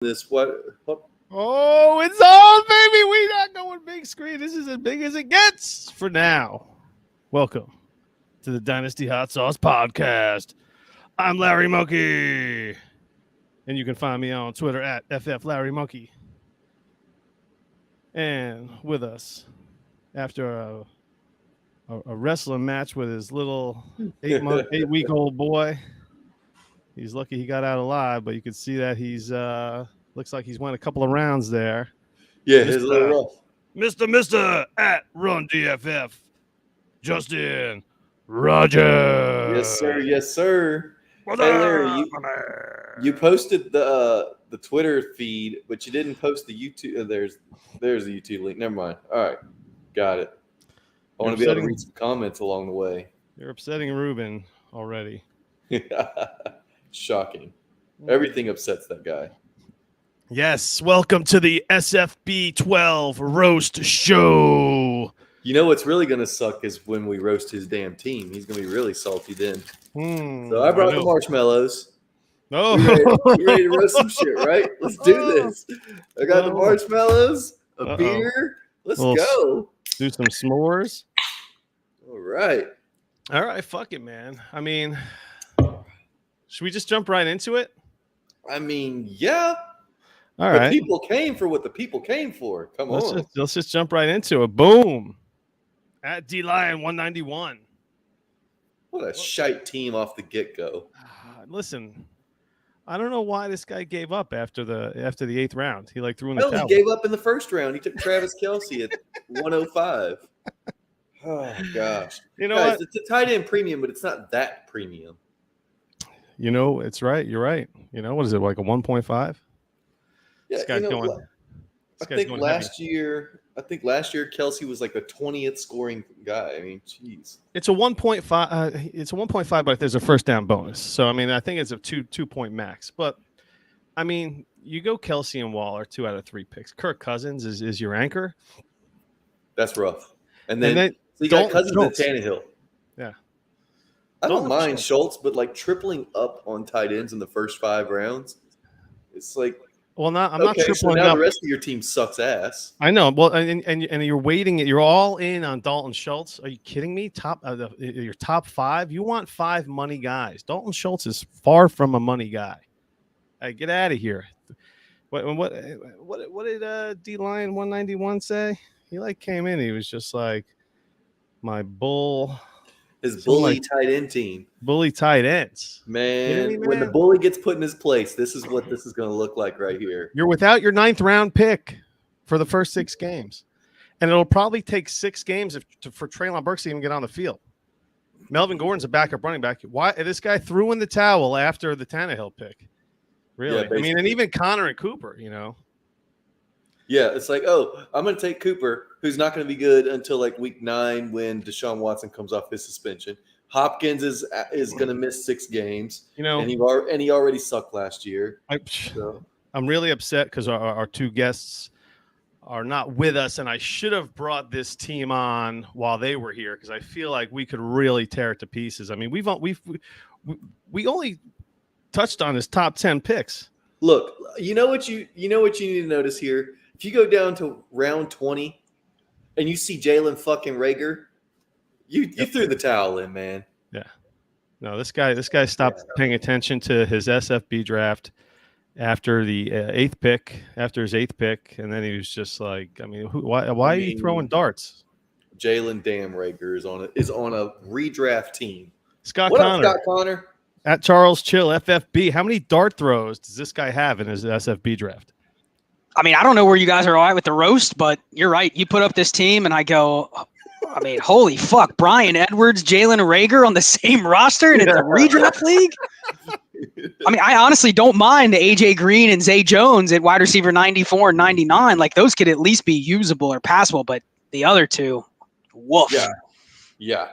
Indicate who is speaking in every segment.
Speaker 1: This what?
Speaker 2: Oh, it's on, baby. We not going big screen. This is as big as it gets for now. Welcome to the Dynasty Hot Sauce Podcast. I'm Larry Monkey, and you can find me on Twitter at FFLarryMonkey. And with us, after a wrestling match with his little 8-week-old boy, he's lucky he got out alive, but you can see that he's looks like he's won a couple of rounds there.
Speaker 1: Yeah, it's a little rough.
Speaker 2: Mr. at Run DFF, Justin Rogers.
Speaker 1: Yes, sir. Hey, Larry, you posted the Twitter feed, but you didn't post the YouTube. There's the YouTube link. Never mind. All right, got it. I want to be able to read some comments along the way.
Speaker 2: You're upsetting Ruben already.
Speaker 1: Shocking. Everything upsets that guy.
Speaker 2: Yes, welcome to the SFB12 Roast Show.
Speaker 1: You know what's really going to suck is when we roast his damn team. He's going to be really salty then. So I brought the marshmallows.
Speaker 2: Oh,
Speaker 1: you ready to roast some shit, right? Let's do this. I got the marshmallows, a beer. Let's go.
Speaker 2: Do some s'mores.
Speaker 1: All right,
Speaker 2: fuck it, man. I mean, should we just jump right into it?
Speaker 1: I mean, yeah.
Speaker 2: All right.
Speaker 1: The people came for what the people came for. Come on.
Speaker 2: Let's just jump right into it. Boom. At D-Lion 191.
Speaker 1: What a shite team off the get-go.
Speaker 2: Listen, I don't know why this guy gave up after the 8th round. He threw in the towel.
Speaker 1: He gave up in the first round. He took Travis Kelce at 105. Oh, gosh.
Speaker 2: You know
Speaker 1: guys,
Speaker 2: what?
Speaker 1: It's a tight end premium, but it's not that premium.
Speaker 2: You know, it's right. You're right. You know, what is it, like a 1.5?
Speaker 1: Yeah, I think last year Kelce was like the 20th scoring guy. I mean, jeez.
Speaker 2: It's a 1.5. It's a 1.5, but there's a first down bonus. So I mean, I think it's a 2-point max. But I mean, you go Kelce and Waller, 2 out of 3 picks. Kirk Cousins is your anchor.
Speaker 1: That's rough. And then so you got Cousins and Tannehill.
Speaker 2: Yeah.
Speaker 1: I don't mind Schultz, but like tripling up on tight ends in the first 5 rounds, it's like.
Speaker 2: Well, I'm not tripling
Speaker 1: so now
Speaker 2: up.
Speaker 1: The rest of your team sucks ass.
Speaker 2: I know. Well, and you're waiting. You're all in on Dalton Schultz. Are you kidding me? Your top 5. You want 5 money guys. Dalton Schultz is far from a money guy. Hey, get out of here. What did D-Lion 191 say? He came in. He was just like my bull.
Speaker 1: His bully tight end team.
Speaker 2: Bully tight ends.
Speaker 1: Man, when the bully gets put in his place, this is what this is going to look like right here.
Speaker 2: You're without your 9th round pick for the first 6 games. And it'll probably take 6 games for Treylon Burks to even get on the field. Melvin Gordon's a backup running back. Why this guy threw in the towel after the Tannehill pick? Really? Yeah, I mean, and even Connor and Cooper, you know.
Speaker 1: Yeah, it's like, I'm going to take Cooper, who's not going to be good until like week 9 when Deshaun Watson comes off his suspension. Hopkins is going to miss 6 games,
Speaker 2: you know,
Speaker 1: and he already sucked last year.
Speaker 2: I'm really upset because our 2 guests are not with us, and I should have brought this team on while they were here because I feel like we could really tear it to pieces. I mean, we only touched on his top 10 picks.
Speaker 1: Look, you know what you need to notice here. If you go down to round 20 and you see Jalen fucking Reagor, you threw the towel in, man.
Speaker 2: Yeah. No, this guy stopped paying attention to his SFB draft after the 8th pick, and then he was just like, I mean, why are you throwing darts?
Speaker 1: Jalen damn Reagor is on a redraft team.
Speaker 2: Scott
Speaker 1: What
Speaker 2: Connor.
Speaker 1: up, Scott Connor?
Speaker 2: At Charles Chill FFB. How many dart throws does this guy have in his SFB draft?
Speaker 3: I mean, I don't know where you guys are at with the roast, but you're right. You put up this team, and I go, I mean, holy fuck, Brian Edwards, Jalen Reagor on the same roster, and it's a redraft league? I mean, I honestly don't mind A.J. Green and Zay Jones at wide receiver 94 and 99. Like, those could at least be usable or passable, but the other 2, woof.
Speaker 1: Yeah.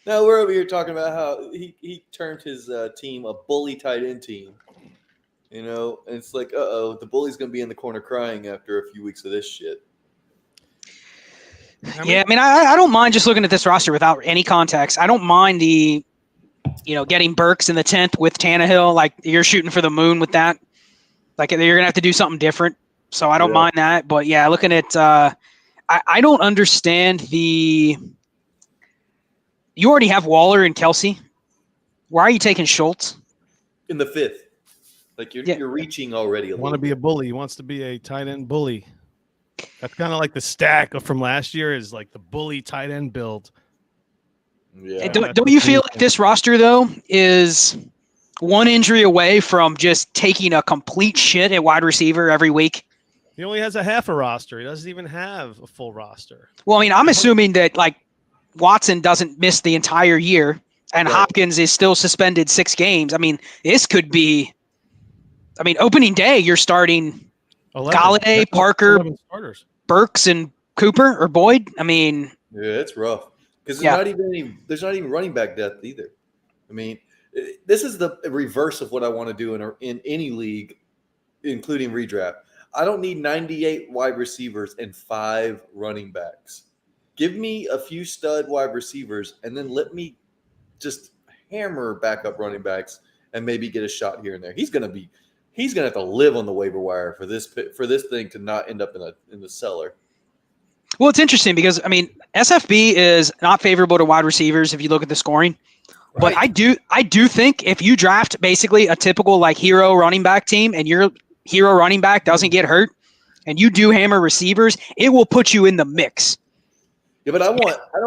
Speaker 1: Now, we're over here talking about how he turned his team a bully tight end team. You know, and it's like, the bully's going to be in the corner crying after a few weeks of this shit.
Speaker 3: I mean, I don't mind just looking at this roster without any context. I don't mind getting Burks in the 10th with Tannehill. Like, you're shooting for the moon with that. Like you're gonna have to do something different. So I don't
Speaker 1: Yeah.
Speaker 3: mind that. But yeah, looking at I don't understand the. You already have Waller and Kelsey. Why are you taking Schultz?
Speaker 1: In the 5th. Like you're reaching already a
Speaker 2: Want to
Speaker 1: little
Speaker 2: be a
Speaker 1: bit.
Speaker 2: bully. He wants to be a tight end bully. That's kind of like the stack from last year is like the bully tight end build.
Speaker 1: Yeah.
Speaker 3: And don't you feel like this roster though is one injury away from just taking a complete shit at wide receiver every week?
Speaker 2: He only has a half a roster. He doesn't even have a full roster.
Speaker 3: Well, I mean, I'm assuming that like Watson doesn't miss the entire year and
Speaker 1: Right.
Speaker 3: Hopkins is still suspended 6 games. I mean, this could be. I mean, opening day, you're starting
Speaker 2: 11.
Speaker 3: Galladay,
Speaker 2: That's
Speaker 3: Parker,
Speaker 2: 11 starters.
Speaker 3: Burks, and Cooper or Boyd. I mean,
Speaker 1: Yeah, it's rough because
Speaker 3: Yeah.
Speaker 1: there's not even running back depth either. I mean, this is the reverse of what I want to do in any league, including redraft. I don't need 98 wide receivers and 5 running backs. Give me a few stud wide receivers and then let me just hammer backup running backs and maybe get a shot here and there. He's gonna have to live on the waiver wire for this thing to not end up in the cellar.
Speaker 3: well, it's interesting because I mean, SFB is not favorable to wide receivers if you look at the scoring. But I do think if you draft basically a typical like hero running back team and your hero running back doesn't get hurt and you do hammer receivers, it will put you in the mix.
Speaker 1: Yeah, but I don't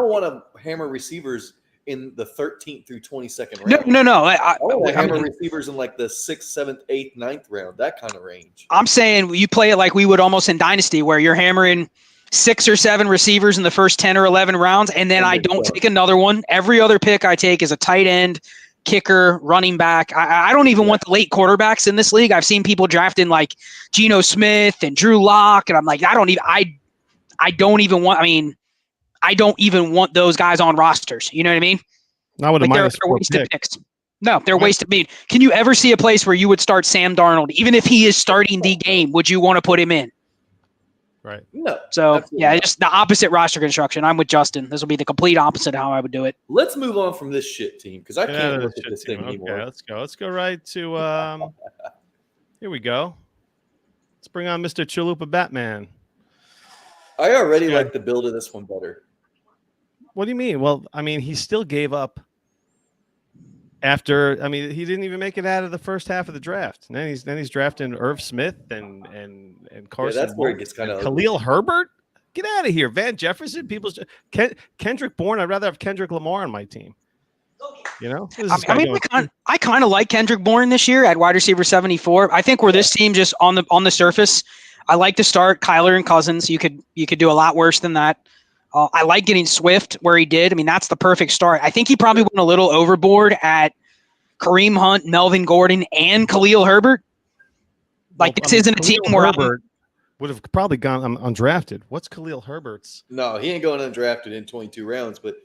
Speaker 1: want to hammer receivers in the 13th through 22nd round.
Speaker 3: No.
Speaker 1: I want to
Speaker 3: I
Speaker 1: hammer
Speaker 3: mean,
Speaker 1: receivers in like the 6th, 7th, 8th, 9th round, that kind of range.
Speaker 3: I'm saying you play it like we would almost in Dynasty where you're hammering 6 or 7 receivers in the first 10 or 11 rounds, and then I don't take another one. Every other pick I take is a tight end, kicker, running back. I don't even want the late quarterbacks in this league. I've seen people drafting like Geno Smith and Drew Lock, and I'm like, I don't even want those guys on rosters. You know what I mean?
Speaker 2: Not with a
Speaker 3: Like they're
Speaker 2: -4
Speaker 3: wasted
Speaker 2: pick.
Speaker 3: picks. No, they're wasted. I mean, can you ever see a place where you would start Sam Darnold, even if he is starting the game? Would you want to put him in?
Speaker 2: Right.
Speaker 1: No.
Speaker 3: So
Speaker 1: absolutely
Speaker 3: yeah,
Speaker 1: not.
Speaker 3: just the opposite roster construction. I'm with Justin. This will be the complete opposite of how I would do it.
Speaker 1: Let's move on from this shit team because I
Speaker 2: Get out
Speaker 1: can't
Speaker 2: of
Speaker 1: look
Speaker 2: this
Speaker 1: at
Speaker 2: shit
Speaker 1: this
Speaker 2: team.
Speaker 1: thing anymore.
Speaker 2: Okay, let's go. Let's go right to here we go. Let's bring on Mr. Chalupa Batman.
Speaker 1: I already
Speaker 2: Yeah.
Speaker 1: like the build of this one better.
Speaker 2: What do you mean? Well, I mean, he still gave up after. I mean, he didn't even make it out of the first half of the draft. And then he's drafting Irv Smith and Carson.
Speaker 1: that's where it
Speaker 2: Wentz
Speaker 1: gets kinda
Speaker 2: and
Speaker 1: ugly.
Speaker 2: Khalil Herbert. Get out of here, Van Jefferson. Kendrick Bourne. I'd rather have Kendrick Lamar on my team. You know,
Speaker 3: I kind of like Kendrick Bourne this year at wide receiver 74. I think where this team just on the surface, I like to start Kyler and Cousins. You could do a lot worse than that. I like getting Swift where he did. I mean, that's the perfect start. I think he probably went a little overboard at Kareem Hunt, Melvin Gordon, and Khalil Herbert. Like this isn't a team where
Speaker 2: Herbert would have probably gone undrafted. What's Khalil Herbert's?
Speaker 1: No, he ain't going undrafted in 22 rounds, but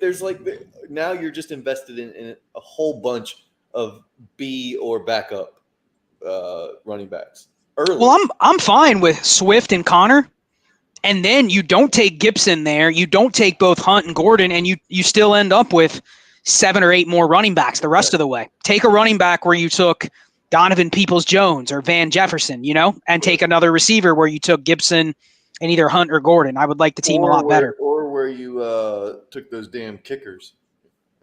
Speaker 1: there's like now you're just invested in a whole bunch of B or backup running backs early.
Speaker 3: Well, I'm fine with Swift and Connor, and then you don't take Gibson there. You don't take both Hunt and Gordon, and you still end up with 7 or 8 more running backs the rest of the way. Take a running back where you took Donovan Peoples-Jones or Van Jefferson, and take another receiver where you took Gibson and either Hunt or Gordon. I would like the team a lot better.
Speaker 1: Or where you took those damn kickers.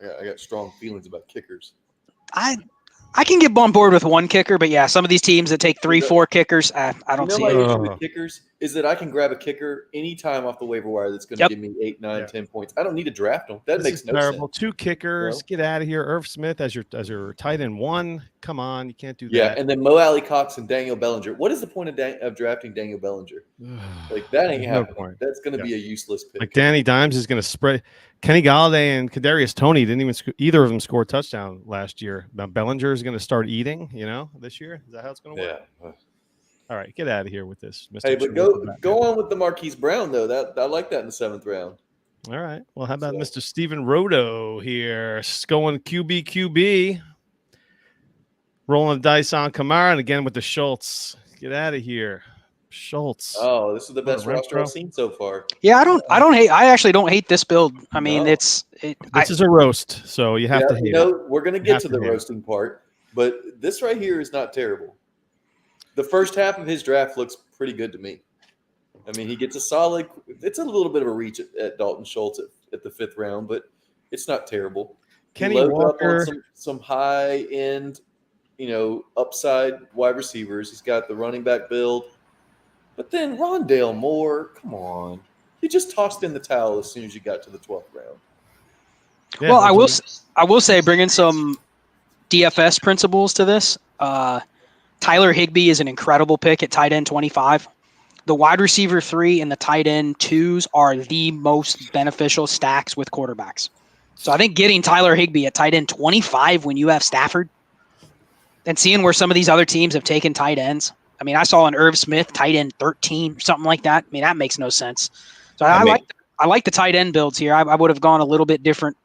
Speaker 1: Yeah, I got strong feelings about kickers.
Speaker 3: I can get on board with one kicker, but yeah, some of these teams that take 3-4 kickers, I don't see
Speaker 1: My
Speaker 3: it.
Speaker 1: issue with kickers is that I can grab a kicker anytime off the waiver wire that's going to give me 8, 9, 10 points. I don't need to draft them. That makes no
Speaker 2: terrible.
Speaker 1: sense.
Speaker 2: 2 kickers. Get out of here. Irv Smith as your tight end 1. Come on, you can't do that.
Speaker 1: Yeah, and then Mo Alley Cox and Daniel Bellinger. What is the point of drafting Daniel Bellinger? Like that ain't happening. That's going to be a useless pick.
Speaker 2: Like Danny Dimes is going to spread. Kenny Galladay and Kadarius Toney didn't even either of them score a touchdown last year. Now Bellinger is going to start eating, this year. Is that how it's going to work?
Speaker 1: Yeah.
Speaker 2: All right, get out of here with this, Mr.
Speaker 1: Hey, but go on with the Marquise Brown though. That I like that in the 7th round.
Speaker 2: All right. Well, how about Mr. Steven Roto here? Going QB. Rolling the dice on Kamara and again with the Schultz. Get out of here. Schultz.
Speaker 1: Oh, this is the best roster I've seen so far.
Speaker 3: Yeah, I actually don't hate this build. I mean,
Speaker 2: this is a roast, so you have to hate it.
Speaker 1: We're going to get to the roasting part, but this right here is not terrible. the first half of his draft looks pretty good to me. I mean, he gets a solid. It's a little bit of a reach at Dalton Schultz at the 5th round, but it's not terrible.
Speaker 2: Kenny
Speaker 1: He loads
Speaker 2: Walker.
Speaker 1: up on some high end, upside wide receivers. He's got the running back build, but then Rondale Moore, come on, he just tossed in the towel as soon as you got to the 12th round.
Speaker 2: Yeah,
Speaker 3: Well, I will say, bringing some DFS principles to this. Tyler Higbee is an incredible pick at tight end 25. The wide receiver 3 and the tight end 2s are the most beneficial stacks with quarterbacks. So I think getting Tyler Higbee at tight end 25 when you have Stafford and seeing where some of these other teams have taken tight ends. I mean, I saw an Irv Smith tight end 13 or something like that. I mean, that makes no sense. So I like the tight end builds here. I would have gone a little bit different,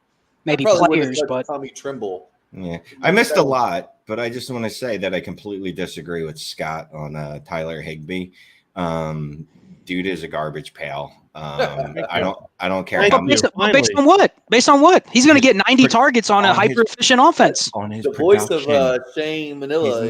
Speaker 3: maybe players, but
Speaker 1: Tommy Tremble.
Speaker 4: Yeah, I missed a lot, but I just want to say that I completely disagree with Scott on Tyler Higbee. Dude is a garbage pail. I don't care how many.
Speaker 3: Based on what? Based on what? He's going to get 90 targets on a hyper efficient offense.
Speaker 4: On his
Speaker 1: The voice
Speaker 4: production.
Speaker 1: of Shane Manila.
Speaker 4: He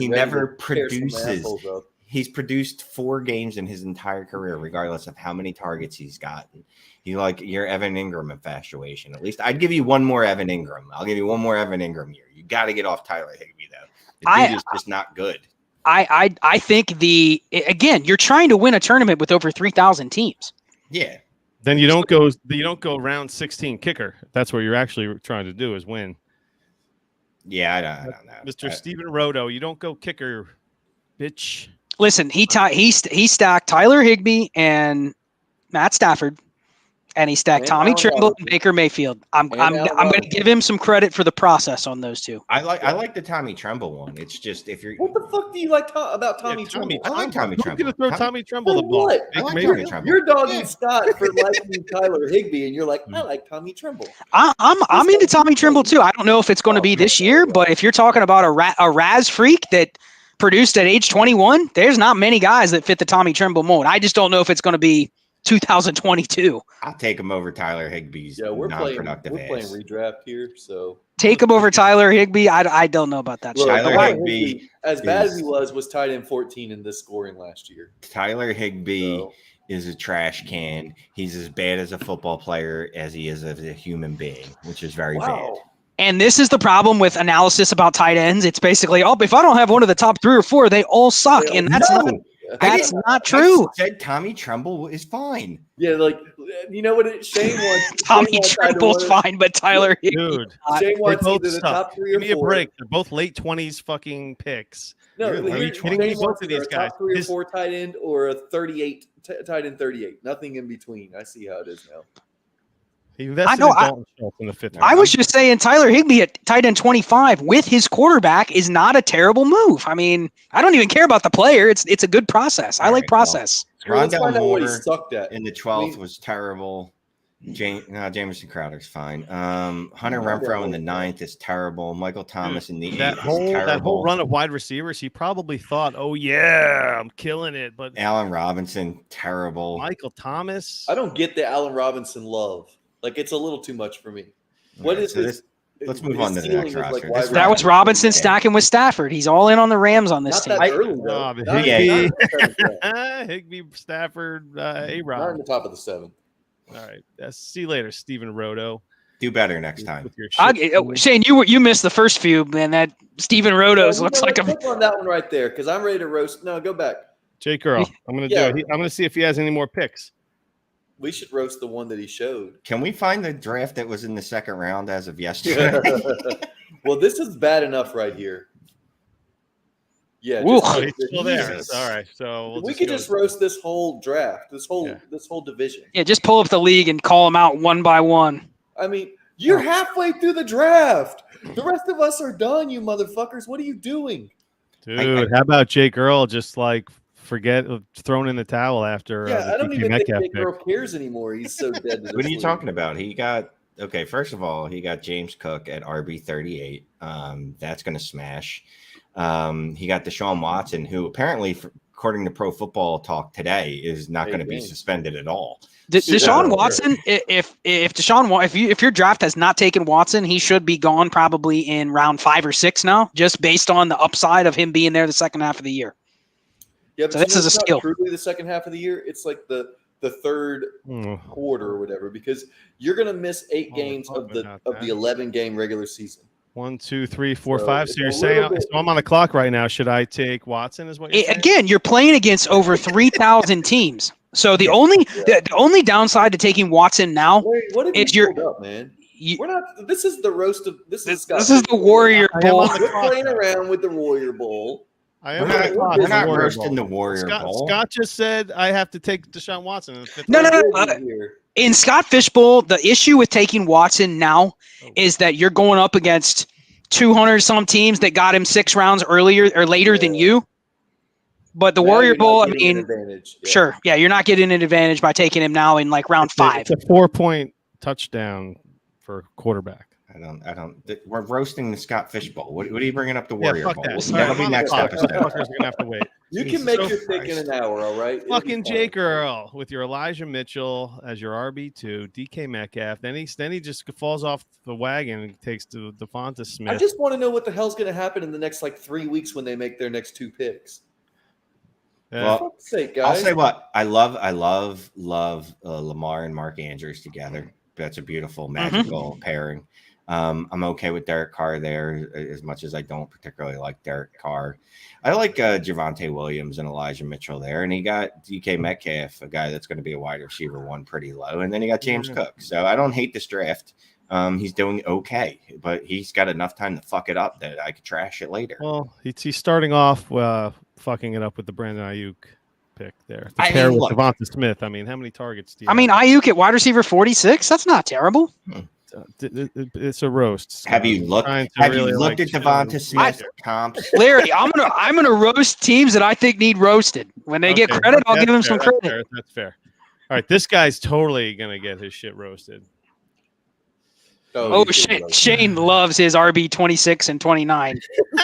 Speaker 4: never
Speaker 1: tear some
Speaker 4: produces.
Speaker 1: assholes up.
Speaker 4: He's produced 4 games in his entire career, regardless of how many targets he's gotten. He's like your Evan Ingram infatuation. At least I'd give you one more Evan Ingram. I'll give you one more Evan Ingram year. You got to get off Tyler Higbee though. The dude is just not good.
Speaker 3: I think again, you're trying to win a tournament with over 3,000 teams.
Speaker 4: Yeah.
Speaker 2: Then you don't go round 16 kicker. That's what you're actually trying to do is win.
Speaker 4: Yeah, I don't know.
Speaker 2: Mr. Steven Roto, you don't go kicker, bitch.
Speaker 3: Listen, he stacked Tyler Higbee and Matt Stafford, and he stacked Tommy Tremble and Baker Mayfield. I'm going to give him some credit for the process on those two.
Speaker 4: I like the Tommy Tremble one. It's just if you're
Speaker 1: What the fuck do you like about Tommy Tremble?
Speaker 4: I like Tommy
Speaker 2: Who's
Speaker 4: Tremble.
Speaker 2: going to throw Tommy Tremble the
Speaker 1: For
Speaker 2: ball?
Speaker 1: what?
Speaker 4: I like
Speaker 2: Maybe-
Speaker 4: Tommy Tremble.
Speaker 1: You're dogging Scott for liking Tyler Higbee, and you're like, I like Tommy Tremble.
Speaker 3: I'm into Tommy Tremble too. I don't know if it's going to be this year, but if you're talking about a Raz freak that produced at age 21, there's not many guys that fit the Tommy Tremble mold. I just don't know if it's going to be 2022.
Speaker 4: I'll take him over Tyler Higbee's
Speaker 1: We're playing
Speaker 4: non-productive ass.
Speaker 1: redraft here, so
Speaker 3: Take him over Tyler Higbee. I don't know about that.
Speaker 1: Look,
Speaker 3: shit.
Speaker 4: Tyler
Speaker 1: Tyler
Speaker 4: Higbee
Speaker 1: as bad as he was tight end 14 in this scoring last year.
Speaker 4: Tyler Higbee
Speaker 1: So,
Speaker 4: is a trash can. He's as bad as a football player as he is as a human being, which is very bad.
Speaker 3: And this is the problem with analysis about tight ends. It's basically, if I don't have one of the top 3 or 4, they all suck. And that's not true.
Speaker 4: I said Tommy Tremble is fine.
Speaker 1: Yeah, like you know what Shane wants.
Speaker 3: Tommy Tremble's fine, but Tyler Higbee.
Speaker 2: Dude,
Speaker 1: Shane
Speaker 2: they
Speaker 1: wants
Speaker 2: both
Speaker 1: either the
Speaker 2: suck.
Speaker 1: top 3 or
Speaker 2: Give me a
Speaker 1: 4.
Speaker 2: break. They're both late 20s fucking picks.
Speaker 1: No,
Speaker 4: Are you
Speaker 2: kidding me?
Speaker 1: Shane
Speaker 2: Both
Speaker 1: wants
Speaker 2: of
Speaker 1: either
Speaker 2: these
Speaker 1: a top
Speaker 2: guys.
Speaker 1: 3 or 4 tight end or a 38 tight end 38. Nothing in between. I see how it is now.
Speaker 2: He invested in Dalton Schultz in the 5th round.
Speaker 3: I was just saying Tyler Higbee at tight end 25 with his quarterback is not a terrible move. I mean, I don't even care about the player. It's a good process. I like process.
Speaker 1: Let's
Speaker 4: Rondell
Speaker 1: find out what he
Speaker 4: Moore
Speaker 1: sucked at.
Speaker 4: in the 12th was terrible. Jamison Crowder's fine. Hunter Renfrow in the 9th is terrible. Michael Thomas in the 8th
Speaker 2: that
Speaker 4: is
Speaker 2: whole
Speaker 4: terrible.
Speaker 2: run of wide receivers, he probably thought, "Oh yeah, I'm killing it." But
Speaker 4: Allen Robinson, terrible.
Speaker 2: Michael Thomas,
Speaker 1: I don't get the Allen Robinson love. Like it's a little too much for me. What
Speaker 4: Alright,
Speaker 1: is
Speaker 4: so
Speaker 1: this?
Speaker 4: let's move
Speaker 1: his
Speaker 4: on to the
Speaker 1: ceiling
Speaker 4: next
Speaker 1: is like
Speaker 4: roster.
Speaker 1: wide
Speaker 4: This
Speaker 3: That was
Speaker 1: receiver.
Speaker 3: Robinson stacking with Stafford. He's all in on the Rams on this
Speaker 1: Not
Speaker 3: team.
Speaker 1: that early though.
Speaker 2: but
Speaker 1: Not-
Speaker 2: Higbee-
Speaker 1: not
Speaker 2: Higbee, Stafford,
Speaker 1: in
Speaker 2: A-Rod.
Speaker 1: the top of the 7.
Speaker 2: All right, see you later, Steven Roto.
Speaker 4: Do better next time.
Speaker 2: With your shit.
Speaker 3: Shane, you missed the first few, man. That Steven Roto's looks like a.
Speaker 1: Click on that one right there because I'm ready to roast. No, go back.
Speaker 2: Jake Earl. I'm gonna
Speaker 1: Yeah.
Speaker 2: do it. I'm gonna see if he has any more picks.
Speaker 1: We should roast the one that he showed.
Speaker 4: Can we find the draft that was in the 2nd round as of yesterday?
Speaker 1: Well, this is bad enough right here. Yeah,
Speaker 3: Ooh.
Speaker 2: Oh, he's still there.
Speaker 4: Jesus.
Speaker 2: All right, so we'll
Speaker 1: we could
Speaker 2: go-
Speaker 1: just roast this whole draft, this whole division.
Speaker 3: Yeah, just pull up the league and call them out one by one.
Speaker 1: I mean, you're halfway through the draft. The rest of us are done, you motherfuckers. What are you doing?
Speaker 2: Dude, how about Jake Earl just like thrown in the towel after
Speaker 1: Yeah,
Speaker 2: the
Speaker 1: I don't
Speaker 2: DK
Speaker 1: even think
Speaker 2: Metcalf
Speaker 1: Nick
Speaker 2: pick?
Speaker 1: Girl cares anymore. He's so dead. To this
Speaker 4: What are you
Speaker 1: league.
Speaker 4: talking about? He got first of all, he got James Cook at RB 38. That's going to smash. He got Deshaun Watson, who apparently, according to Pro Football Talk today, is not going to be suspended at all.
Speaker 3: Deshaun Watson, if your draft has not taken Watson, he should be gone probably in round 5 or 6 now, just based on the upside of him being there the second half of the year.
Speaker 1: Yeah, but
Speaker 3: So this is
Speaker 1: it's
Speaker 3: a
Speaker 1: not
Speaker 3: skill.
Speaker 1: truly the second half of the year. It's like the third quarter or whatever, because you're going to miss 8 games of the 11 game regular season.
Speaker 2: 1, 2, 3, 4,
Speaker 1: So
Speaker 2: 5.
Speaker 1: it's
Speaker 2: So you're
Speaker 1: a
Speaker 2: saying
Speaker 1: little bit-
Speaker 2: so I'm on the clock right now. Should I take Watson? Is what you're saying?
Speaker 3: Again, you're playing against over 3,000 teams. So the only downside to taking Watson now
Speaker 1: Larry, what have
Speaker 3: is
Speaker 1: you
Speaker 3: you're
Speaker 1: pulled up, man?
Speaker 3: you,
Speaker 1: We're not. This is the roast of this.
Speaker 3: this is the Warrior
Speaker 2: I am
Speaker 3: Bowl.
Speaker 2: on the
Speaker 1: We're
Speaker 2: clock
Speaker 1: playing
Speaker 2: now.
Speaker 1: around with the Warrior Bowl.
Speaker 2: I am
Speaker 4: We're
Speaker 2: on the
Speaker 4: not,
Speaker 2: clock.
Speaker 4: we're
Speaker 2: It's
Speaker 4: not
Speaker 2: Warrior
Speaker 4: roasting
Speaker 2: Bowl.
Speaker 4: the Warrior Bowl.
Speaker 2: Scott just said I have to take Deshaun Watson in the 5th
Speaker 3: No,
Speaker 2: round.
Speaker 3: no, no. In Scott Fishbowl, the issue with taking Watson now is that you're going up against 200 some teams that got him 6 rounds earlier or later than you. But the
Speaker 1: Now
Speaker 3: Warrior
Speaker 1: you're not
Speaker 3: Bowl, I
Speaker 1: getting an
Speaker 3: mean,
Speaker 1: advantage. Yeah.
Speaker 3: sure, yeah, you're not getting an advantage by taking him now in like round 5.
Speaker 2: It's a 4-point touchdown for quarterback.
Speaker 4: I don't. We're roasting the Scott Fishbowl. What are you bringing up the
Speaker 2: Yeah,
Speaker 4: Warrior
Speaker 2: fuck
Speaker 4: Bowl?
Speaker 2: that.
Speaker 4: That'll be
Speaker 2: I'm on
Speaker 4: next
Speaker 2: the clock.
Speaker 4: episode.
Speaker 2: Motherfuckers are gonna have to wait.
Speaker 1: You
Speaker 4: Jesus
Speaker 1: can make your
Speaker 4: Christ.
Speaker 1: pick in an hour, all right? It'll be
Speaker 2: Fucking
Speaker 1: fine.
Speaker 2: Jake Earl with your Elijah Mitchell as your RB2, DK Metcalf. Then he just falls off the wagon and takes to Devonta Smith.
Speaker 1: I just want to know what the hell's going to happen in the next 3 weeks when they make their next 2 picks.
Speaker 2: Yeah.
Speaker 4: Well,
Speaker 1: For fuck's sake, guys.
Speaker 4: I'll say what I love Lamar and Mark Andrews together. That's a beautiful, magical pairing. I'm okay with Derek Carr there as much as I don't particularly like Derek Carr. I like Javonte Williams and Elijah Mitchell there, and he got DK Metcalf, a guy that's going to be a wide receiver 1 pretty low, and then he got James Cook. So I don't hate this draft. He's doing okay, but he's got enough time to fuck it up that I could trash it later.
Speaker 2: Well, he's starting off fucking it up with the Brandon Ayuk pick there. To
Speaker 4: I
Speaker 2: pair
Speaker 4: mean,
Speaker 2: with
Speaker 4: look.
Speaker 2: Devonta Smith. I mean, how many targets do you
Speaker 3: I mean,
Speaker 2: have?
Speaker 3: Ayuk at wide receiver 46, that's not terrible.
Speaker 2: It's a roast.
Speaker 4: Have you looked? Have you looked at Devonta Smith comps?
Speaker 3: Larry, I'm gonna roast teams that I think need roasted. When they get credit, I'll give them some credit.
Speaker 2: That's fair. All right, this guy's totally gonna get his shit roasted.
Speaker 3: Oh, Shane loves his RB 26 and 29.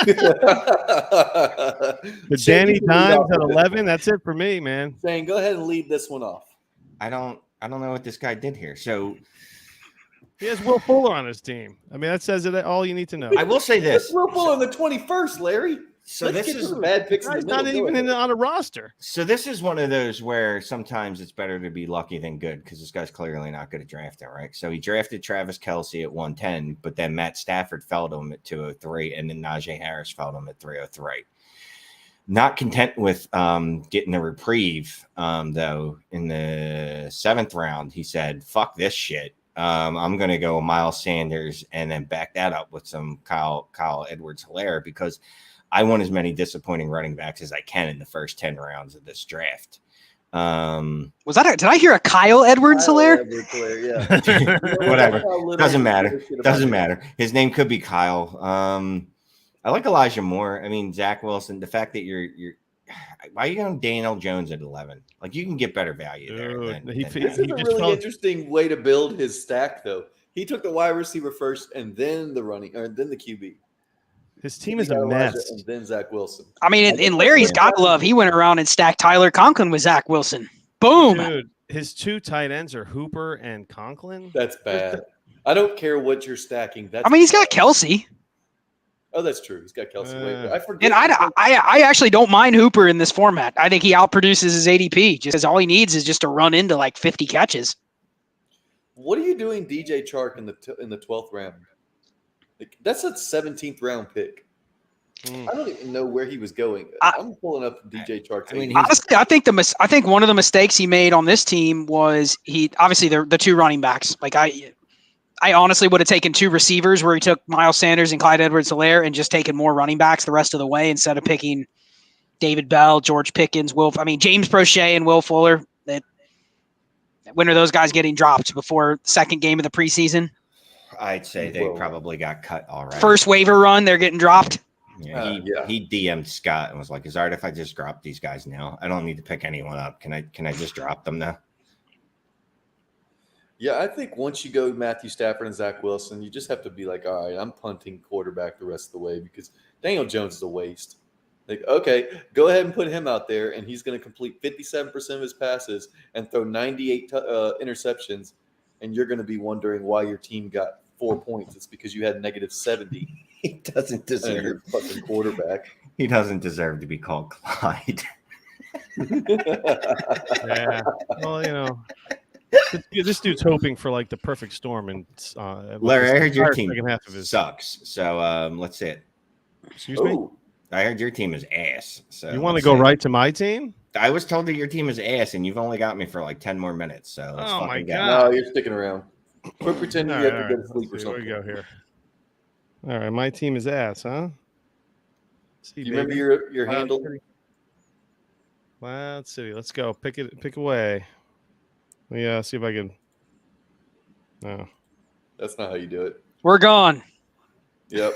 Speaker 2: But Danny Dimes at 11. That's it for me, man.
Speaker 1: Shane, go ahead and lead this one off.
Speaker 4: I don't know what this guy did here. So
Speaker 2: He has Will Fuller on his team. I mean, that says it all you need to know.
Speaker 4: I will say this.
Speaker 1: We're pulling the 21st, Larry.
Speaker 4: So
Speaker 1: Let's
Speaker 4: this
Speaker 1: get
Speaker 4: is
Speaker 1: to the bad picks.
Speaker 2: He's
Speaker 1: In the
Speaker 2: not
Speaker 1: middle.
Speaker 2: even on a roster.
Speaker 4: So this is one of those where sometimes it's better to be lucky than good because this guy's clearly not good at drafting, right? So he drafted Travis Kelce at 110, but then Matt Stafford felled him at 203, and then Najee Harris felled him at 303. Not content with getting a reprieve, though, in the 7th round, he said, fuck this shit. I'm going to go Miles Sanders and then back that up with some Kyle Edwards-Helaire because I want as many disappointing running backs as I can in the first 10 rounds of this draft.
Speaker 3: Was that? Did I hear a Kyle Edwards-Helaire?
Speaker 1: Yeah.
Speaker 4: Whatever. Doesn't matter. His name could be Kyle. I like Elijah Moore. I mean, Zach Wilson. The fact that you're why are you going Daniel Jones at 11? Like you can get better value there.
Speaker 1: This is a really interesting way to build his stack, though. He took the wide receiver first, and then the QB.
Speaker 2: His team is a mess.
Speaker 1: And then Zach Wilson.
Speaker 3: I mean, in Larry's got love, he went around and stacked Tyler Conklin with Zach Wilson. Boom.
Speaker 2: Dude, his 2 tight ends are Hooper and Conklin.
Speaker 1: That's bad. I don't care what you're stacking.
Speaker 3: He's got Kelce.
Speaker 1: Oh, that's true. He's got Kelce. Wait, I forget.
Speaker 3: And I actually don't mind Hooper in this format. I think he outproduces his ADP just because all he needs is just to run into like 50 catches.
Speaker 1: What are you doing, DJ Chark, in the 12th round? Like, that's a 17th round pick. I don't even know where he was going. I'm pulling up DJ Chark.
Speaker 4: I mean,
Speaker 3: honestly, I think one of the mistakes he made on this team was he obviously the 2 running backs. Like I honestly would have taken 2 receivers where he took Miles Sanders and Clyde Edwards-Helaire and just taken more running backs the rest of the way instead of picking David Bell, George Pickens, James Prochet and Will Fuller. When are those guys getting dropped before the 2nd game of the preseason?
Speaker 4: I'd say they probably got cut already.
Speaker 3: First waiver run, they're getting dropped.
Speaker 4: Yeah, he DM'd Scott and was like, "Is it all right if I just drop these guys now? I don't need to pick anyone up. Can I just drop them now?"
Speaker 1: Yeah, I think once you go Matthew Stafford and Zach Wilson, you just have to be like, all right, I'm punting quarterback the rest of the way because Daniel Jones is a waste. Like, okay, go ahead and put him out there, and he's going to complete 57% of his passes and throw 98 interceptions, and you're going to be wondering why your team got 4 points. It's because you had -70.
Speaker 4: He doesn't deserve
Speaker 1: fucking quarterback.
Speaker 4: He doesn't deserve to be called Clyde.
Speaker 2: Yeah. Well, you know, this dude's hoping for like the perfect storm, and
Speaker 4: Larry, I heard your team
Speaker 2: second half of his.
Speaker 4: sucks. So let's see it.
Speaker 2: Excuse me.
Speaker 1: Ooh,
Speaker 4: I heard your team is ass. So
Speaker 2: You want to
Speaker 4: let's
Speaker 2: go
Speaker 4: see it.
Speaker 2: right to my team?
Speaker 4: I was told that your team is ass, and you've only got me for like 10 more minutes. So let's
Speaker 2: Oh my
Speaker 4: fucking go.
Speaker 2: God.
Speaker 1: no, you're sticking around. Quit pretending you have to go to sleep or
Speaker 2: Let's see, where
Speaker 1: something.
Speaker 2: we go here. All right, my team is ass, huh? See,
Speaker 1: Do you remember
Speaker 2: baby.
Speaker 1: your handle?
Speaker 2: Cloud City. Let's go. Pick away. Yeah, see if I can. No.
Speaker 1: That's not how you do it.
Speaker 3: We're gone.
Speaker 1: Yep,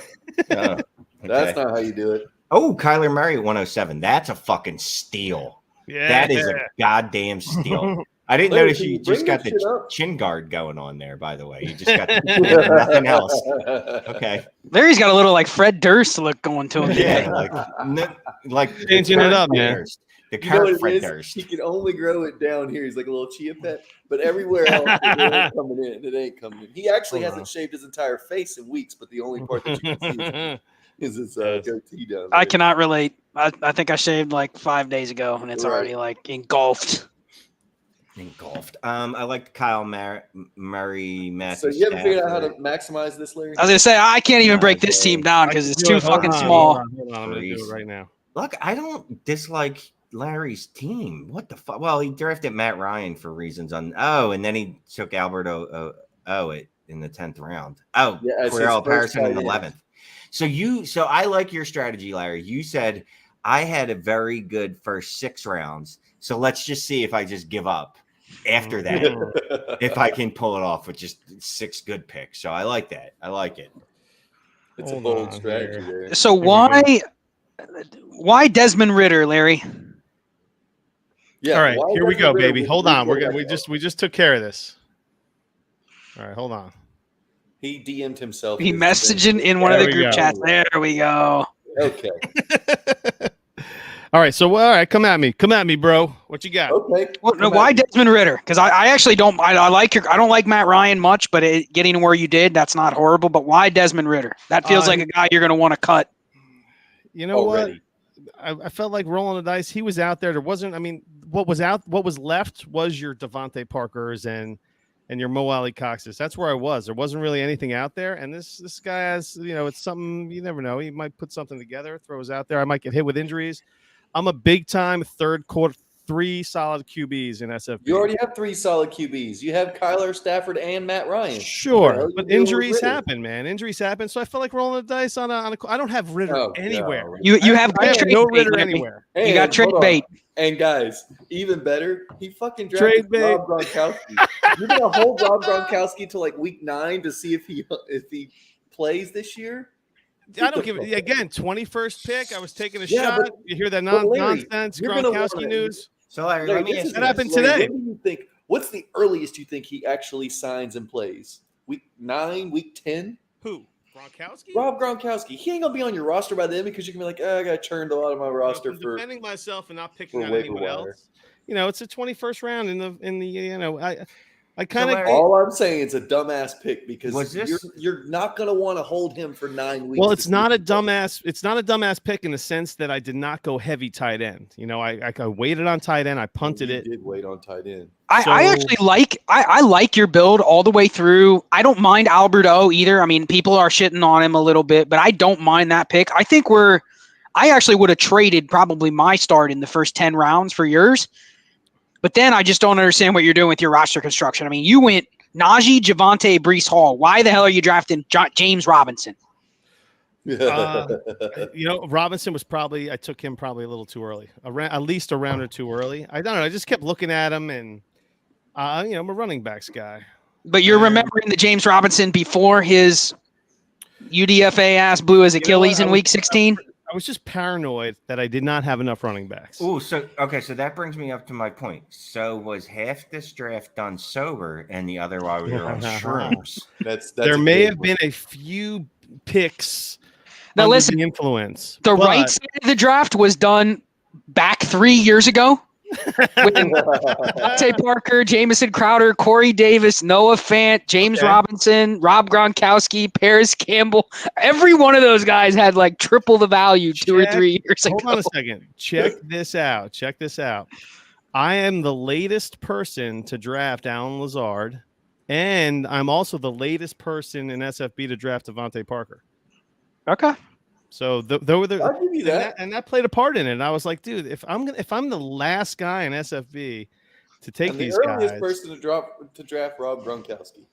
Speaker 4: Oh,
Speaker 1: that's
Speaker 4: okay.
Speaker 1: not how you do it.
Speaker 4: Oh, Kyler Murray at 107. That's a fucking steal.
Speaker 2: Yeah.
Speaker 4: That is a goddamn steal. I didn't
Speaker 1: Larry,
Speaker 4: notice
Speaker 1: can
Speaker 4: you
Speaker 1: you
Speaker 4: just
Speaker 1: bring
Speaker 4: got
Speaker 1: that shit
Speaker 4: the
Speaker 1: up?
Speaker 4: chin guard going on there, by the way. You just got nothing else. Okay.
Speaker 3: Larry's got a little like Fred Durst look going to him.
Speaker 4: Yeah, like
Speaker 2: Changing it up, man.
Speaker 4: Durst. The
Speaker 1: You know what
Speaker 4: current
Speaker 1: it
Speaker 4: Fred
Speaker 1: is?
Speaker 4: Durst.
Speaker 1: He can only grow it down here. He's like a little chia pet, but everywhere else it ain't coming in. It ain't coming in. He actually
Speaker 2: Hold on.
Speaker 1: hasn't shaved his entire face in weeks, but the only part that you can see is his
Speaker 2: Yes.
Speaker 1: goatee down there.
Speaker 3: I cannot relate. I think I shaved like 5 days ago, and it's
Speaker 1: Right.
Speaker 3: already like engulfed.
Speaker 4: Engulfed. I like Kyle Murray,
Speaker 1: So
Speaker 4: Matthew
Speaker 1: you haven't figured out how to
Speaker 4: Stafford.
Speaker 1: maximize this, Larry?
Speaker 3: I was gonna say I can't even break this
Speaker 4: Okay.
Speaker 3: team down
Speaker 2: I
Speaker 3: because
Speaker 2: can
Speaker 3: it's
Speaker 2: do
Speaker 3: too
Speaker 2: it. Hold
Speaker 3: fucking
Speaker 2: on,
Speaker 3: small.
Speaker 2: Hold on. I'm gonna do it right now.
Speaker 4: Look, I don't dislike Larry's team. What the fuck? Well, he drafted Matt Ryan for reasons and then he took Albert in the 10th round. Oh,
Speaker 1: Yeah, as his
Speaker 4: Cordell
Speaker 1: first
Speaker 4: Patterson in the
Speaker 1: tight end.
Speaker 4: 11th. So I like your strategy, Larry. You said I had a very good first 6 rounds. So let's just see if I just give up after that. If I can pull it off with just 6 good picks. So I like that. I like it.
Speaker 1: It's
Speaker 2: Hold
Speaker 1: a bold
Speaker 2: on
Speaker 1: strategy
Speaker 2: here.
Speaker 1: there.
Speaker 3: So why Desmond Ritter, Larry?
Speaker 1: Yeah.
Speaker 2: All right,
Speaker 1: why
Speaker 2: here we
Speaker 1: doesn't
Speaker 2: go,
Speaker 1: Ritter
Speaker 2: baby.
Speaker 1: with
Speaker 2: Hold
Speaker 1: the
Speaker 2: on.
Speaker 1: replay
Speaker 2: We just took care of this. All right, hold on.
Speaker 1: He DM'd himself.
Speaker 3: He
Speaker 1: his
Speaker 3: messaging in one of
Speaker 2: There
Speaker 3: the
Speaker 2: we
Speaker 3: group
Speaker 2: go.
Speaker 3: chats. There we go.
Speaker 1: Okay.
Speaker 2: All right, so all right, come at me, bro. What you got?
Speaker 1: Okay.
Speaker 3: Well, no,
Speaker 1: Come
Speaker 3: why
Speaker 1: at me.
Speaker 3: Desmond Ritter? Because I actually don't. I like your. I don't like Matt Ryan much, but getting to where you did, that's not horrible. But why Desmond Ritter? That feels like a guy you're going to want to cut.
Speaker 2: You know
Speaker 1: Already.
Speaker 2: what? I felt like rolling the dice. He was out there. There wasn't. I mean, what was left was your Devontae Parkers and your Mo Ali Coxes. That's where I was. There wasn't really anything out there. And this guy has, it's something you never know. He might put something together, throws out there. I might get hit with injuries. I'm a big time third quarter, 3 solid QBs in SFB.
Speaker 1: You already have 3 solid QBs. You have Kyler, Stafford, and Matt Ryan.
Speaker 2: Sure,
Speaker 1: You
Speaker 2: but
Speaker 1: deal with
Speaker 2: injuries
Speaker 1: Ritter.
Speaker 2: happen, man. Injuries happen. So I felt like rolling the dice on a. I don't have Ritter
Speaker 1: Oh,
Speaker 2: anywhere.
Speaker 1: God.
Speaker 3: You have
Speaker 2: I have
Speaker 3: trade
Speaker 2: no
Speaker 3: bait,
Speaker 2: Ritter
Speaker 3: Larry.
Speaker 2: anywhere.
Speaker 3: You got
Speaker 1: And,
Speaker 3: trade
Speaker 1: hold on.
Speaker 3: bait.
Speaker 1: And guys, even better, he fucking
Speaker 2: Trade
Speaker 1: drafted
Speaker 2: bait.
Speaker 1: Rob Gronkowski. You're gonna hold Rob Gronkowski to like week 9 to see if he plays this year.
Speaker 2: I don't give it. Again, 21st pick. I was taking a
Speaker 1: Yeah,
Speaker 2: shot.
Speaker 1: but-
Speaker 2: You hear that
Speaker 1: but Larry,
Speaker 2: nonsense
Speaker 1: you're gonna
Speaker 2: Gronkowski
Speaker 1: wanna-
Speaker 2: news?
Speaker 4: So Larry,
Speaker 1: Larry,
Speaker 4: let me
Speaker 1: this
Speaker 4: ask
Speaker 1: is
Speaker 4: you
Speaker 2: That happened
Speaker 4: this.
Speaker 1: Larry,
Speaker 2: today.
Speaker 1: When do you think? What's the earliest you think he actually signs and plays? Week 9, week 10?
Speaker 2: Who? Gronkowski?
Speaker 1: Rob Gronkowski. He ain't gonna be on your roster by then because you can be like, I got turned a lot of my roster
Speaker 2: I'm
Speaker 1: for.
Speaker 2: defending myself and not picking
Speaker 1: for
Speaker 2: out
Speaker 1: waiver
Speaker 2: anyone
Speaker 1: wire.
Speaker 2: else. It's a 21st round in the. I kind
Speaker 4: Larry-
Speaker 2: of.
Speaker 1: All I'm saying is a dumbass pick because
Speaker 4: Was this-
Speaker 1: you're not gonna want to hold him for 9 weeks.
Speaker 2: Well,
Speaker 1: to
Speaker 2: it's
Speaker 1: see
Speaker 2: not
Speaker 1: if
Speaker 2: a
Speaker 1: he plays.
Speaker 2: dumbass. It's not a dumbass pick in the sense that I did not go heavy tight end. I waited on tight end. I punted
Speaker 1: You
Speaker 2: it.
Speaker 1: did wait on tight end.
Speaker 3: I
Speaker 2: So-
Speaker 3: actually like I like your build all the way through. I don't mind Albert O either. I mean, people are shitting on him a little bit, but I don't mind that pick. I think I actually would have traded probably my start in the first 10 rounds for yours. But then I just don't understand what you're doing with your roster construction. I mean, you went Najee, Javonte, Breece Hall. Why the hell are you drafting James Robinson?
Speaker 2: Robinson was I took him probably a little too early, at least a round or 2 early. I don't know. I just kept looking at him, and I'm a running backs guy.
Speaker 3: But you're remembering the James Robinson before his UDFA ass blew his Achilles in week 16?
Speaker 2: I was just paranoid that I did not have enough running backs.
Speaker 4: Oh, so that brings me up to my point. So was half this draft done sober and the other while we were on shrooms?
Speaker 1: That's
Speaker 2: there
Speaker 1: a
Speaker 2: may
Speaker 1: good
Speaker 2: have
Speaker 1: one.
Speaker 2: been a few picks
Speaker 3: Now
Speaker 2: under
Speaker 3: listen,
Speaker 2: the influence.
Speaker 3: The
Speaker 2: but
Speaker 3: right side of the draft was done back 3 years ago. with Devontae Parker, Jamison Crowder, Corey Davis, Noah Fant, James Robinson, Rob Gronkowski, Paris Campbell. Every one of those guys had like triple the value 2 or 3 years ago.
Speaker 2: Hold on a second. Check this out. Check this out. I am the latest person to draft Alan Lazard, and I'm also the latest person in SFB to draft Devontae Parker.
Speaker 3: Okay.
Speaker 2: So
Speaker 1: I'll give you that.
Speaker 2: and that played a part in it. And I was like, dude, if I'm the last guy in SFB to take
Speaker 1: I'm
Speaker 2: these
Speaker 1: the earliest
Speaker 2: guys,
Speaker 1: person to draft Rob Gronkowski.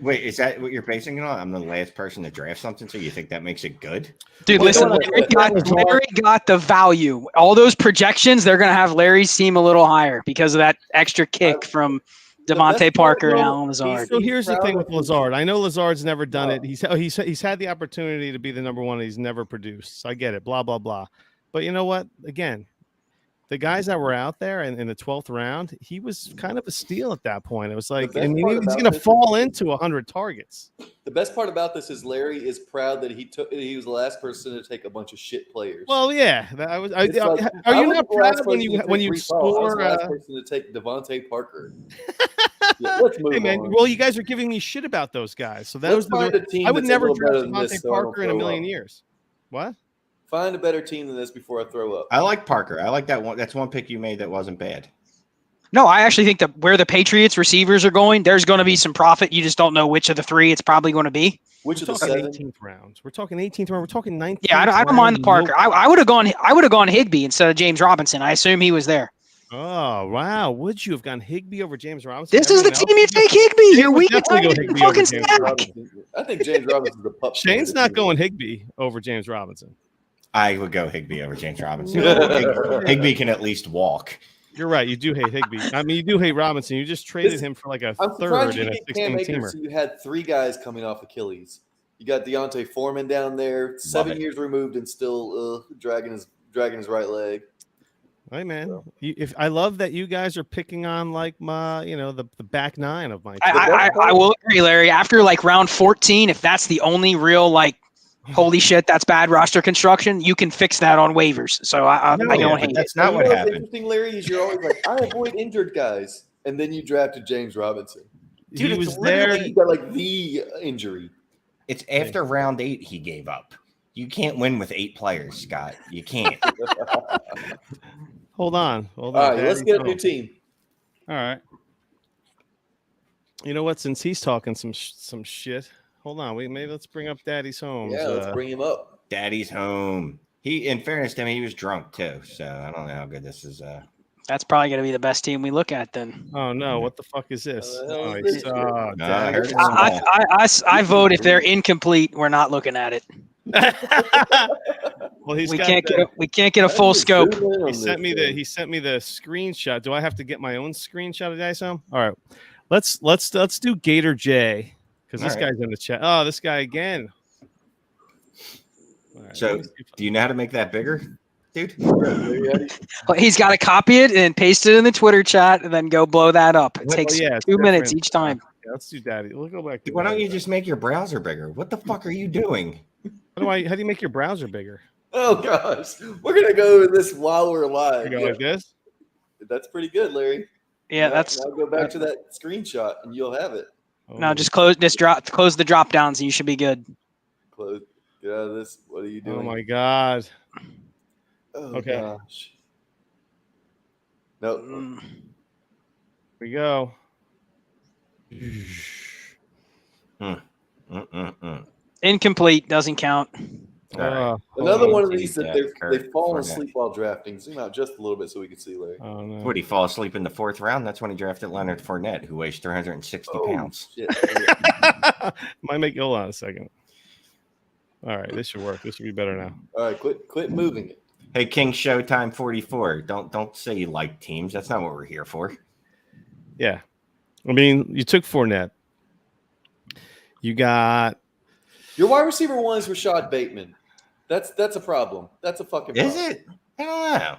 Speaker 4: Wait, is that what you're basing it on? I'm the last person to draft something, so you think that makes it good?
Speaker 3: Dude,
Speaker 1: Well,
Speaker 3: listen, Larry got the value. All those projections, they're going to have Larry's team a little higher because of that extra kick from Devontae Parker and Alan Lazard.
Speaker 2: So here's the thing with Lazard. I know Lazard's never done it. He's had the opportunity to be the number one. And he's never produced. So I get it. Blah blah blah. But you know what? Again, the guys that were out there in the 12th round, he was kind of a steal at that point. It was like, and he's going to fall into 100 targets.
Speaker 1: The best part about this is Larry is proud that he was the last person to take a bunch of shit players.
Speaker 2: Well, yeah, are you not proud when you score?
Speaker 1: I was the last person to take Devontae Parker. Yeah, let's move on.
Speaker 2: Well, you guys are giving me shit about those guys. So that
Speaker 1: Let's find a team
Speaker 2: I would
Speaker 1: that's
Speaker 2: never
Speaker 1: a little
Speaker 2: draft
Speaker 1: better than
Speaker 2: Devontae
Speaker 1: this, so I don't
Speaker 2: Parker in a
Speaker 1: throw
Speaker 2: million
Speaker 1: up.
Speaker 2: years. What?
Speaker 1: Find a better team than this before I throw up.
Speaker 4: I like Parker. I like that one. That's one pick you made that wasn't bad.
Speaker 3: No, I actually think that where the Patriots receivers are going, there's going to be some profit. You just don't know which of the three it's probably going to be.
Speaker 1: Which of
Speaker 2: We're
Speaker 1: the
Speaker 2: talking
Speaker 1: 7?
Speaker 2: 18th rounds. We're talking 18th round. We're talking 19th.
Speaker 3: Yeah, I don't mind the Parker. I would have gone Higbee instead of James Robinson. I assume he was there.
Speaker 2: Oh wow! Would you have gone Higbee over James Robinson?
Speaker 3: This is the team you take Higbee. You're weak.
Speaker 2: definitely go Higbee over
Speaker 3: Fucking
Speaker 2: James
Speaker 3: snack.
Speaker 2: Robinson.
Speaker 1: I think James Robinson's the pup.
Speaker 2: Shane's not going Higbee over James Robinson.
Speaker 4: I would go Higbee over James Robinson.
Speaker 2: No.
Speaker 4: Higbee can at least walk.
Speaker 2: You're right. You do hate Higbee. I mean, you do hate Robinson. You just traded him for like a
Speaker 1: I'm
Speaker 2: third
Speaker 1: surprised you
Speaker 2: in a
Speaker 1: didn't get Cam
Speaker 2: 16
Speaker 1: Akers.
Speaker 2: teamer.
Speaker 1: So you had 3 guys coming off Achilles. You got Deontay Foreman down there, 7 years removed and still dragging his right leg.
Speaker 2: Hey man,
Speaker 1: So.
Speaker 2: if I love that you guys are picking on like my, the back nine of my.
Speaker 3: I will agree, Larry. After like round 14, if that's the only real like, holy shit, that's bad roster construction, you can fix that on waivers. So I don't hate it.
Speaker 4: That's not what
Speaker 1: what's
Speaker 4: happened.
Speaker 1: interesting, Larry, is you're always like, I avoid injured guys, and then you drafted James Robinson.
Speaker 2: Dude, he
Speaker 4: it's
Speaker 2: was there.
Speaker 1: You got like the injury.
Speaker 4: It's after round 8 he gave up. You can't win with 8 players, Scott. You can't.
Speaker 2: Hold on.
Speaker 1: All right, let's get a new team.
Speaker 2: All right. You know what? Since he's talking some shit, hold on. Maybe let's bring up Daddy's home.
Speaker 1: Yeah, let's bring him up.
Speaker 4: Daddy's home. He, in fairness to him, he was drunk too. So I don't know how good this is.
Speaker 3: That's probably going to be the best team we look at then.
Speaker 2: Oh no! What the fuck is this?
Speaker 1: hell is this?
Speaker 4: I
Speaker 2: Daddy.
Speaker 4: heard it.
Speaker 3: I vote if they're incomplete, we're not looking at it.
Speaker 2: Well,
Speaker 3: We can't get a full scope.
Speaker 2: He sent me the screenshot. Do I have to get my own screenshot of Daddy's home? All right. Let's do Gator J because this
Speaker 4: All right.
Speaker 2: guy's in the chat. Oh, this guy again. All right,
Speaker 4: So,
Speaker 2: let me see if
Speaker 4: do you know how to make that bigger, dude?
Speaker 3: Well, he's got to copy it and paste it in the Twitter chat and then go blow that up. It takes
Speaker 2: it's
Speaker 3: 2 minutes
Speaker 2: different.
Speaker 3: each time.
Speaker 2: Yeah, let's do Daddy. We'll go back. To
Speaker 4: Why don't
Speaker 2: Daddy.
Speaker 4: you just make your browser bigger? What the fuck are you doing?
Speaker 2: How do you make your browser bigger?
Speaker 1: Oh gosh, we're gonna go over this while we're live.
Speaker 2: You go like this?
Speaker 1: That's pretty good, Larry.
Speaker 3: Yeah,
Speaker 1: Now-
Speaker 3: that's
Speaker 1: Now go back to that screenshot and you'll have it.
Speaker 3: no. Just close the drop downs and you should be good.
Speaker 1: Close. Get out of this. What are you
Speaker 2: Oh
Speaker 1: doing?
Speaker 2: my god.
Speaker 1: Oh,
Speaker 2: Okay.
Speaker 1: gosh. No.
Speaker 3: Mm.
Speaker 2: Here we go.
Speaker 3: Incomplete doesn't count.
Speaker 4: All right.
Speaker 1: Another one of
Speaker 4: Hold
Speaker 1: these that
Speaker 4: on.
Speaker 1: they've fallen
Speaker 4: Fournette.
Speaker 1: asleep while drafting. Zoom out just a little bit so we can see, Larry.
Speaker 2: Oh no.
Speaker 4: Would he fall asleep in the 4th round? That's when he drafted Leonard Fournette, who weighs 360 pounds.
Speaker 1: Shit.
Speaker 2: Might make hold on a second. All right, this should work. This should be better now.
Speaker 1: All right, quit moving it.
Speaker 4: Hey, King Showtime 44. Don't say you like teams. That's not what we're here for.
Speaker 2: Yeah. I mean, you took Fournette. You got
Speaker 1: Your wide receiver one is Rashad Bateman. That's a problem. That's a fucking problem.
Speaker 4: Is it? I don't know.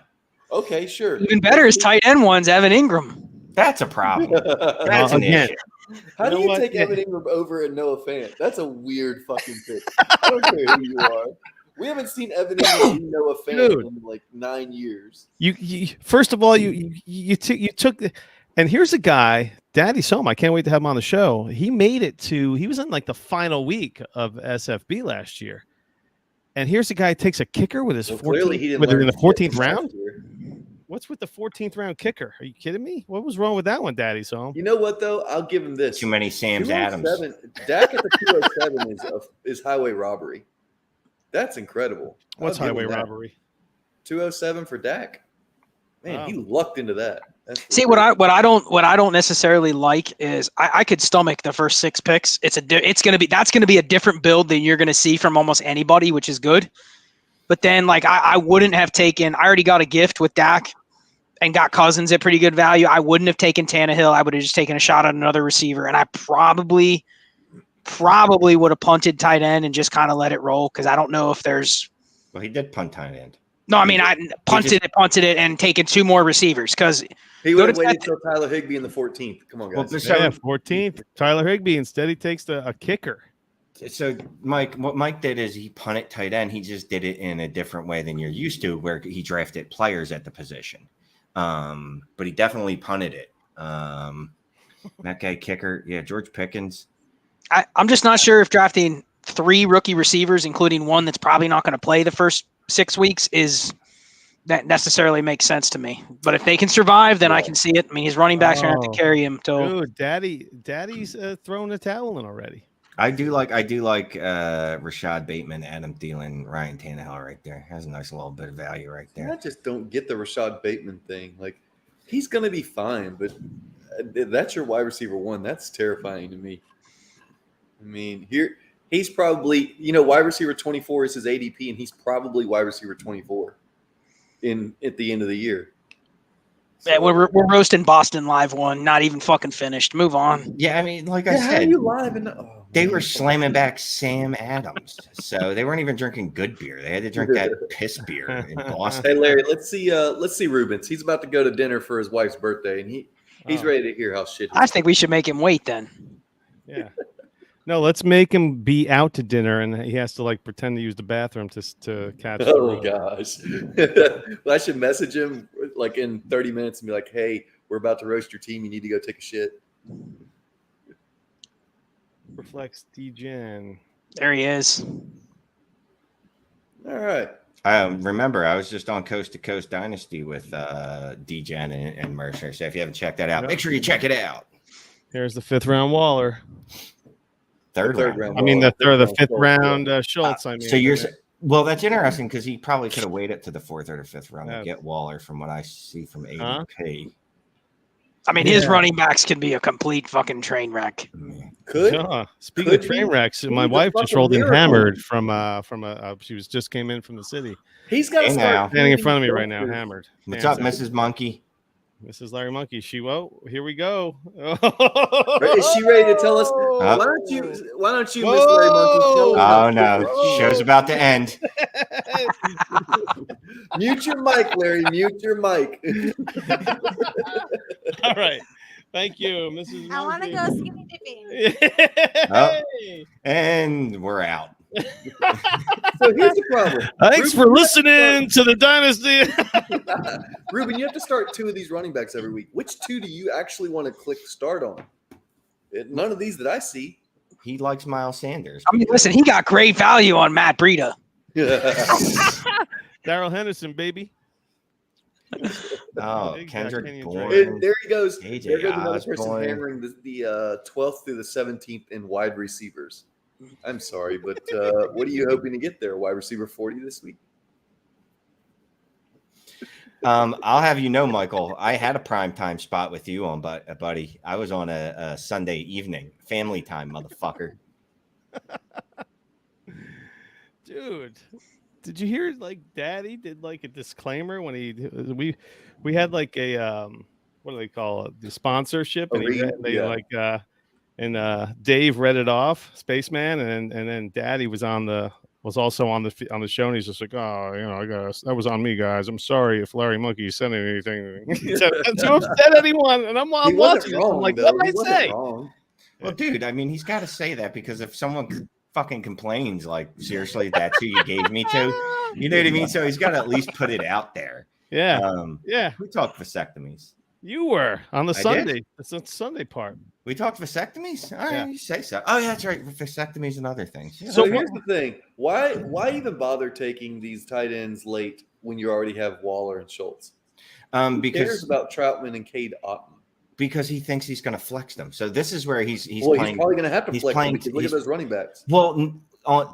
Speaker 1: Okay, sure.
Speaker 3: Even better is tight end one's Evan Ingram.
Speaker 4: That's a problem. That's an
Speaker 2: again,
Speaker 4: issue.
Speaker 1: How
Speaker 2: You
Speaker 1: do
Speaker 2: know
Speaker 1: you
Speaker 2: what?
Speaker 1: take
Speaker 2: Yeah.
Speaker 1: Evan Ingram over and Noah Fant? That's a weird fucking pick. I don't care who you are. We haven't seen Evan Ingram be Noah Fant
Speaker 2: Dude.
Speaker 1: in like 9 years.
Speaker 2: You first of all, you took and here's a guy, Daddy Soma. I can't wait to have him on the show. He made it to. He was in like the final week of SFB last year, and here's a guy who takes a kicker with his 14th, whether in the 14th round. What's with the 14th round kicker? Are you kidding me? What was wrong with that one, Daddy Soma?
Speaker 1: You know what though? I'll give him this.
Speaker 4: Too many Sam's Adams.
Speaker 1: Dak at the 207 is highway robbery. That's incredible.
Speaker 2: What's highway robbery?
Speaker 1: 207 for Dak. Man, he lucked into that.
Speaker 3: See, what I don't necessarily like is I could stomach the first 6 picks. That's gonna be a different build than you're gonna see from almost anybody, which is good. But then like I wouldn't have taken. I already got a gift with Dak and got Cousins at pretty good value. I wouldn't have taken Tannehill. I would have just taken a shot at another receiver, and I probably would have punted tight end and just kind of let it roll because I don't know if there's.
Speaker 4: Well, he did punt tight end.
Speaker 3: No, I mean I punted it, and taken 2 more receivers because
Speaker 1: he would have waited until Tyler Higbee in the 14th. Come on, guys.
Speaker 2: Well, 14th. Tyler Higbee. Instead, he takes a kicker.
Speaker 4: So, Mike, what Mike did is he punted tight end. He just did it in a different way than you're used to, where he drafted players at the position. But he definitely punted it. That guy kicker, yeah, George Pickens.
Speaker 3: I'm just not sure if drafting 3 rookie receivers, including one that's probably not going to play the first 6 weeks, that necessarily makes sense to me. But if they can survive, then I can see it. I mean, his running backs are going to have to carry him.
Speaker 2: Dude, Daddy's throwing the towel in already.
Speaker 4: I do like Rashad Bateman, Adam Thielen, Ryan Tannehill right there. Has a nice little bit of value right there.
Speaker 1: I just don't get the Rashad Bateman thing. Like, he's going to be fine, but that's your wide receiver 1. That's terrifying to me. I mean, he's probably, wide receiver 24 is his ADP, and he's probably wide receiver 24 at the end of the year. So,
Speaker 3: yeah, we're roasting Boston live 1, not even fucking finished. Move on.
Speaker 4: Yeah, I mean, like I said,
Speaker 1: how are you live?
Speaker 4: They were slamming back Sam Adams, so they weren't even drinking good beer. They had to drink that piss beer in Boston.
Speaker 1: Hey, Larry, let's see Rubens. He's about to go to dinner for his wife's birthday, and he's ready to hear how shit.
Speaker 3: I think we should make him wait then.
Speaker 2: Yeah. No, let's make him be out to dinner, and he has to like pretend to use the bathroom to catch.
Speaker 1: Oh gosh, well, I should message him like in 30 minutes and be like, "Hey, we're about to roast your team. You need to go take a shit."
Speaker 2: Reflex DGen.
Speaker 3: There he is.
Speaker 1: All right.
Speaker 4: Remember, I was just on Coast to Coast Dynasty with DGen and Mercer. So if you haven't checked that out, make sure you check it out.
Speaker 2: Here's the 5th round Waller.
Speaker 4: Third round.
Speaker 2: I mean, the 5th round Schultz.
Speaker 4: Well, that's interesting because he probably could have waited to the 4th or the 5th round to get Waller, from what I see from ADP.
Speaker 3: I mean, his running backs can be a complete fucking train wreck.
Speaker 2: Speaking of train wrecks, my wife just rolled in hammered from she just came in from the city.
Speaker 1: He's got
Speaker 2: standing in front of me right now, hammered.
Speaker 4: What's up, Mrs. Monkey?
Speaker 2: Mrs. Larry Monkey. Here we go.
Speaker 1: Is she ready to tell us? Why don't you, Miss Larry Monkey, tell us?
Speaker 4: Oh no, show's about to end.
Speaker 1: Mute your mic, Larry. Mute your mic.
Speaker 2: All right. Thank you, Mrs. Monkey.
Speaker 5: I want to go skinny dipping.
Speaker 4: And we're out.
Speaker 1: So here's the problem.
Speaker 2: Thanks for listening to the Dynasty.
Speaker 1: Ruben, you have to start 2 of these running backs every week. Which 2 do you actually want to click start on? None of these that I see.
Speaker 4: He likes Miles Sanders.
Speaker 3: I mean, listen, he got great value on Matt Breida.
Speaker 2: Darrell Henderson, baby.
Speaker 4: Oh, Kendrick Bourne.
Speaker 1: And there he goes.
Speaker 4: AJ
Speaker 1: there goes another person
Speaker 4: Osborne.
Speaker 1: hammering the 12th through the 17th in wide receivers. I'm sorry, but what are you hoping to get there? Wide receiver 40 this week?
Speaker 4: I'll have you know, Michael, I had a prime time spot with you on, buddy. I was on a Sunday evening, family time, motherfucker.
Speaker 2: Dude, did you hear like Daddy did like a disclaimer when we had like a what do they call it, the sponsorship, and Dave read it off, Spaceman, and then Daddy was also on the show, and he's just like, I guess that was on me, guys. I'm sorry if Larry Monkey said anything to upset anyone. And I'm watching. I'm like, what did I say?
Speaker 4: Well, dude, I mean, he's got to say that because if someone fucking complains like, seriously, that's who you gave me to. You know what I mean? So he's got to at least put it out there.
Speaker 2: Yeah. Yeah.
Speaker 4: We talked vasectomies.
Speaker 2: You were on the Sunday. It's the Sunday part.
Speaker 4: We talked vasectomies? All right,
Speaker 2: Yeah.
Speaker 4: you say so. Oh, yeah, that's right. Vasectomies and other things. Yeah.
Speaker 1: So here's the thing: why even bother taking these tight ends late when you already have Waller and Schultz? Who cares
Speaker 4: Because
Speaker 1: about Troutman and Cade Otton?
Speaker 4: because he thinks he's going to flex them. So this is where he's
Speaker 1: He's
Speaker 4: playing.
Speaker 1: probably going to have to
Speaker 4: he's
Speaker 1: flex them
Speaker 4: playing-
Speaker 1: because look at
Speaker 4: he's-
Speaker 1: those running backs.
Speaker 4: Well,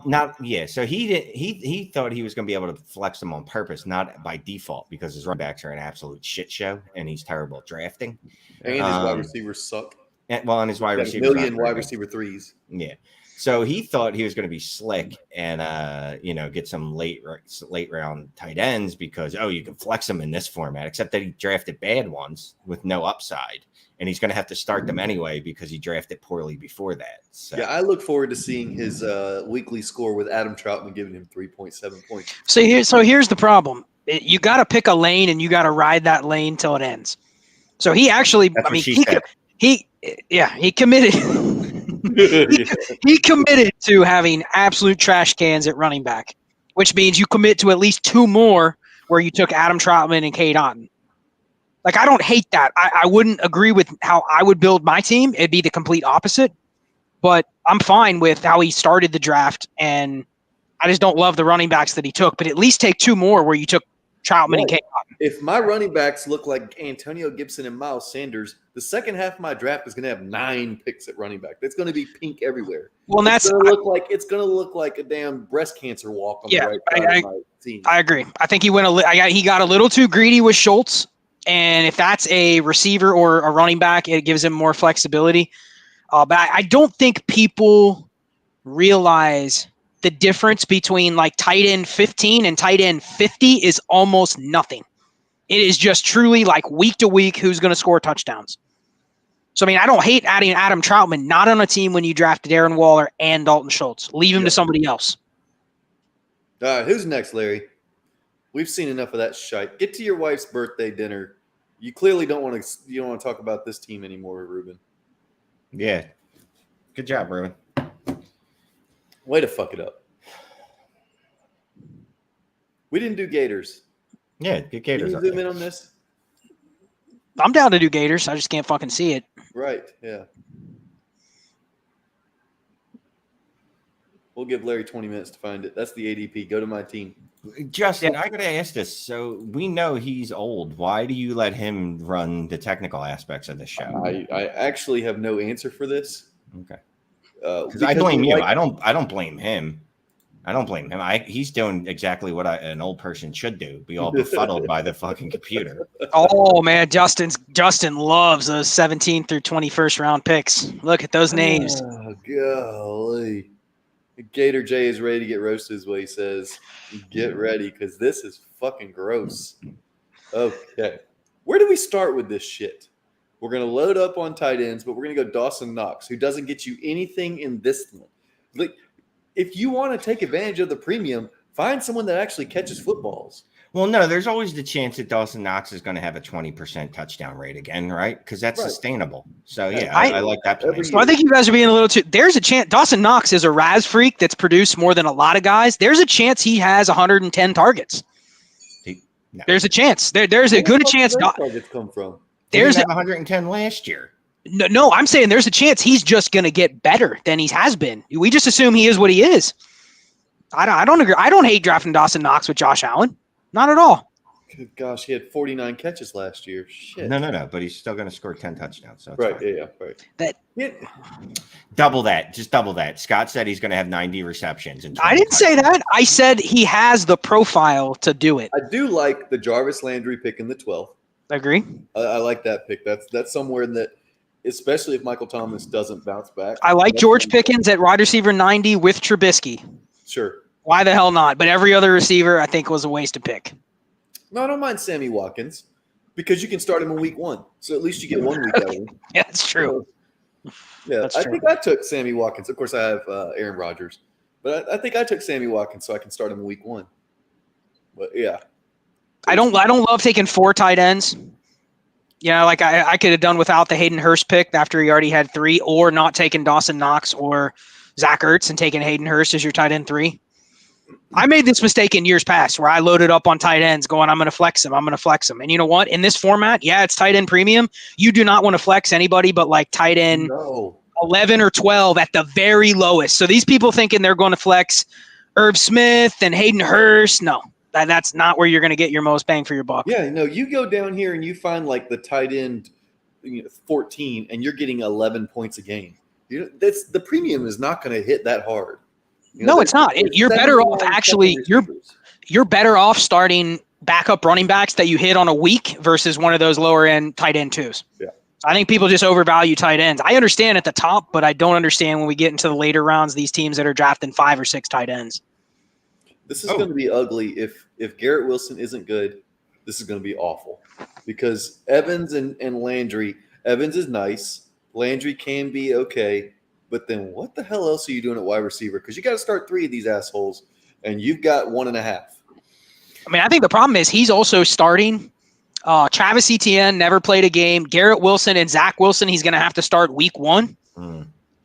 Speaker 4: not yeah. So he thought he was going to be able to flex them on purpose, not by default, because his running backs are an absolute shit show and he's terrible at drafting.
Speaker 1: And his wide receivers suck.
Speaker 4: And his wide
Speaker 1: Got a
Speaker 4: receivers,
Speaker 1: million
Speaker 4: not very
Speaker 1: wide
Speaker 4: good.
Speaker 1: receiver threes.
Speaker 4: Yeah. So he thought he was going to be slick and get some late round tight ends because you can flex them in this format, except that he drafted bad ones with no upside, and he's going to have to start them anyway because he drafted poorly before that. So
Speaker 1: Yeah, I look forward to seeing his weekly score with Adam Troutman giving him 3.7 points.
Speaker 3: So here's the problem. You got to pick a lane and you got to ride that lane till it ends. So he actually,
Speaker 4: That's
Speaker 3: I mean,
Speaker 4: what she said.
Speaker 3: he committed. He committed to having absolute trash cans at running back, which means you commit to at least 2 more where you took Adam Troutman and Cade Otton. Like, I don't hate that. I wouldn't agree with how I would build my team. It'd be the complete opposite. But I'm fine with how he started the draft, and I just don't love the running backs that he took. But at least take 2 more where you took Troutman and Cade Otton.
Speaker 1: If my running backs look like Antonio Gibson and Miles Sanders, the second half of my draft is going to have 9 picks at running back. It's going to be pink everywhere.
Speaker 3: Well, and
Speaker 1: It's going to look like a damn breast cancer walk on the right side of my team.
Speaker 3: I agree. I think he he got a little too greedy with Schultz, and if that's a receiver or a running back, it gives him more flexibility. But I don't think people realize the difference between like tight end 15 and tight end 50 is almost nothing. It is just truly like week to week who's going to score touchdowns. So, I mean, I don't hate adding Adam Troutman, not on a team when you drafted Darren Waller and Dalton Schultz. Leave him to somebody else.
Speaker 1: All right, who's next, Larry? We've seen enough of that shite. Get to your wife's birthday dinner. You clearly don't want to talk about this team anymore, Ruben.
Speaker 4: Yeah. Good job, Ruben.
Speaker 1: Way to fuck it up. We didn't do Gators.
Speaker 4: Yeah, good
Speaker 1: Can
Speaker 4: Gators.
Speaker 1: you zoom in on this?
Speaker 3: I'm down to do Gators. I just can't fucking see it.
Speaker 1: Right, yeah. We'll give Larry 20 minutes to find it. That's the ADP. Go to my team.
Speaker 4: Justin, I gotta ask this. So we know he's old. Why do you let him run the technical aspects of the show?
Speaker 1: I actually have no answer for this.
Speaker 4: Okay.
Speaker 1: Because
Speaker 4: I blame you. I don't blame him. He's doing exactly what an old person should do. Be all befuddled by the fucking computer.
Speaker 3: Oh man, Justin loves those 17th through 21st round picks. Look at those names.
Speaker 1: Oh, golly. Gator J is ready to get roasted, is what he says. Get ready, because this is fucking gross. Okay. Where do we start with this shit? We're going to load up on tight ends, but we're going to go Dawson Knox, who doesn't get you anything in this one. Like, if you want to take advantage of the premium, find someone that actually catches footballs.
Speaker 4: Well, no, there's always the chance that Dawson Knox is going to have a 20% touchdown rate again, right? Because that's
Speaker 1: Right.
Speaker 4: sustainable. So, yeah,
Speaker 3: I-
Speaker 4: I like that plan.
Speaker 3: So I think you guys are being a little too. There's a chance Dawson Knox is a Raz freak that's produced more than a lot of guys. There's a chance he has 110 targets.
Speaker 4: No.
Speaker 3: There's a chance. There's a good chance.
Speaker 1: Targets come from.
Speaker 3: There's
Speaker 4: He didn't have 110 last year.
Speaker 3: No, I'm saying there's a chance he's just going to get better than he has been. We just assume he is what he is. I don't agree. I don't hate drafting Dawson Knox with Josh Allen. Not at all.
Speaker 1: Good gosh, he had 49 catches last year. Shit.
Speaker 4: No, but he's still going to score 10 touchdowns. So it's
Speaker 1: Right,
Speaker 4: fine.
Speaker 1: yeah, right.
Speaker 3: That
Speaker 4: Double that. Just double that. Scott said he's going to have 90 receptions. And
Speaker 3: I
Speaker 4: 20
Speaker 3: didn't say that. I said he has the profile to do it.
Speaker 1: I do like the Jarvis Landry pick in the 12th.
Speaker 3: Agree.
Speaker 1: I like that pick. That's somewhere in that, especially if Michael Thomas doesn't bounce back.
Speaker 3: I like
Speaker 1: That's
Speaker 3: George
Speaker 1: somewhere-
Speaker 3: Pickens at wide receiver 90 with Trubisky.
Speaker 1: Sure.
Speaker 3: Why the hell not? But every other receiver I think was a waste of pick.
Speaker 1: No, I don't mind Sammy Watkins because you can start him in week 1. So at least you get 1 week out of him.
Speaker 3: Yeah, that's true.
Speaker 1: Yeah,
Speaker 3: That's
Speaker 1: I
Speaker 3: true.
Speaker 1: think I took Sammy Watkins. Of course, I have Aaron Rodgers. But I think I took Sammy Watkins so I can start him in week 1. But, yeah.
Speaker 3: I don't love taking 4 tight ends. Yeah, like I could have done without the Hayden Hurst pick after he already had 3, or not taking Dawson Knox or Zach Ertz and taking Hayden Hurst as your tight end 3. I made this mistake in years past where I loaded up on tight ends going, I'm going to flex him. And you know what? In this format, yeah, it's tight end premium. You do not want to flex anybody but like tight end 11 or 12 at the very lowest. So these people thinking they're going to flex Irv Smith and Hayden Hurst. No, that's not where you're going to get your most bang for your buck.
Speaker 1: Yeah, no, you go down here and you find like the tight end 14 and you're getting 11 points a game. The premium is not going to hit that hard.
Speaker 3: No, it's not. You're better off actually. You're better off starting backup running backs that you hit on a week versus one of those lower end tight end 2s.
Speaker 1: Yeah.
Speaker 3: I think people just overvalue tight ends. I understand at the top, but I don't understand when we get into the later rounds, these teams that are drafting 5 or 6 tight ends.
Speaker 1: This is going to be ugly. If Garrett Wilson isn't good, this is going to be awful because Evans and Landry, Evans is nice. Landry can be okay. But then what the hell else are you doing at wide receiver? Because you got to start 3 of these assholes, and you've got 1.5.
Speaker 3: I mean, I think the problem is he's also starting. Travis Etienne never played a game. Garrett Wilson and Zach Wilson, he's going to have to start week 1.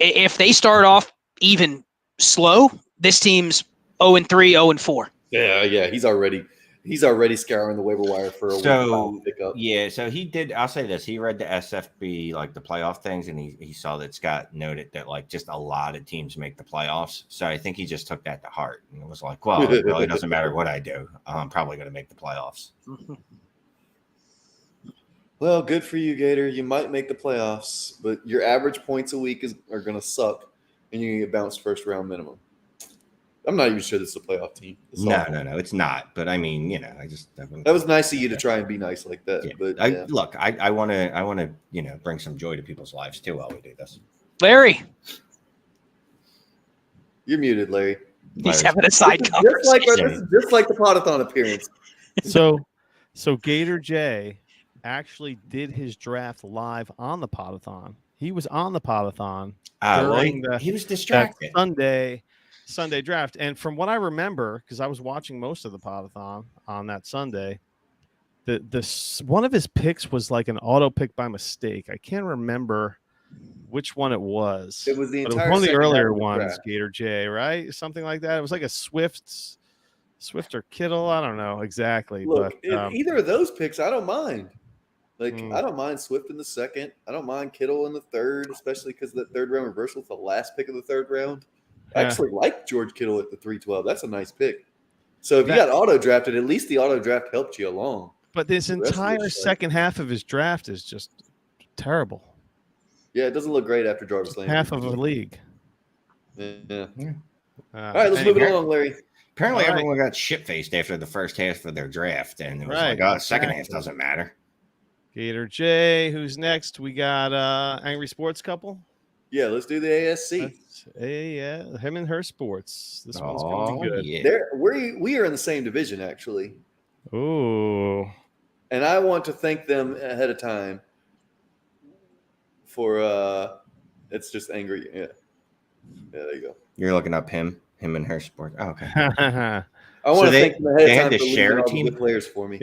Speaker 3: If they start off even slow, this team's 0-3, 0-4.
Speaker 1: Yeah, he's already scouring the waiver wire for a week pickup.
Speaker 4: Yeah, so he did. I'll say this: he read the SFB, like the playoff things, and he saw that Scott noted that like just a lot of teams make the playoffs. So I think he just took that to heart and was like, "Well, it really doesn't matter what I do. I'm probably going to make the playoffs."
Speaker 1: Well, good for you, Gator. You might make the playoffs, but your average points a week are going to suck, and you're going to get bounced first round minimum. I'm not even sure this is a playoff team.
Speaker 4: No, it's not. But I mean,
Speaker 1: that was nice of you to try and be nice like that.
Speaker 4: Yeah.
Speaker 1: But
Speaker 4: I want to, bring some joy to people's lives too while we do this.
Speaker 3: Larry,
Speaker 1: you're muted, Larry.
Speaker 3: He's having a side conversation.
Speaker 1: Just like the Podathon appearance.
Speaker 2: So Gator J actually did his draft live on the Podathon. He was on the Podathon during
Speaker 4: he was distracted.
Speaker 2: Sunday draft. And from what I remember, because I was watching most of the Podathon on that Sunday, the one of his picks was like an auto pick by mistake. I can't remember which one it was.
Speaker 1: It was one
Speaker 2: of the earlier ones, Gator J, right? Something like that. It was like a Swift or Kittle. I don't know exactly.
Speaker 1: Look,
Speaker 2: but
Speaker 1: either of those picks, I don't mind. I don't mind Swift in the second. I don't mind Kittle in the third, especially because the third round reversal is the last pick of the third round. I actually like George Kittle at the 312. That's a nice pick. So if you got auto drafted, at least the auto draft helped you along.
Speaker 2: But this entire second half of his draft is just terrible.
Speaker 1: Yeah, it doesn't look great after Jarvis Landry.
Speaker 2: Half of a league.
Speaker 1: Yeah. All right, let's move it along, Larry.
Speaker 4: Apparently, everyone got shit-faced after the first half of their draft, and it was second half doesn't matter.
Speaker 2: Gator J, who's next? We got Angry Sports Couple.
Speaker 1: Yeah, let's do the ASC.
Speaker 2: Yeah, him and her sports. This one's going to be good.
Speaker 4: Yeah.
Speaker 1: We are in the same division, actually.
Speaker 2: Ooh.
Speaker 1: And I want to thank them ahead of time for it's just angry. Yeah, there you go.
Speaker 4: You're looking up him and her sports. Oh, okay.
Speaker 1: I want to thank them ahead of time for
Speaker 4: share a
Speaker 1: leaving all
Speaker 4: team
Speaker 1: the good players for me.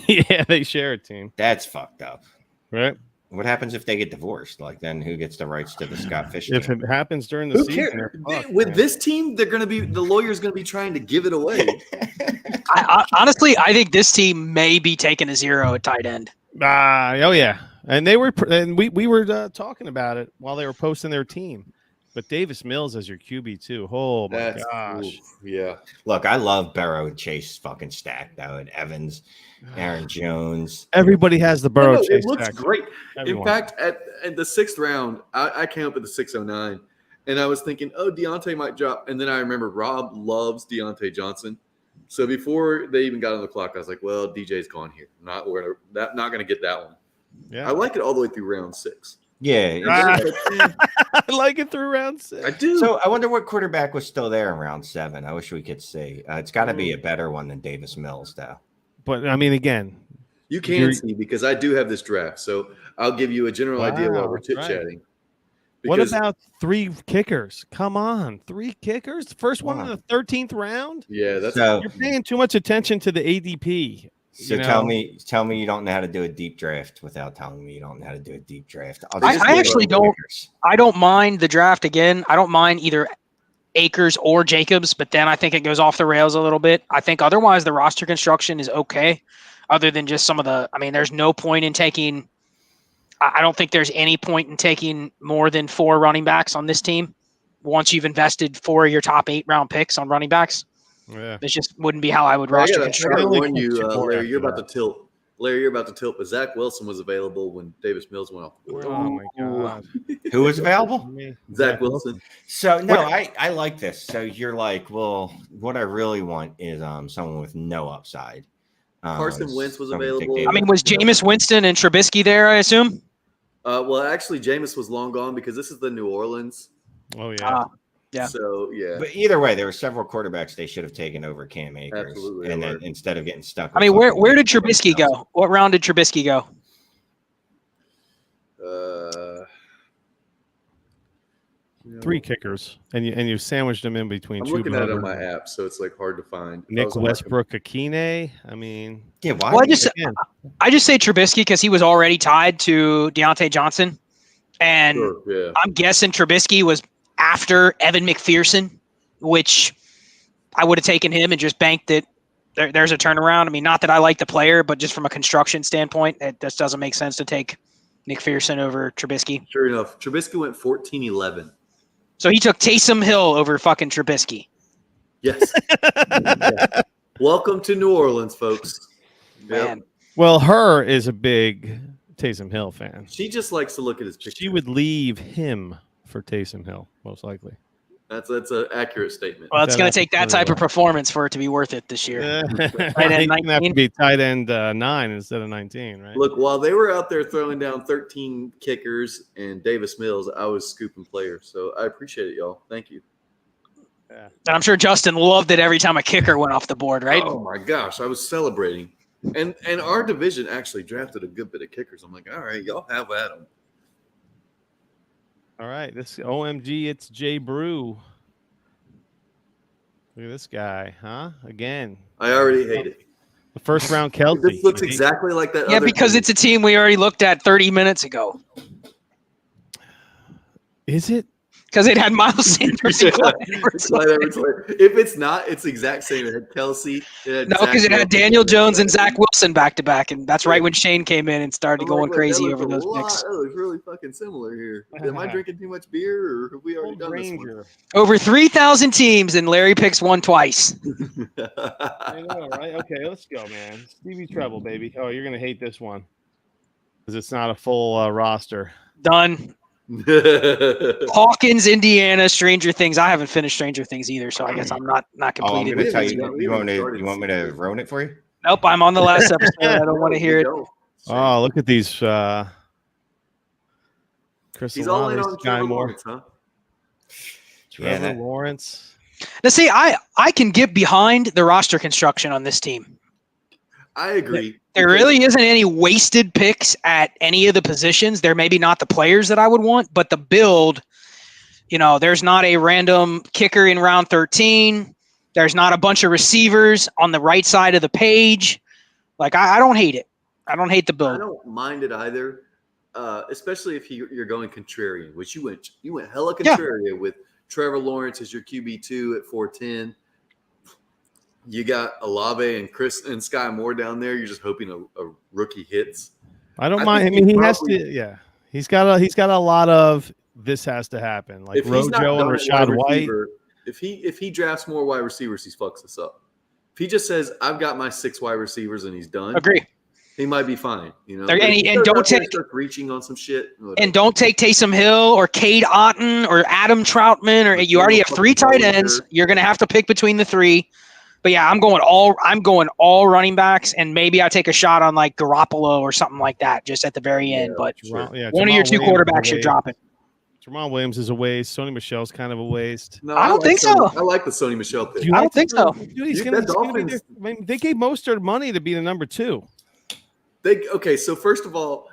Speaker 2: Yeah, they share a team.
Speaker 4: That's fucked up.
Speaker 2: Right?
Speaker 4: What happens if they get divorced? Like, then who gets the rights to the Scott Fish team?
Speaker 2: If it happens during the season,
Speaker 1: with this team, the lawyer's going to be trying to give it away.
Speaker 3: Honestly, I think this team may be taking a 0 at tight end.
Speaker 2: Oh yeah, and we were talking about it while they were posting their team. But Davis Mills as your QB too. Oh my gosh.
Speaker 1: Oof, yeah.
Speaker 4: Look, I love Burrow and Chase fucking stack though, and Evans, Aaron Jones.
Speaker 2: Everybody has the Burrow Chase.
Speaker 1: It looks
Speaker 2: stack.
Speaker 1: great.
Speaker 2: Everyone.
Speaker 1: In fact, at the 6th round, I came up with the 609, and I was thinking, Deontay might drop. And then I remember Rob loves Deontay Johnson. So before they even got on the clock, I was like, well, DJ's gone here. Not going to get that one.
Speaker 2: Yeah.
Speaker 1: I like it all the way through round 6.
Speaker 4: Yeah.
Speaker 2: I like it through round 6.
Speaker 1: I do.
Speaker 4: So I wonder what quarterback was still there in round 7. I wish we could see. It's got to be a better one than Davis Mills, though.
Speaker 2: But I mean, again,
Speaker 1: you can see because I do have this draft, so I'll give you a general idea while we're chit chatting.
Speaker 2: What about 3 kickers? Come on, 3 kickers. The first one in the 13th round.
Speaker 1: Yeah, that's
Speaker 2: you're paying too much attention to the ADP.
Speaker 4: So tell me you don't know how to do a deep draft without telling me you don't know how to do a deep draft.
Speaker 3: I actually don't. I don't mind the draft again. I don't mind either Akers or Jacobs, but then I think it goes off the rails a little bit. I think otherwise the roster construction is okay, other than just some of the. I mean, there's no point in taking. I don't think there's any point in taking more than 4 running backs on this team once you've invested 4 of your top 8 round picks on running backs.
Speaker 2: Yeah.
Speaker 3: This just wouldn't be how I would
Speaker 1: I
Speaker 3: roster
Speaker 1: gotta
Speaker 3: construct.
Speaker 1: warn you,
Speaker 2: Two more
Speaker 1: Larry. You're
Speaker 2: after
Speaker 1: about to tilt. Larry, you're about to tilt. But Zach Wilson was available when Davis Mills went off the board.
Speaker 2: Oh my god.
Speaker 4: Who was available?
Speaker 1: Zach Wilson.
Speaker 4: So no, I like this. So you're like, well, what I really want is someone with no upside.
Speaker 1: Carson Wentz was
Speaker 4: somebody
Speaker 1: available.
Speaker 4: dictated.
Speaker 3: I mean, was Jameis Winston and Trubisky there, I assume?
Speaker 1: Well, actually, Jameis was long gone because this is the New Orleans.
Speaker 2: Oh yeah.
Speaker 3: Yeah.
Speaker 1: So yeah.
Speaker 4: But either way, there were several quarterbacks they should have taken over Cam Akers,
Speaker 1: Absolutely,
Speaker 4: and
Speaker 1: they
Speaker 4: then
Speaker 1: were.
Speaker 4: instead of getting stuck.
Speaker 3: I mean, where did Trubisky go? What round did Trubisky go?
Speaker 1: You know,
Speaker 2: 3 kickers, and you sandwiched them in between.
Speaker 1: I'm looking at it on my
Speaker 2: Chuba,
Speaker 1: app, so it's like hard to find. If I
Speaker 2: Nick
Speaker 1: was on my
Speaker 2: Westbrook, Akine. I mean,
Speaker 4: Yeah, why?
Speaker 3: Well,
Speaker 2: again,
Speaker 3: I just say Trubisky because he was already tied to Deontay Johnson, and
Speaker 1: Sure, yeah.
Speaker 3: I'm guessing Trubisky was after Evan McPherson, which I would have taken him and just banked it. There's a turnaround. I mean, not that I like the player, but just from a construction standpoint, it just doesn't make sense to take McPherson over Trubisky.
Speaker 1: Sure enough, Trubisky went 14-11.
Speaker 3: So he took Taysom Hill over fucking Trubisky.
Speaker 1: Yes. Yeah. Welcome to New Orleans, folks. Yep.
Speaker 3: Man,
Speaker 2: well, her is a big Taysom Hill fan.
Speaker 1: She just likes to look at his picture.
Speaker 2: She would leave him for Taysom Hill, most likely.
Speaker 1: That's an accurate statement.
Speaker 3: well, it's
Speaker 2: That
Speaker 3: going to take that
Speaker 2: actually
Speaker 3: type of
Speaker 2: will.
Speaker 3: performance for it to be worth it this year.
Speaker 2: He's
Speaker 3: end
Speaker 2: gonna have
Speaker 3: 19?
Speaker 2: to be tight end 9 instead of 19, right?
Speaker 1: Look, while they were out there throwing down 13 kickers and Davis Mills, I was scooping players. So I appreciate it, y'all. Thank you.
Speaker 3: And I'm sure Justin loved it every time a kicker went off the board, right?
Speaker 1: Oh my gosh, I was celebrating. And our division actually drafted a good bit of kickers. I'm like, all right, y'all have at them.
Speaker 2: All right, this OMG, it's Jay Brew. Look at this guy, huh? Again,
Speaker 1: I already hate it.
Speaker 2: the first round Kelsey.
Speaker 1: This looks exactly like that.
Speaker 3: Yeah,
Speaker 1: other
Speaker 3: because
Speaker 1: team.
Speaker 3: it's a team we already looked at 30 minutes ago.
Speaker 2: Is it?
Speaker 3: Because it had Miles Sanders and Clyde
Speaker 1: It's
Speaker 3: Edwards.
Speaker 1: Clyde Edwards-Helaire. If it's not, it's the exact same. It had Kelsey.
Speaker 3: No, because it had Daniel Jones and Zach Wilson back to back, and that's right when Shane came in and started going crazy over those picks.
Speaker 1: That looks really fucking similar here. Am I drinking too much beer, or have we already done this
Speaker 2: Ranger.
Speaker 3: Over 3,000 teams, and Larry picks one twice.
Speaker 1: one?
Speaker 2: I know, right? Okay, let's go, man. Stevie Treble, baby. Oh, you're gonna hate this one because it's not a full roster.
Speaker 3: Done. Hawkins, Indiana, Stranger Things. I haven't finished Stranger Things either, so I guess I'm not
Speaker 4: Oh, I'm
Speaker 3: completed.
Speaker 4: going to tell
Speaker 1: We
Speaker 4: you.
Speaker 1: haven't
Speaker 4: You want me
Speaker 1: started
Speaker 4: to? You want me to ruin it for you?
Speaker 3: Nope, I'm on the last episode. I don't want to hear it.
Speaker 2: Oh, look at these. Chris
Speaker 1: He's all in
Speaker 2: Olave,
Speaker 1: on
Speaker 2: Sky
Speaker 1: Trevor
Speaker 2: Moore,
Speaker 1: Lawrence, huh?
Speaker 2: Trevor
Speaker 4: that-
Speaker 2: Lawrence.
Speaker 3: Now, see, I can get behind the roster construction on this team.
Speaker 1: I agree.
Speaker 3: There really isn't any wasted picks at any of the positions. There may be not the players that I would want, but the build, there's not a random kicker in round 13. There's not a bunch of receivers on the right side of the page. Like, I don't hate it. I don't hate the
Speaker 1: I
Speaker 3: build.
Speaker 1: don't mind it either, especially if you're going contrarian, which you went hella contrarian with Trevor Lawrence as your QB2 at 410. You got Olave and Chris and Sky Moore down there. You're just hoping a rookie hits.
Speaker 2: I don't
Speaker 1: I
Speaker 2: mind. I
Speaker 1: think
Speaker 2: mean,
Speaker 1: he
Speaker 2: he has
Speaker 1: probably-
Speaker 2: to. Yeah, he's got a lot of this has to happen. Like
Speaker 1: If he's not
Speaker 2: Rojo and
Speaker 1: done at
Speaker 2: Rashad
Speaker 1: wide
Speaker 2: White.
Speaker 1: receiver, if he drafts more wide receivers, he fucks us up. If he just says, "I've got my 6 wide receivers," and he's done,
Speaker 3: Agree.
Speaker 1: he might be fine.
Speaker 3: There-
Speaker 1: But if
Speaker 3: and
Speaker 1: he
Speaker 3: don't
Speaker 1: goes out there and
Speaker 3: take-
Speaker 1: starts reaching on some shit.
Speaker 3: And don't take Taysom Hill or Cade Otton or Adam Troutman, or you already have 3 tight ends. You're going to have to pick between the 3. But yeah, I'm going all running backs, and maybe I take a shot on like Garoppolo or something like that just at the very end. But
Speaker 1: sure.
Speaker 3: one of your 2 quarterbacks you're dropping.
Speaker 2: Jamal Williams is a waste. Sony Michel's kind of a waste.
Speaker 1: No,
Speaker 3: I don't think so.
Speaker 1: I like the Sony Michel pick.
Speaker 3: I don't think so.
Speaker 2: Dude, he's
Speaker 1: Dude,
Speaker 2: gonna,
Speaker 1: that
Speaker 2: he's gonna be
Speaker 1: Dolphins-
Speaker 2: their, I mean, they gave Mostert money to be the number 2.
Speaker 1: Okay, so first of all,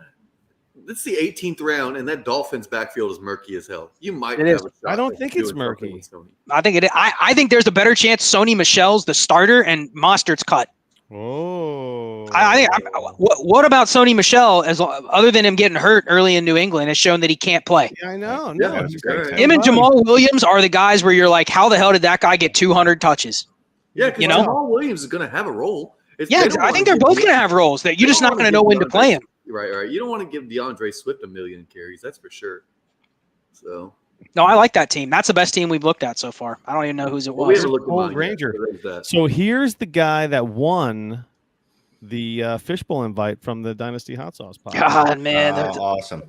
Speaker 1: it's the 18th round, and that Dolphins backfield is murky as hell. You might
Speaker 3: It
Speaker 1: have
Speaker 3: is.
Speaker 1: a shot
Speaker 2: I don't
Speaker 1: at
Speaker 2: think it's
Speaker 1: doing something
Speaker 2: murky.
Speaker 1: with Sony.
Speaker 3: I think I think there's a better chance Sony Michel's the starter and Mostert's cut.
Speaker 2: Oh,
Speaker 3: I think. What about Sony Michel? Other than him getting hurt early in New England, has shown that he can't play.
Speaker 2: Yeah, I know.
Speaker 1: Yeah,
Speaker 2: No,
Speaker 1: that's
Speaker 2: he's
Speaker 1: great.
Speaker 2: like
Speaker 3: Him and
Speaker 2: 10 bucks.
Speaker 3: Jamal Williams are the guys where you're like, how the hell did that guy get 200 touches?
Speaker 1: Yeah, because
Speaker 3: You know?
Speaker 1: Jamal Williams is going to have a role.
Speaker 3: Yeah, I think they're both going to have roles that you're just not going to know when to play him.
Speaker 1: Right. You don't want to give DeAndre Swift 1 million carries. That's for sure. So
Speaker 3: No, I like that team. That's the best team we've looked at so far. I don't even know whose it
Speaker 1: we
Speaker 3: was.
Speaker 1: haven't looked at
Speaker 2: Old
Speaker 1: mine yet,
Speaker 2: Ranger.
Speaker 1: so there's that.
Speaker 2: So here's the guy that won the Fishbowl invite from the Dynasty Hot Sauce podcast.
Speaker 3: God, man.
Speaker 4: Awesome.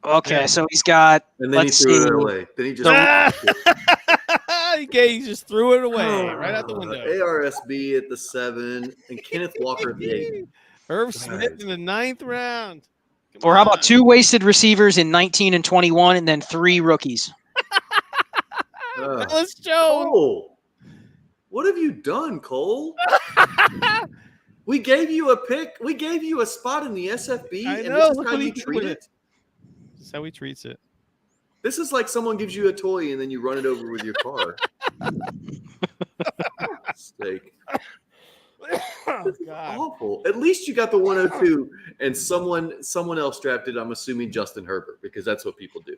Speaker 3: Okay,
Speaker 2: Yeah.
Speaker 3: so he's got.
Speaker 1: And then
Speaker 3: Let's
Speaker 1: he threw
Speaker 3: see.
Speaker 1: it away. Then he just
Speaker 2: he just threw it away right out the window.
Speaker 1: ARSB at the 7 and Kenneth Walker at the 8.
Speaker 2: Irv Smith in the 9th round. Come
Speaker 3: Or how
Speaker 2: on.
Speaker 3: about 2 wasted receivers in 19 and 21, and then 3 rookies?
Speaker 2: Dallas Jones?
Speaker 1: Cole, what have you done, Cole? We gave you a pick. We gave you a spot in the SFB,
Speaker 2: I
Speaker 1: and
Speaker 2: know,
Speaker 1: this is
Speaker 2: look
Speaker 1: how
Speaker 2: what he
Speaker 1: you
Speaker 2: did
Speaker 1: treat
Speaker 2: with
Speaker 1: it.
Speaker 2: That's how he treats it.
Speaker 1: This is like someone gives you a toy and then you run it over with your car. Steak.
Speaker 2: Oh, God.
Speaker 1: Awful. At least you got the 102 and someone else drafted, I'm assuming Justin Herbert, because that's what people do.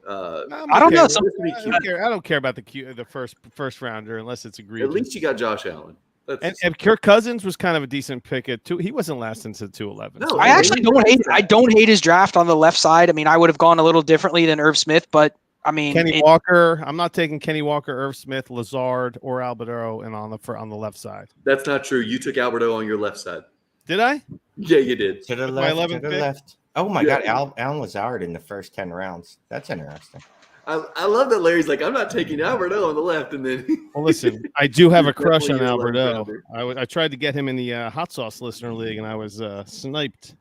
Speaker 3: I don't know.
Speaker 2: I don't care about the first rounder unless it's agreed.
Speaker 1: At least you got Josh Allen.
Speaker 2: And Kirk Cousins was kind of a decent pick at 2. He wasn't last into 211.
Speaker 1: No,
Speaker 3: I actually don't hate. I don't hate his draft on the left side. I mean, I would have gone a little differently than Irv Smith, but I mean,
Speaker 2: Kenny Walker. I'm not taking Kenny Walker, Irv Smith, Lazard, or Alberto, and on the left side.
Speaker 1: That's not true. You took Alberto on your left side.
Speaker 2: Did I?
Speaker 1: Yeah, you did.
Speaker 4: To the
Speaker 2: My
Speaker 4: left. To
Speaker 2: 11th
Speaker 4: the
Speaker 2: pick?
Speaker 4: left. Oh my
Speaker 1: Yeah.
Speaker 4: God, Alan Lazard in the first 10 rounds. That's interesting.
Speaker 1: I love that Larry's like, I'm not taking Alberto on the left, and then
Speaker 2: Well, listen, I do have a
Speaker 1: He's
Speaker 2: crush on
Speaker 1: definitely your
Speaker 2: Alberto.
Speaker 1: 11th
Speaker 2: I tried to get him in the Hot Sauce Listener League, and I was sniped.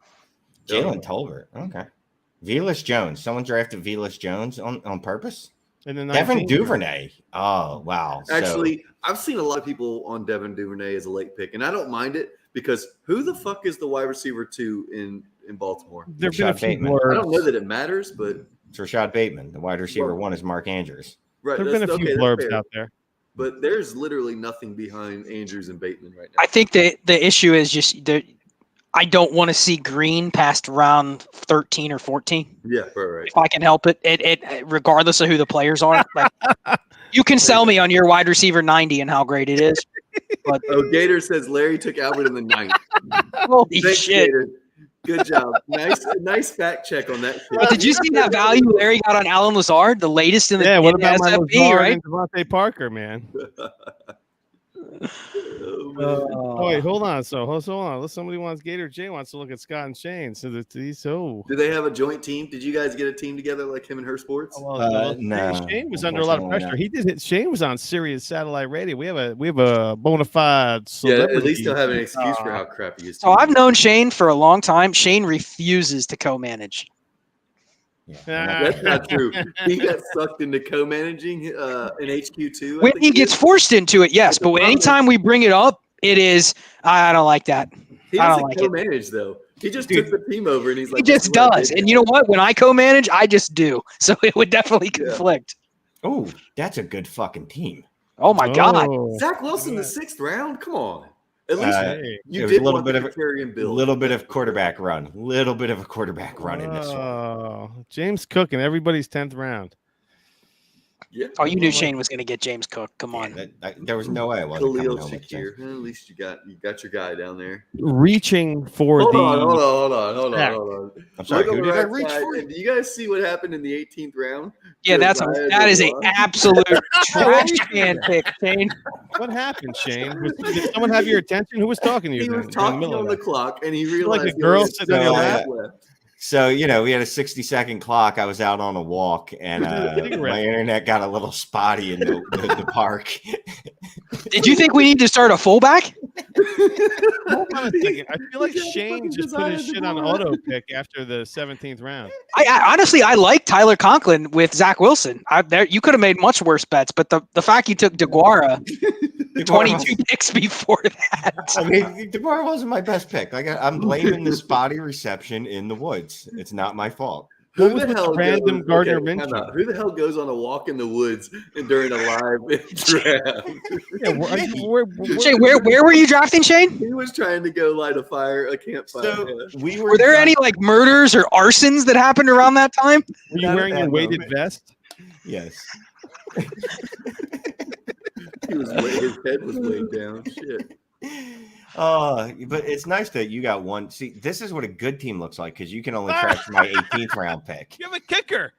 Speaker 4: Jalen Tolbert. Okay. Velas Jones. Someone drafted Velas Jones on purpose?
Speaker 2: And then
Speaker 4: Devin Duvernay. Oh, wow. So-
Speaker 1: actually, I've seen a lot of people on Devin Duvernay as a late pick, and I don't mind it because who the fuck is the wide receiver 2 in Baltimore?
Speaker 2: There've been a
Speaker 4: Rashad
Speaker 2: few
Speaker 4: Bateman.
Speaker 1: I don't
Speaker 2: blurbs.
Speaker 1: know that it matters, but
Speaker 4: it's Rashad Bateman. The wide receiver 1 is Mark Andrews.
Speaker 1: right,
Speaker 2: There've been a few
Speaker 1: that's
Speaker 2: blurbs
Speaker 1: fair.
Speaker 2: out there.
Speaker 1: But there's literally nothing behind Andrews and Bateman right now.
Speaker 3: I think the issue is just that I don't want to see Green past round 13 or 14
Speaker 1: Yeah, right.
Speaker 3: if I can help it. It regardless of who the players are. Like, you can sell me on your wide receiver 90 and how great it is. But
Speaker 1: Oh, Gator says Larry took Albert in the 9th.
Speaker 3: holy
Speaker 1: Thanks,
Speaker 3: shit!
Speaker 1: Gator. Good job. Nice fact check on that.
Speaker 3: But did you see that value Larry got on Alan Lazard, the latest in the,
Speaker 2: Yeah, what
Speaker 3: in the
Speaker 2: about my
Speaker 3: SFB,
Speaker 2: Lazard
Speaker 3: right?
Speaker 2: and Devontae Parker, man?
Speaker 1: Oh, man.
Speaker 2: Oh, wait, hold on. Hold on. Somebody wants Gator J wants to look at Scott and Shane. So
Speaker 1: Do they have a joint team? Did you guys get a team together like him and her sports?
Speaker 4: No,
Speaker 2: Shane was under a lot of
Speaker 4: unfortunately
Speaker 2: pressure.
Speaker 4: not.
Speaker 2: He did hit. Shane was on Sirius Satellite Radio. We have a bona fide
Speaker 1: Yeah,
Speaker 2: celebrity.
Speaker 1: at least he'll have an excuse for how crappy his
Speaker 3: So
Speaker 1: team
Speaker 3: I've
Speaker 1: is.
Speaker 3: known Shane for a long time. Shane refuses to co-manage.
Speaker 4: Yeah.
Speaker 1: That's not true. He got sucked into co-managing in HQ2.
Speaker 3: When he gets forced into it, yes, but anytime we bring it up, it is I don't like that.
Speaker 1: He
Speaker 3: I don't
Speaker 1: doesn't
Speaker 3: like it.
Speaker 1: co-manage though. He just took the team over and he's like,
Speaker 3: He just does. And you know what? When I co-manage, I just do. So it would definitely conflict.
Speaker 4: Oh, that's a good fucking team.
Speaker 3: Oh my God.
Speaker 2: Oh.
Speaker 1: Zach Wilson, the 6th round. Come on. At least
Speaker 2: Hey.
Speaker 1: you
Speaker 4: it was
Speaker 1: did
Speaker 4: a little
Speaker 1: want
Speaker 4: bit
Speaker 1: the
Speaker 4: of a
Speaker 1: contrarian build.
Speaker 4: little bit of quarterback run. Little bit of a quarterback run in this one.
Speaker 2: Oh, James Cook in everybody's 10th round.
Speaker 1: Yeah.
Speaker 3: Oh, you knew Shane was going to get James Cook. Come on.
Speaker 4: There was no way I wasn't coming
Speaker 1: Khalil
Speaker 4: home with James.
Speaker 1: Shakir. At least you got your guy down there.
Speaker 2: Reaching for
Speaker 1: Hold
Speaker 2: the
Speaker 1: on.
Speaker 4: I'm sorry,
Speaker 1: Look
Speaker 4: who
Speaker 1: on
Speaker 4: did
Speaker 1: the
Speaker 4: I
Speaker 1: right
Speaker 4: reach
Speaker 1: side,
Speaker 4: for?
Speaker 1: and do you guys see what happened in the 18th round?
Speaker 3: Yeah, that is an absolute trash can pick, Shane.
Speaker 2: What happened, Shane? Did someone have your attention? Who was talking to you?
Speaker 1: He
Speaker 2: then,
Speaker 1: was
Speaker 2: in the
Speaker 1: talking
Speaker 2: middle
Speaker 1: on
Speaker 2: of
Speaker 1: the
Speaker 2: that?
Speaker 1: clock, and he
Speaker 2: like
Speaker 1: realized
Speaker 2: a girl sitting
Speaker 4: on your
Speaker 1: lap.
Speaker 4: So, we had a 60-second clock. I was out on a walk, and my internet got a little spotty in the park.
Speaker 3: Did you think we need to start a fullback?
Speaker 2: Hold on a second. I feel like Shane just put his shit on auto pick after the 17th round.
Speaker 3: I honestly, I like Tyler Conklin with Zach Wilson. You could have made much worse bets, but the fact you took DeGuara 22 picks before that.
Speaker 4: I mean, DeMar wasn't my best pick. I'm blaming the spotty reception in the woods. It's not my fault.
Speaker 2: What was with the random Gardner
Speaker 1: time
Speaker 2: Minshew?
Speaker 1: out. Who the hell goes on a walk in the woods and during a live draft?
Speaker 2: Yeah,
Speaker 3: Shane, where were you drafting, Shane?
Speaker 1: He was trying to go light a campfire.
Speaker 4: So we
Speaker 3: Were there any like murders or arsons that happened around that time?
Speaker 2: were you
Speaker 4: Not at
Speaker 2: wearing
Speaker 4: that
Speaker 2: your weighted
Speaker 4: moment.
Speaker 2: vest?
Speaker 4: Yes.
Speaker 1: His head was laid down. Shit.
Speaker 4: But it's nice that you got one. See, this is what a good team looks like because you can only crash my 18th round pick.
Speaker 2: You have a kicker.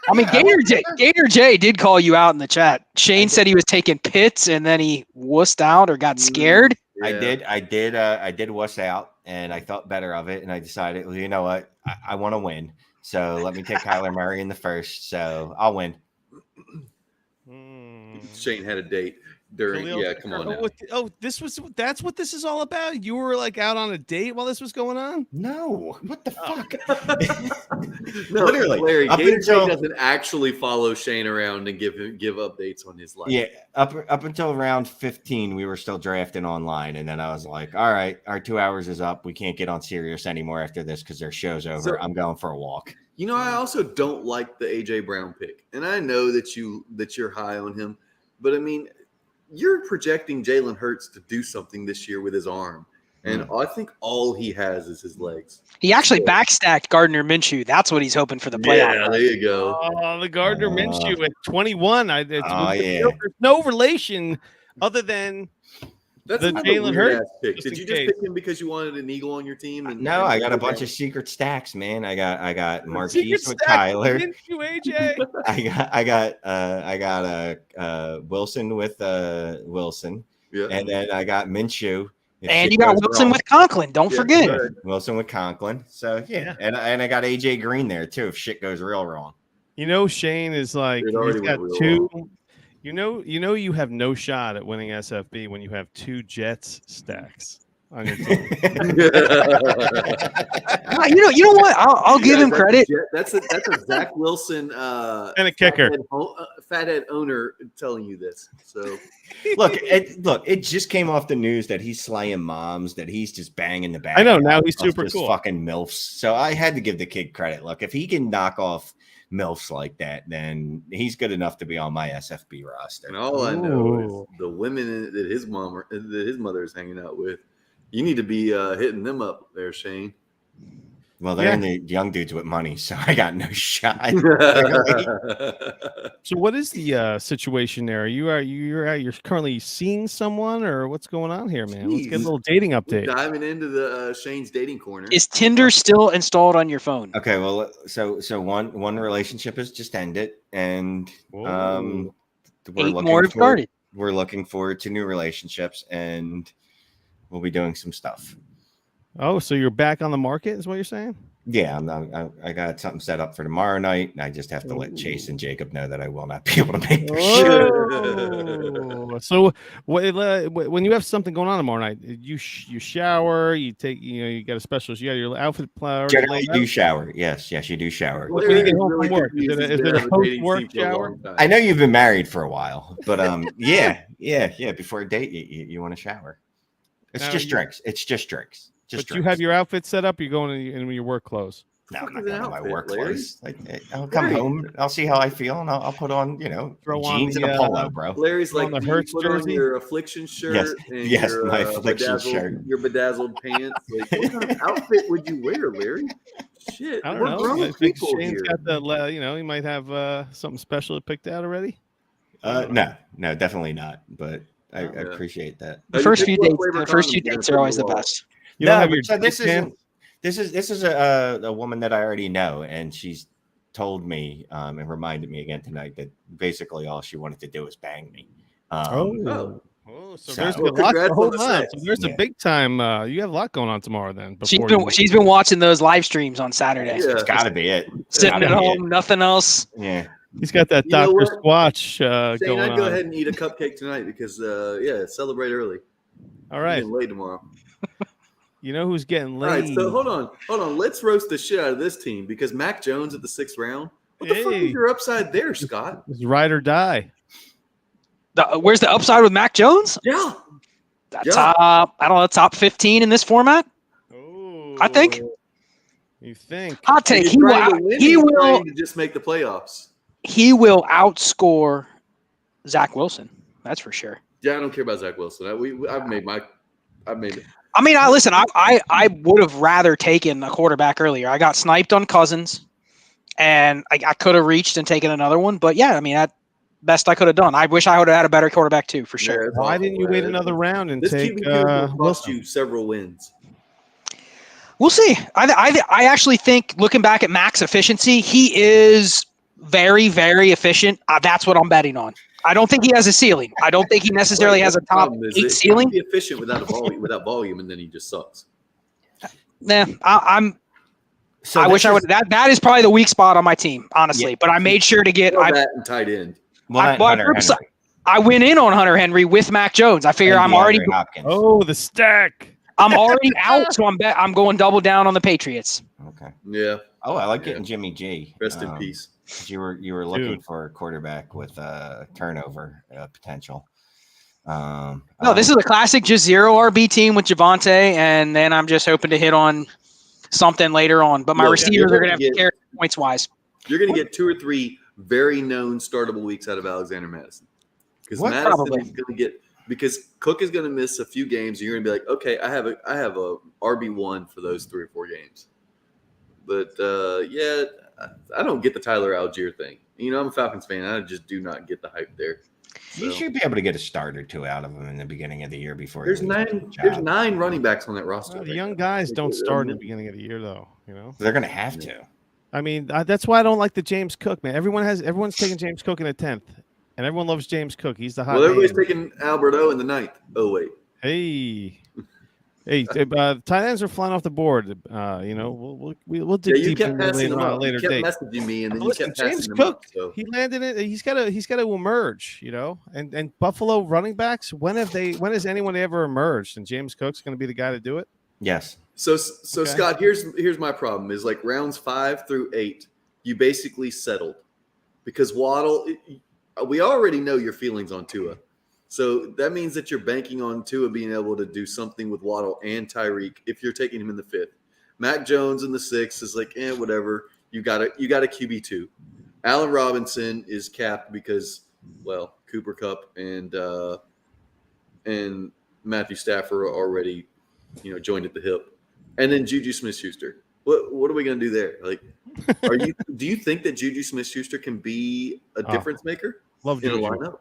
Speaker 3: I mean, Gator J did call you out in the chat. Shane said he was taking pits and then he wussed out or got scared.
Speaker 1: Yeah.
Speaker 4: I did wuss out, and I thought better of it, and I decided, well, you know what, I want to win, so let me take Kyler Murray in the first, so I'll win.
Speaker 1: Shane had a date during.
Speaker 2: Khalil
Speaker 1: Yeah,
Speaker 2: Mack.
Speaker 1: come on now.
Speaker 2: That's what this is all about. You were like out on a date while this was going on.
Speaker 4: No, what the fuck?
Speaker 1: No,
Speaker 4: Literally,
Speaker 1: Larry,
Speaker 4: up
Speaker 1: Gator
Speaker 4: until-
Speaker 1: doesn't actually follow Shane around and give updates on his life.
Speaker 4: Yeah, up until round 15, we were still drafting online, and then I was like, all right, our 2 hours is up. We can't get on Sirius anymore after this because their show's over.
Speaker 1: So-
Speaker 4: I'm going for a walk.
Speaker 1: You know, I also don't like the AJ Brown pick, and I know that you're high on him, but I mean, you're projecting Jalen Hurts to do something this year with his arm, and I think all he has is his legs.
Speaker 3: He actually backstacked Gardner Minshew. That's what he's hoping for the playoff.
Speaker 1: Yeah, there you go.
Speaker 2: Oh, the Gardner Minshew at 21.
Speaker 4: yeah.
Speaker 2: There's no relation other than
Speaker 1: That's
Speaker 2: the
Speaker 1: another
Speaker 2: Jalen
Speaker 1: weird
Speaker 2: Hurts,
Speaker 1: ass pick.
Speaker 2: just
Speaker 1: Did
Speaker 2: in
Speaker 1: you just
Speaker 2: case.
Speaker 1: pick him because you wanted an eagle on your team?
Speaker 4: No, I got a bunch of secret stacks, man. I got Marquise with Kyler.
Speaker 2: Minshew, AJ.
Speaker 4: I got Wilson with Wilson,
Speaker 1: Yeah.
Speaker 4: and then I got Minshew. If
Speaker 3: And
Speaker 4: shit
Speaker 3: you got
Speaker 4: goes
Speaker 3: Wilson
Speaker 4: wrong.
Speaker 3: with Conklin. Don't
Speaker 1: Yeah,
Speaker 3: forget.
Speaker 1: right.
Speaker 4: Wilson with Conklin. So yeah, and I got AJ Green there too. If shit goes real wrong,
Speaker 2: You know, Shane is like,
Speaker 1: It already
Speaker 2: he's got
Speaker 1: went real
Speaker 2: two. You know, you have no shot at winning SFB when you have two Jets stacks on your team.
Speaker 3: You know what? I'll give him credit.
Speaker 1: That's a Zach Wilson
Speaker 2: And a kicker.
Speaker 1: fathead owner telling you this. So
Speaker 4: look, it just came off the news that he's slaying moms, that he's just banging the back.
Speaker 2: I know, now he's
Speaker 4: of
Speaker 2: super
Speaker 4: just
Speaker 2: cool.
Speaker 4: fucking milfs. So I had to give the kid credit. Look, if he can knock off milfs like that, then he's good enough to be on my SFB roster.
Speaker 1: and all I know is
Speaker 2: Ooh.
Speaker 1: the women that his mother is hanging out with. You need to be hitting them up there, Shane.
Speaker 4: Well, they're in the young dudes with money, so I got no shot.
Speaker 2: So, what is the situation there? You're currently seeing someone, or what's going on here, man? Let's get a
Speaker 1: Jeez.
Speaker 2: little dating update.
Speaker 1: Diving into the Shane's dating corner.
Speaker 3: Is Tinder still installed on your phone?
Speaker 4: Okay, well, so one relationship has just ended, and
Speaker 2: Whoa.
Speaker 4: we're
Speaker 3: 8 more have started.
Speaker 4: We're looking forward to new relationships, and we'll be doing some stuff.
Speaker 2: Oh, so you're back on the market, is what you're saying?
Speaker 4: Yeah, I got something set up for tomorrow night, and I just have to let Chase and Jacob know that I will not be able to make their show.
Speaker 2: Oh. So, when you have something going on tomorrow night, you shower, you take, you got a special, you got your outfit already
Speaker 4: Generally,
Speaker 2: laid
Speaker 4: you
Speaker 2: out?
Speaker 4: do shower. Yes, you do shower.
Speaker 2: When you get home from work, is it a post-work shower?
Speaker 4: I know you've been married for a while, but yeah. Before a date, you want to shower. It's
Speaker 2: Now
Speaker 4: just
Speaker 2: you-
Speaker 4: drinks. It's just drinks. Just
Speaker 2: But you have your outfit set up. You're going in your work clothes.
Speaker 4: No, I'm not
Speaker 1: Fuck is an
Speaker 4: going to my
Speaker 1: outfit,
Speaker 4: work
Speaker 1: Larry?
Speaker 4: clothes. I'll come
Speaker 1: Larry.
Speaker 4: home. I'll see how I feel, and I'll put on,
Speaker 2: Throw on
Speaker 4: jeans
Speaker 2: the,
Speaker 4: and a polo, bro.
Speaker 1: Larry's
Speaker 2: Put
Speaker 1: like,
Speaker 2: on the
Speaker 1: do you
Speaker 2: Hurts
Speaker 1: put on
Speaker 2: jersey?
Speaker 1: your affliction shirt and
Speaker 4: yes,
Speaker 1: your,
Speaker 4: my affliction shirt.
Speaker 1: your bedazzled pants. Like, what kind of outfit would you wear, Larry? Shit,
Speaker 2: I don't
Speaker 1: we're
Speaker 2: know.
Speaker 1: grown
Speaker 2: I think
Speaker 1: people
Speaker 2: Shane's
Speaker 1: here.
Speaker 2: got the, he might have something special picked out already.
Speaker 4: No, definitely not. But I
Speaker 1: Yeah.
Speaker 4: appreciate that.
Speaker 3: The
Speaker 1: you
Speaker 3: first
Speaker 1: pick
Speaker 3: few
Speaker 1: what flavor
Speaker 3: dates
Speaker 1: condoms
Speaker 3: are
Speaker 1: you're
Speaker 3: always the
Speaker 1: gonna put in
Speaker 3: best.
Speaker 2: You don't have
Speaker 4: but
Speaker 2: your
Speaker 4: so this
Speaker 2: tan?
Speaker 4: is a woman that I already know, and she's told me and reminded me again tonight that basically all she wanted to do was bang me.
Speaker 1: Oh.
Speaker 2: Oh, so
Speaker 4: So-
Speaker 2: there's a
Speaker 1: Well,
Speaker 2: lot.
Speaker 1: congrats on
Speaker 2: Hold
Speaker 1: the
Speaker 2: on.
Speaker 1: sex.
Speaker 2: So there's a
Speaker 4: Yeah.
Speaker 2: big time. You have a lot going on tomorrow then.
Speaker 3: She's
Speaker 2: before you-
Speaker 3: been watching those live streams on Saturday.
Speaker 1: Yeah.
Speaker 4: It's got to be it.
Speaker 3: Sitting
Speaker 4: Gotta
Speaker 3: at
Speaker 4: be
Speaker 3: home, nothing else.
Speaker 4: it. Yeah.
Speaker 2: He's got that
Speaker 1: You know
Speaker 2: Dr.
Speaker 1: what?
Speaker 2: Squatch
Speaker 1: Shane,
Speaker 2: going
Speaker 1: I'd go
Speaker 2: on.
Speaker 1: ahead and eat a cupcake tonight because, celebrate early.
Speaker 2: All right.
Speaker 1: Getting late tomorrow.
Speaker 2: You know who's getting
Speaker 1: All
Speaker 2: laid?
Speaker 1: right, so hold on. Let's roast the shit out of this team because Mac Jones at the 6th round. What the fuck
Speaker 2: Hey.
Speaker 1: is your upside there, Scott?
Speaker 2: It's ride or die.
Speaker 3: Where's the upside with Mac Jones?
Speaker 1: Yeah.
Speaker 3: Top 15 in this format.
Speaker 2: Oh,
Speaker 3: I think.
Speaker 2: You think?
Speaker 3: Hot take.
Speaker 1: He's
Speaker 3: He
Speaker 1: trying
Speaker 3: will.
Speaker 1: to win,
Speaker 3: He
Speaker 1: he's
Speaker 3: will.
Speaker 1: trying to just make the playoffs.
Speaker 3: He will outscore Zach Wilson. That's for sure.
Speaker 1: Yeah, I don't care about Zach Wilson. I've made it.
Speaker 3: I mean, listen. I would have rather taken a quarterback earlier. I got sniped on Cousins, and I could have reached and taken another one. But yeah, I mean, that best I could have done. I wish I would have had a better quarterback too, for sure.
Speaker 1: Yeah, it's
Speaker 2: Why
Speaker 1: awful,
Speaker 2: didn't you
Speaker 1: man.
Speaker 2: wait another round and
Speaker 1: This
Speaker 2: take
Speaker 1: QB will cost
Speaker 2: Wilson?
Speaker 1: you several wins.
Speaker 3: We'll see. I actually think, looking back at Mac's efficiency, he is very, very efficient. That's what I'm betting on. I don't think he has a ceiling. I don't think he necessarily has a
Speaker 1: The
Speaker 3: top
Speaker 1: problem is
Speaker 3: 8
Speaker 1: that
Speaker 3: ceiling.
Speaker 1: He can be efficient without volume, and then he just sucks.
Speaker 3: Nah, I
Speaker 4: So
Speaker 3: wish I would. That is probably the weak spot on my team, honestly.
Speaker 4: Yeah.
Speaker 3: But I made sure to get.
Speaker 1: That and tight end.
Speaker 3: I went in on Hunter Henry with Mac Jones. I figure I'm already.
Speaker 4: Hopkins.
Speaker 2: Oh, the stack.
Speaker 3: I'm already out, so I'm going double down on the Patriots.
Speaker 4: Okay.
Speaker 1: Yeah.
Speaker 4: Oh, I like getting Jimmy G.
Speaker 1: Rest in peace.
Speaker 4: You were looking
Speaker 2: Dude.
Speaker 4: for a quarterback with turnover potential.
Speaker 3: No, this is a classic, just 0 RB team with Javonte, and then I'm just hoping to hit on something later on. But my
Speaker 1: Look,
Speaker 3: receivers
Speaker 1: you're
Speaker 3: are going to have to
Speaker 1: gonna
Speaker 3: carry points wise.
Speaker 1: You're going to get 2 or 3 very known startable weeks out of Alexander Madison. Because
Speaker 4: What?
Speaker 1: Madison
Speaker 3: Probably.
Speaker 1: is going to get Cook is going to miss a few games. And you're going to be like, okay, I have a RB1 for those 3 or 4 games. But yeah, I don't get the Tyler Algier thing. You know, I'm a Falcons fan. I just do not get the hype there.
Speaker 4: You
Speaker 1: So,
Speaker 4: should be able to get a start or 2 out of him in the beginning of the year before.
Speaker 1: there's
Speaker 4: he loses
Speaker 1: nine.
Speaker 4: his
Speaker 1: There's
Speaker 4: job.
Speaker 1: 9 running backs on that roster.
Speaker 2: Well, the
Speaker 1: right
Speaker 2: young
Speaker 1: now.
Speaker 2: guys don't start in the beginning of the year, though. You know.
Speaker 4: They're going to have to.
Speaker 2: I mean, that's why I don't like the James Cook, man. Everyone's taking James Cook in the 10th, and everyone loves James Cook. He's the hot.
Speaker 1: Well, everybody's
Speaker 2: name.
Speaker 1: taking Alberto in the 9th. Oh wait.
Speaker 2: Hey, tight ends are flying off the board. You know, we'll dig
Speaker 1: Yeah, you
Speaker 2: deep
Speaker 1: kept
Speaker 2: in the
Speaker 1: passing
Speaker 2: later
Speaker 1: them
Speaker 2: on a
Speaker 1: up.
Speaker 2: later
Speaker 1: You kept
Speaker 2: date.
Speaker 1: messaging me, and then
Speaker 2: Listen,
Speaker 1: you kept
Speaker 2: James
Speaker 1: passing them
Speaker 2: Cook,
Speaker 1: up. So.
Speaker 2: he landed it. He's got to emerge, you know. And Buffalo running backs, when has anyone ever emerged? And James Cook's going to be the guy to do it.
Speaker 4: Yes.
Speaker 1: So
Speaker 2: Okay.
Speaker 1: Scott, here's my problem is like rounds 5 through 8, you basically settled because Waddle. We already know your feelings on Tua, so that means that you're banking on Tua being able to do something with Waddle and Tyreek if you're taking him in the 5th. Mac Jones in the 6th is like, whatever. You got a QB2. Allen Robinson is capped because, well, Cooper Kupp and Matthew Stafford are already, joined at the hip, and then Juju Smith-Schuster. What are we going to do there? Like, do you think that Juju Smith-Schuster can be a difference maker
Speaker 2: Love
Speaker 1: in a
Speaker 2: Juju.
Speaker 1: lineup?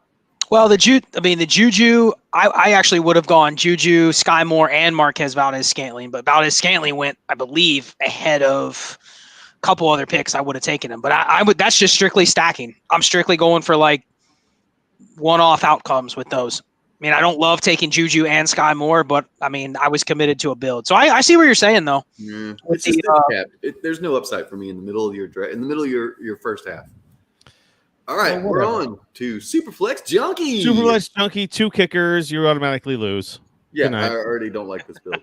Speaker 3: Well, the Juju, I actually would have gone Juju, Sky Moore, and Marquez Valdez-Scantling, but Valdez-Scantling went, I believe, ahead of a couple other picks. I would have taken him, but I would. That's just strictly stacking. I'm strictly going for like one-off outcomes with those. I mean, I don't love taking Juju and Sky Moore, but I mean, I was committed to a build. So I see what you're saying, though.
Speaker 1: Yeah,
Speaker 3: With
Speaker 1: it's just
Speaker 3: the,
Speaker 1: capped. There's no upside for me in the middle of your draft, in the middle of your first half. All right,
Speaker 2: Well,
Speaker 1: we're
Speaker 2: whatever.
Speaker 1: on to Superflex Junkie.
Speaker 2: Superflex Junkie, 2 kickers, you automatically lose.
Speaker 1: Yeah,
Speaker 2: Good
Speaker 1: I
Speaker 2: night.
Speaker 1: already don't like this build.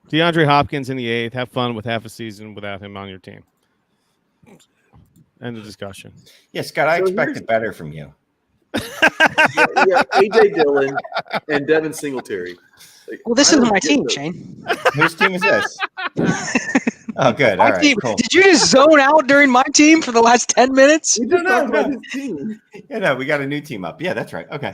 Speaker 2: DeAndre Hopkins in the 8th. Have fun with half a season without him on your team. End of discussion.
Speaker 4: Yeah, Scott, I
Speaker 1: So
Speaker 4: expected better from you.
Speaker 1: yeah, AJ Dillon and Devin Singletary. Like,
Speaker 3: Well, this
Speaker 1: I
Speaker 3: isn't
Speaker 1: don't
Speaker 3: my
Speaker 1: get
Speaker 3: team,
Speaker 1: those.
Speaker 3: Shane.
Speaker 4: Whose team is this? Oh, good.
Speaker 3: My
Speaker 4: All right,
Speaker 3: team.
Speaker 4: cool.
Speaker 3: Did you just zone out during my team for the last 10 minutes?
Speaker 1: We just
Speaker 4: No,
Speaker 1: talked about
Speaker 4: no.
Speaker 1: his team.
Speaker 4: Yeah, no, we got a new team up. Yeah, that's right. Okay.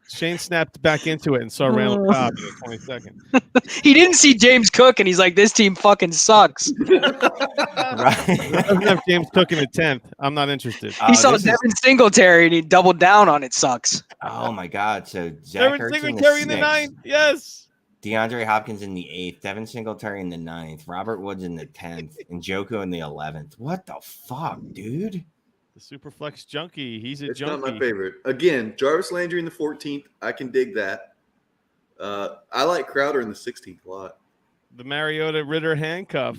Speaker 2: Shane snapped back into it and saw Randall Cobb in the 22nd.
Speaker 3: He didn't see James Cook, and he's like, this team fucking sucks.
Speaker 4: Right.
Speaker 2: Doesn't have James Cook in the 10th. I'm not interested.
Speaker 3: He saw
Speaker 4: this is-
Speaker 3: Devin Singletary, and he doubled down on it sucks.
Speaker 4: Oh my God! So Zach
Speaker 2: Devin
Speaker 4: Ertz
Speaker 2: Singletary in the
Speaker 4: 6th,
Speaker 2: 9th. Yes.
Speaker 4: DeAndre Hopkins in the 8th, Devin Singletary in the 9th, Robert Woods in the 10th, and Njoku in the 11th. What the fuck, dude?
Speaker 2: The Superflex Junkie. He's a
Speaker 1: It's not
Speaker 2: junkie.
Speaker 1: my favorite. Again, Jarvis Landry in the 14th. I can dig that. I like Crowder in the 16th a lot.
Speaker 2: The Mariota Ritter handcuff.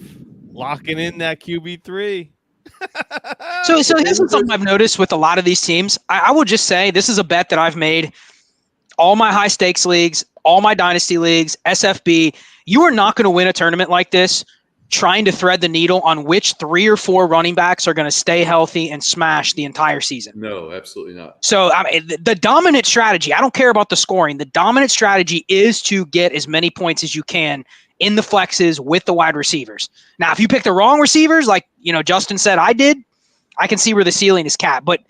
Speaker 2: Locking in that QB3.
Speaker 3: So here's something I've noticed with a lot of these teams. I will just say this is a bet that I've made all my high stakes leagues, all my dynasty leagues, SFB. You are not going to win a tournament like this trying to thread the needle on which 3 or 4 running backs are going to stay healthy and smash the entire season.
Speaker 1: No, absolutely not.
Speaker 3: So I mean, the dominant strategy, I don't care about the scoring. The dominant strategy is to get as many points as you can in the flexes with the wide receivers. Now, if you pick the wrong receivers, like, Justin said I did, I can see where the ceiling is capped. But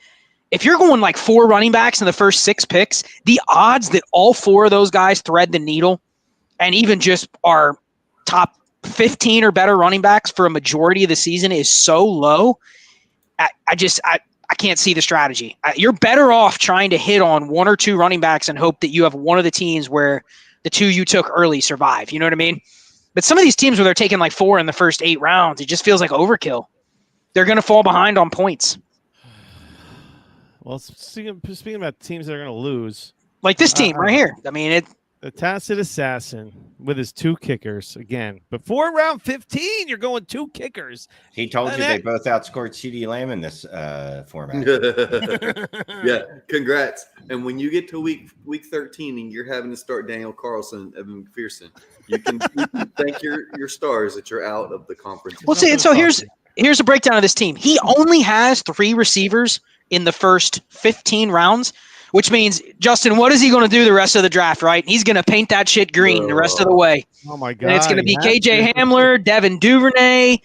Speaker 3: if you're going like 4 running backs in the first 6 picks, the odds that all 4 of those guys thread the needle and even just are top 15 or better running backs for a majority of the season is so low. I can't see the strategy. You're better off trying to hit on 1 or 2 running backs and hope that you have one of the teams where the 2 you took early survive. You know what I mean? But some of these teams where they're taking like 4 in the first 8 rounds, it just feels like overkill. They're going to fall behind on points.
Speaker 2: Well, speaking about teams that are going to lose,
Speaker 3: like this team right here. I mean,
Speaker 2: the Tacit Assassin with his 2 kickers again. Before round 15, you're going 2 kickers.
Speaker 4: He told you they both outscored CeeDee Lamb in this format.
Speaker 1: Yeah, congrats. And when you get to week 13 and you're having to start Daniel Carlson, Evan McPherson, you can thank your stars that you're out of the conference.
Speaker 3: Well, see, and so here's a breakdown of this team. He only has 3 receivers in the first 15 rounds. Which means, Justin, what is he going to do the rest of the draft, right? He's going to paint that shit green the rest of the way.
Speaker 2: Oh, my God.
Speaker 3: And it's going to be KJ Hamler, Devin Duvernay,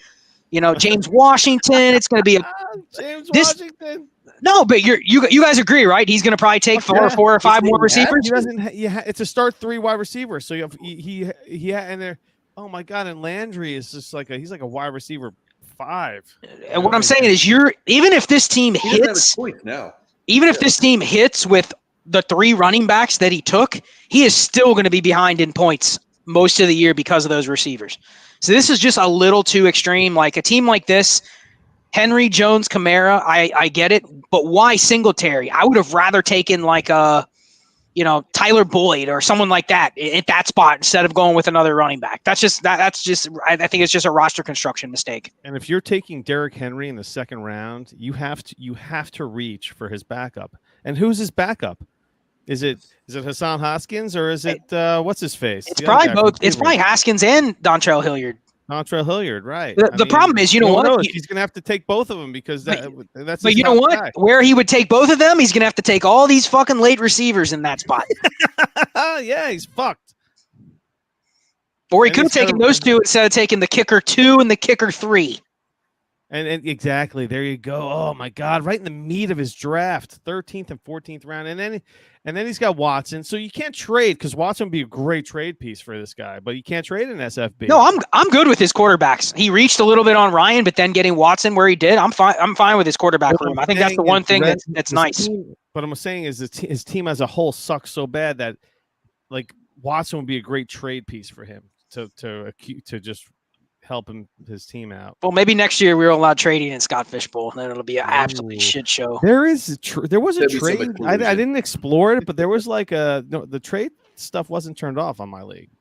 Speaker 3: James Washington. It's going to be
Speaker 2: Washington.
Speaker 3: No, but you guys agree, right? He's going to probably take 4 or 5 more receivers.
Speaker 2: He doesn't. It's a start 3 wide receiver. So you have he and there. Oh my God! And Landry is just he's like a wide receiver 5.
Speaker 3: And what I'm saying is, even if this team hits
Speaker 1: now.
Speaker 3: Even if this team hits with the 3 running backs that he took, he is still going to be behind in points most of the year because of those receivers. So this is just a little too extreme. Like a team like this, Henry, Jones, Kamara, I get it, but why Singletary? I would have rather taken like Tyler Boyd or someone like that at that spot instead of going with another running back. I think it's just a roster construction mistake.
Speaker 2: And if you're taking Derrick Henry in the 2nd round, you have to reach for his backup. And who's his backup? Is it Hassan Haskins or is it what's his face?
Speaker 3: It's probably both. It's probably Haskins and Dontrell Hilliard.
Speaker 2: Dontrell Hilliard, right?
Speaker 3: The problem is, what?
Speaker 2: He's going to have to take both of them because that's.
Speaker 3: But you know what? Guy. Where he would take both of them, he's going to have to take all these fucking late receivers in that spot.
Speaker 2: Yeah, he's fucked.
Speaker 3: Or he could have taken those 2 instead of taking the kicker 2 and the kicker 3.
Speaker 2: And exactly, there you go. Oh my God, right in the meat of his draft, 13th and 14th round, and then he's got Watson. So you can't trade because Watson would be a great trade piece for this guy, but you can't trade an SFB.
Speaker 3: No, I'm good with his quarterbacks. He reached a little bit on Ryan, but then getting Watson where he did, I'm fine with his quarterback room. I think that's the one thing that's nice.
Speaker 2: But I'm saying is his team as a whole sucks so bad that like Watson would be a great trade piece for him to just help his team out.
Speaker 3: Well, maybe next year we're allowed trading in Scott Fishbowl, and then it'll be an absolute shit show.
Speaker 2: There was a trade. I didn't explore it, but there was the trade stuff wasn't turned off on my league.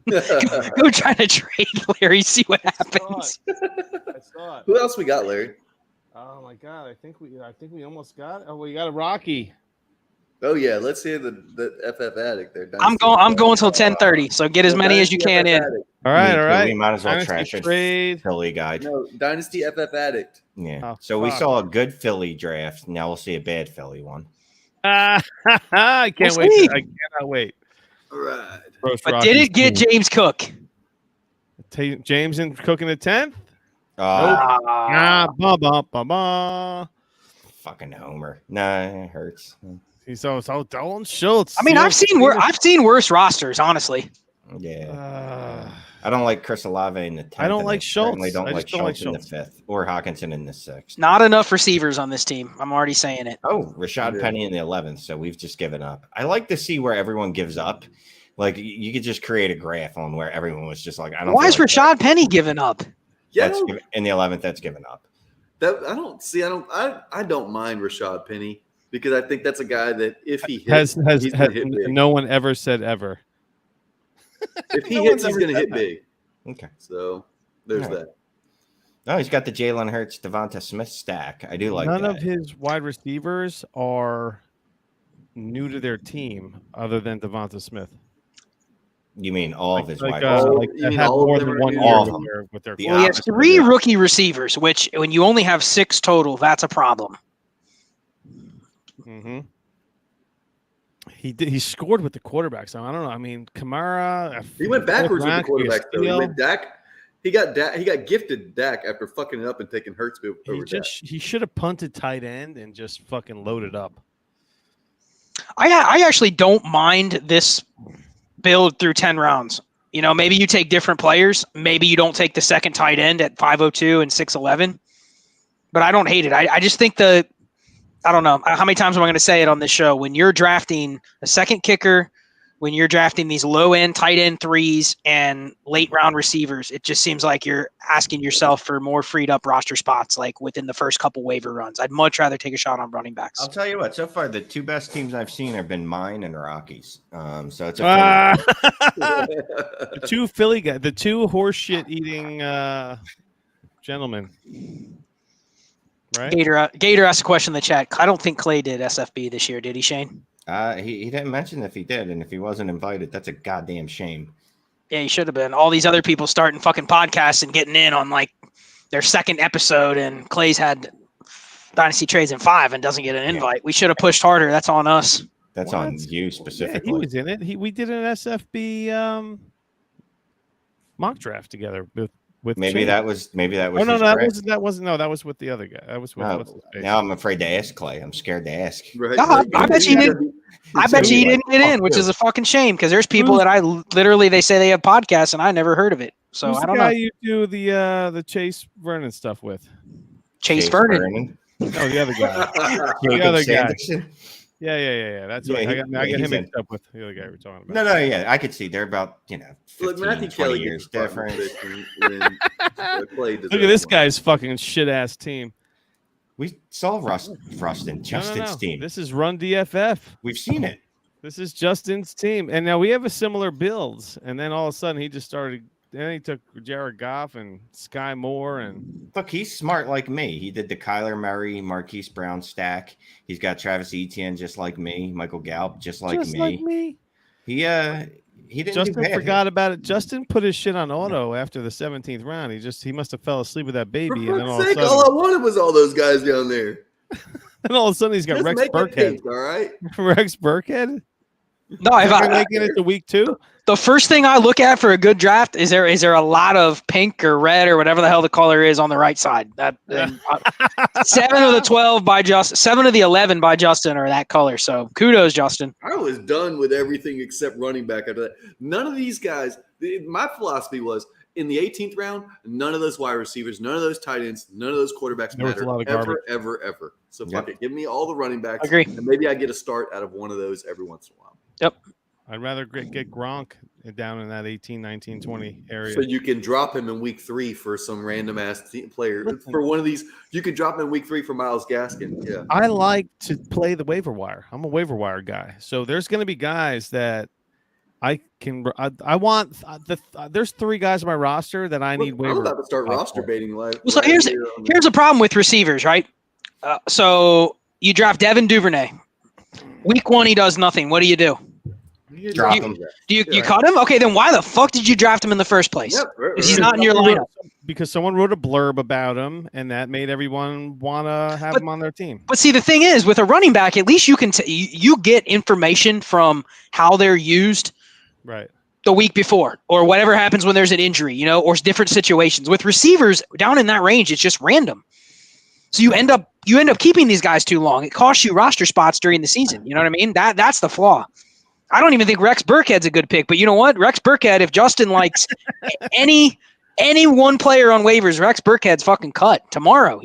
Speaker 3: Go try to trade Larry, see what happens.
Speaker 2: I saw it.
Speaker 1: Who else we got, Larry?
Speaker 2: Oh my God, I think we almost got. Oh, we got a Rocky.
Speaker 1: Oh yeah, let's hear the FF Addict there.
Speaker 3: I'm going till 10:30, so get as many as you can in.
Speaker 2: All right.
Speaker 4: We might as well trash
Speaker 2: trade.
Speaker 4: Philly guide.
Speaker 1: No, Dynasty FF Addict.
Speaker 4: Yeah.
Speaker 2: Oh,
Speaker 4: so we saw a good Philly draft. Now we'll see a bad Philly one.
Speaker 2: I can't wait. I cannot wait.
Speaker 1: All right.
Speaker 3: But did it get James Cook?
Speaker 2: James and Cook in the 10th?
Speaker 4: Fucking homer. Nah, it hurts.
Speaker 2: He's so Dalton Schultz.
Speaker 3: I mean, I've seen worse rosters, honestly.
Speaker 4: Yeah. I don't like Chris Olave in the 10th.
Speaker 2: I don't like Schultz.
Speaker 4: I don't like Schultz in the 5th or Hawkinson in the 6th.
Speaker 3: Not enough receivers on this team. I'm already saying it.
Speaker 4: Oh, Rashad Penny in the 11th. So we've just given up. I like to see where everyone gives up. Like you could just create a graph on where everyone was just like, I don't.
Speaker 3: Why is Rashad Penny giving up?
Speaker 1: Yeah,
Speaker 4: in the 11th. That's given up.
Speaker 1: I don't mind Rashad Penny because I think that's a guy that if he
Speaker 2: hits,
Speaker 1: he's going to hit big.
Speaker 2: No one ever said ever.
Speaker 1: If he hits, he's going to hit big.
Speaker 4: Okay.
Speaker 1: So there's that.
Speaker 4: No, he's got the Jalen Hurts, Devonta Smith stack. I do like
Speaker 2: None
Speaker 4: that.
Speaker 2: of his wide receivers are new to their team other than Devonta Smith.
Speaker 4: You mean all of his wide receivers?
Speaker 2: That have more than 1 year with their
Speaker 3: Well, he has 3 rookie receivers, which when you only have 6 total, that's a problem.
Speaker 2: Mm-hmm. He did. He scored with the quarterbacks. I don't know. I mean, Kamara.
Speaker 1: He went backwards with the quarterback though. He
Speaker 2: Castillo.
Speaker 1: went Dak. He got gifted Dak after fucking it up and taking Hurts over Dak.
Speaker 2: He should have punted tight end and just fucking loaded up.
Speaker 3: I actually don't mind this build through 10 rounds. You know, maybe you take different players. Maybe you don't take the second tight end at 502 and 611. But I don't hate it. I just think I don't know. How many times am I going to say it on this show? When you're drafting a second kicker, when you're drafting these low-end tight end threes and late-round receivers, it just seems like you're asking yourself for more freed-up roster spots, like within the first couple waiver runs. I'd much rather take a shot on running backs.
Speaker 4: I'll tell you what. So far, the two best teams I've seen have been mine and Rockies. So it's
Speaker 2: The two Philly guys, the two horseshit-eating gentlemen. Right?
Speaker 3: Gator asked a question in the chat. I don't think Clay did SFB this year, did he, Shane?
Speaker 4: He didn't mention if he did, and if he wasn't invited, that's a goddamn shame.
Speaker 3: Yeah, he should have been. All these other people starting fucking podcasts and getting in on like their second episode, and Clay's had Dynasty Trades in 5 and doesn't get an invite. We should have pushed harder. That's on us.
Speaker 4: That's
Speaker 2: What?
Speaker 4: on you
Speaker 2: Yeah,
Speaker 4: specifically.
Speaker 2: he was in it. We did an SFB mock draft together with
Speaker 4: Maybe
Speaker 2: Shane.
Speaker 4: that was
Speaker 2: Oh no,
Speaker 4: his
Speaker 2: that
Speaker 4: draft.
Speaker 2: wasn't. No, that was with the other guy. That was with
Speaker 4: No,
Speaker 2: what's his face?
Speaker 4: now I'm afraid to ask Clay. I'm scared to ask.
Speaker 1: Right.
Speaker 3: No, I bet you didn't. I bet you he didn't get in, which is a fucking shame because there's people that I literally they say they have podcasts and I never heard of it. So
Speaker 2: Who's
Speaker 3: I
Speaker 2: the
Speaker 3: don't
Speaker 2: guy
Speaker 3: know.
Speaker 2: you do the Chase Vernon stuff with?
Speaker 3: Chase Vernon.
Speaker 2: No, the other guy.
Speaker 4: Jacob
Speaker 2: other guy.
Speaker 4: Sanderson.
Speaker 2: Yeah. That's
Speaker 4: Yeah,
Speaker 2: right. I got
Speaker 4: he's
Speaker 2: him
Speaker 4: in.
Speaker 2: mixed up with the other guy we're talking about.
Speaker 4: No, yeah, I could see they're about 15,
Speaker 1: Look, Matthew
Speaker 4: 20
Speaker 1: Kelly
Speaker 4: years
Speaker 1: gets
Speaker 4: different.
Speaker 2: Look at this guy's fucking shit ass team.
Speaker 4: We saw Rust and Justin's
Speaker 2: No.
Speaker 4: team.
Speaker 2: This is Run DFF.
Speaker 4: We've seen it.
Speaker 2: This is Justin's team, and now we have a similar builds. And then all of a sudden, he just started. Then he took Jared Goff and Sky Moore, and
Speaker 4: Look, he's smart like me. He did the Kyler Murray, Marquise Brown stack. He's got Travis Etienne just like me, Michael Gallup just like
Speaker 2: just
Speaker 4: me.
Speaker 2: like me.
Speaker 4: He didn't
Speaker 2: Justin
Speaker 4: do bad.
Speaker 2: forgot about it. Justin put his shit on auto after the 17th round. He must have fell asleep with that baby,
Speaker 1: For
Speaker 2: and then all
Speaker 1: fuck's
Speaker 2: of a
Speaker 1: sake,
Speaker 2: sudden,
Speaker 1: all I wanted was all those guys down there.
Speaker 2: and all of a sudden he's got
Speaker 1: Just
Speaker 2: Rex
Speaker 1: make it
Speaker 2: Burkhead.
Speaker 1: pink, all right?
Speaker 2: Rex Burkhead.
Speaker 3: No, if
Speaker 2: Am I
Speaker 3: I,
Speaker 2: making it to week 2?
Speaker 3: the first thing I look at for a good draft is there a lot of pink or red or whatever the hell the color is on the right side. That 7 of the 12 by Justin, 7 of the 11 by Justin are that color. So kudos, Justin.
Speaker 1: I was done with everything except running back after that. None of these guys, my philosophy was in the 18th round, none of those wide receivers, none of those tight ends, none of those quarterbacks
Speaker 2: There was a
Speaker 1: matter
Speaker 2: lot of garbage.
Speaker 1: ever. So
Speaker 4: Yep.
Speaker 1: fuck it. Give me all the running backs.
Speaker 3: Agree.
Speaker 1: And maybe I get a start out of one of those every once in a while.
Speaker 2: I'd rather get Gronk down in that 18, 19, 20 area.
Speaker 1: So you can drop him in week 3 for some random ass player. For one of these, you could drop him in week 3 for Myles Gaskin. Yeah.
Speaker 2: I like to play the waiver wire. I'm a waiver wire guy. So there's going to be guys that I can. I want. There's 3 guys on my roster that I need
Speaker 1: I'm
Speaker 2: waiver.
Speaker 1: about to start roster baiting.
Speaker 3: Well, so here's a problem with receivers, right? So you draft Devin Duvernay. Week 1, he does nothing. What do you do?
Speaker 4: Drop him.
Speaker 3: Do you
Speaker 1: Yeah.
Speaker 3: cut him? Okay, then why the fuck did you draft him in the first place?
Speaker 1: Yep, right,
Speaker 3: He's
Speaker 1: right.
Speaker 3: not in your lineup.
Speaker 2: Because someone wrote a blurb about him, and that made everyone want to have him on their team.
Speaker 3: But see, the thing is, with a running back, at least you can you get information from how they're used
Speaker 2: Right.
Speaker 3: the week before, or whatever happens when there's an injury, or different situations. With receivers down in that range, it's just random. So you end up keeping these guys too long. It costs you roster spots during the season. You know what I mean? That's the flaw. I don't even think Rex Burkhead's a good pick, but you know what? Rex Burkhead, if Justin likes any one player on waivers, Rex Burkhead's fucking cut tomorrow.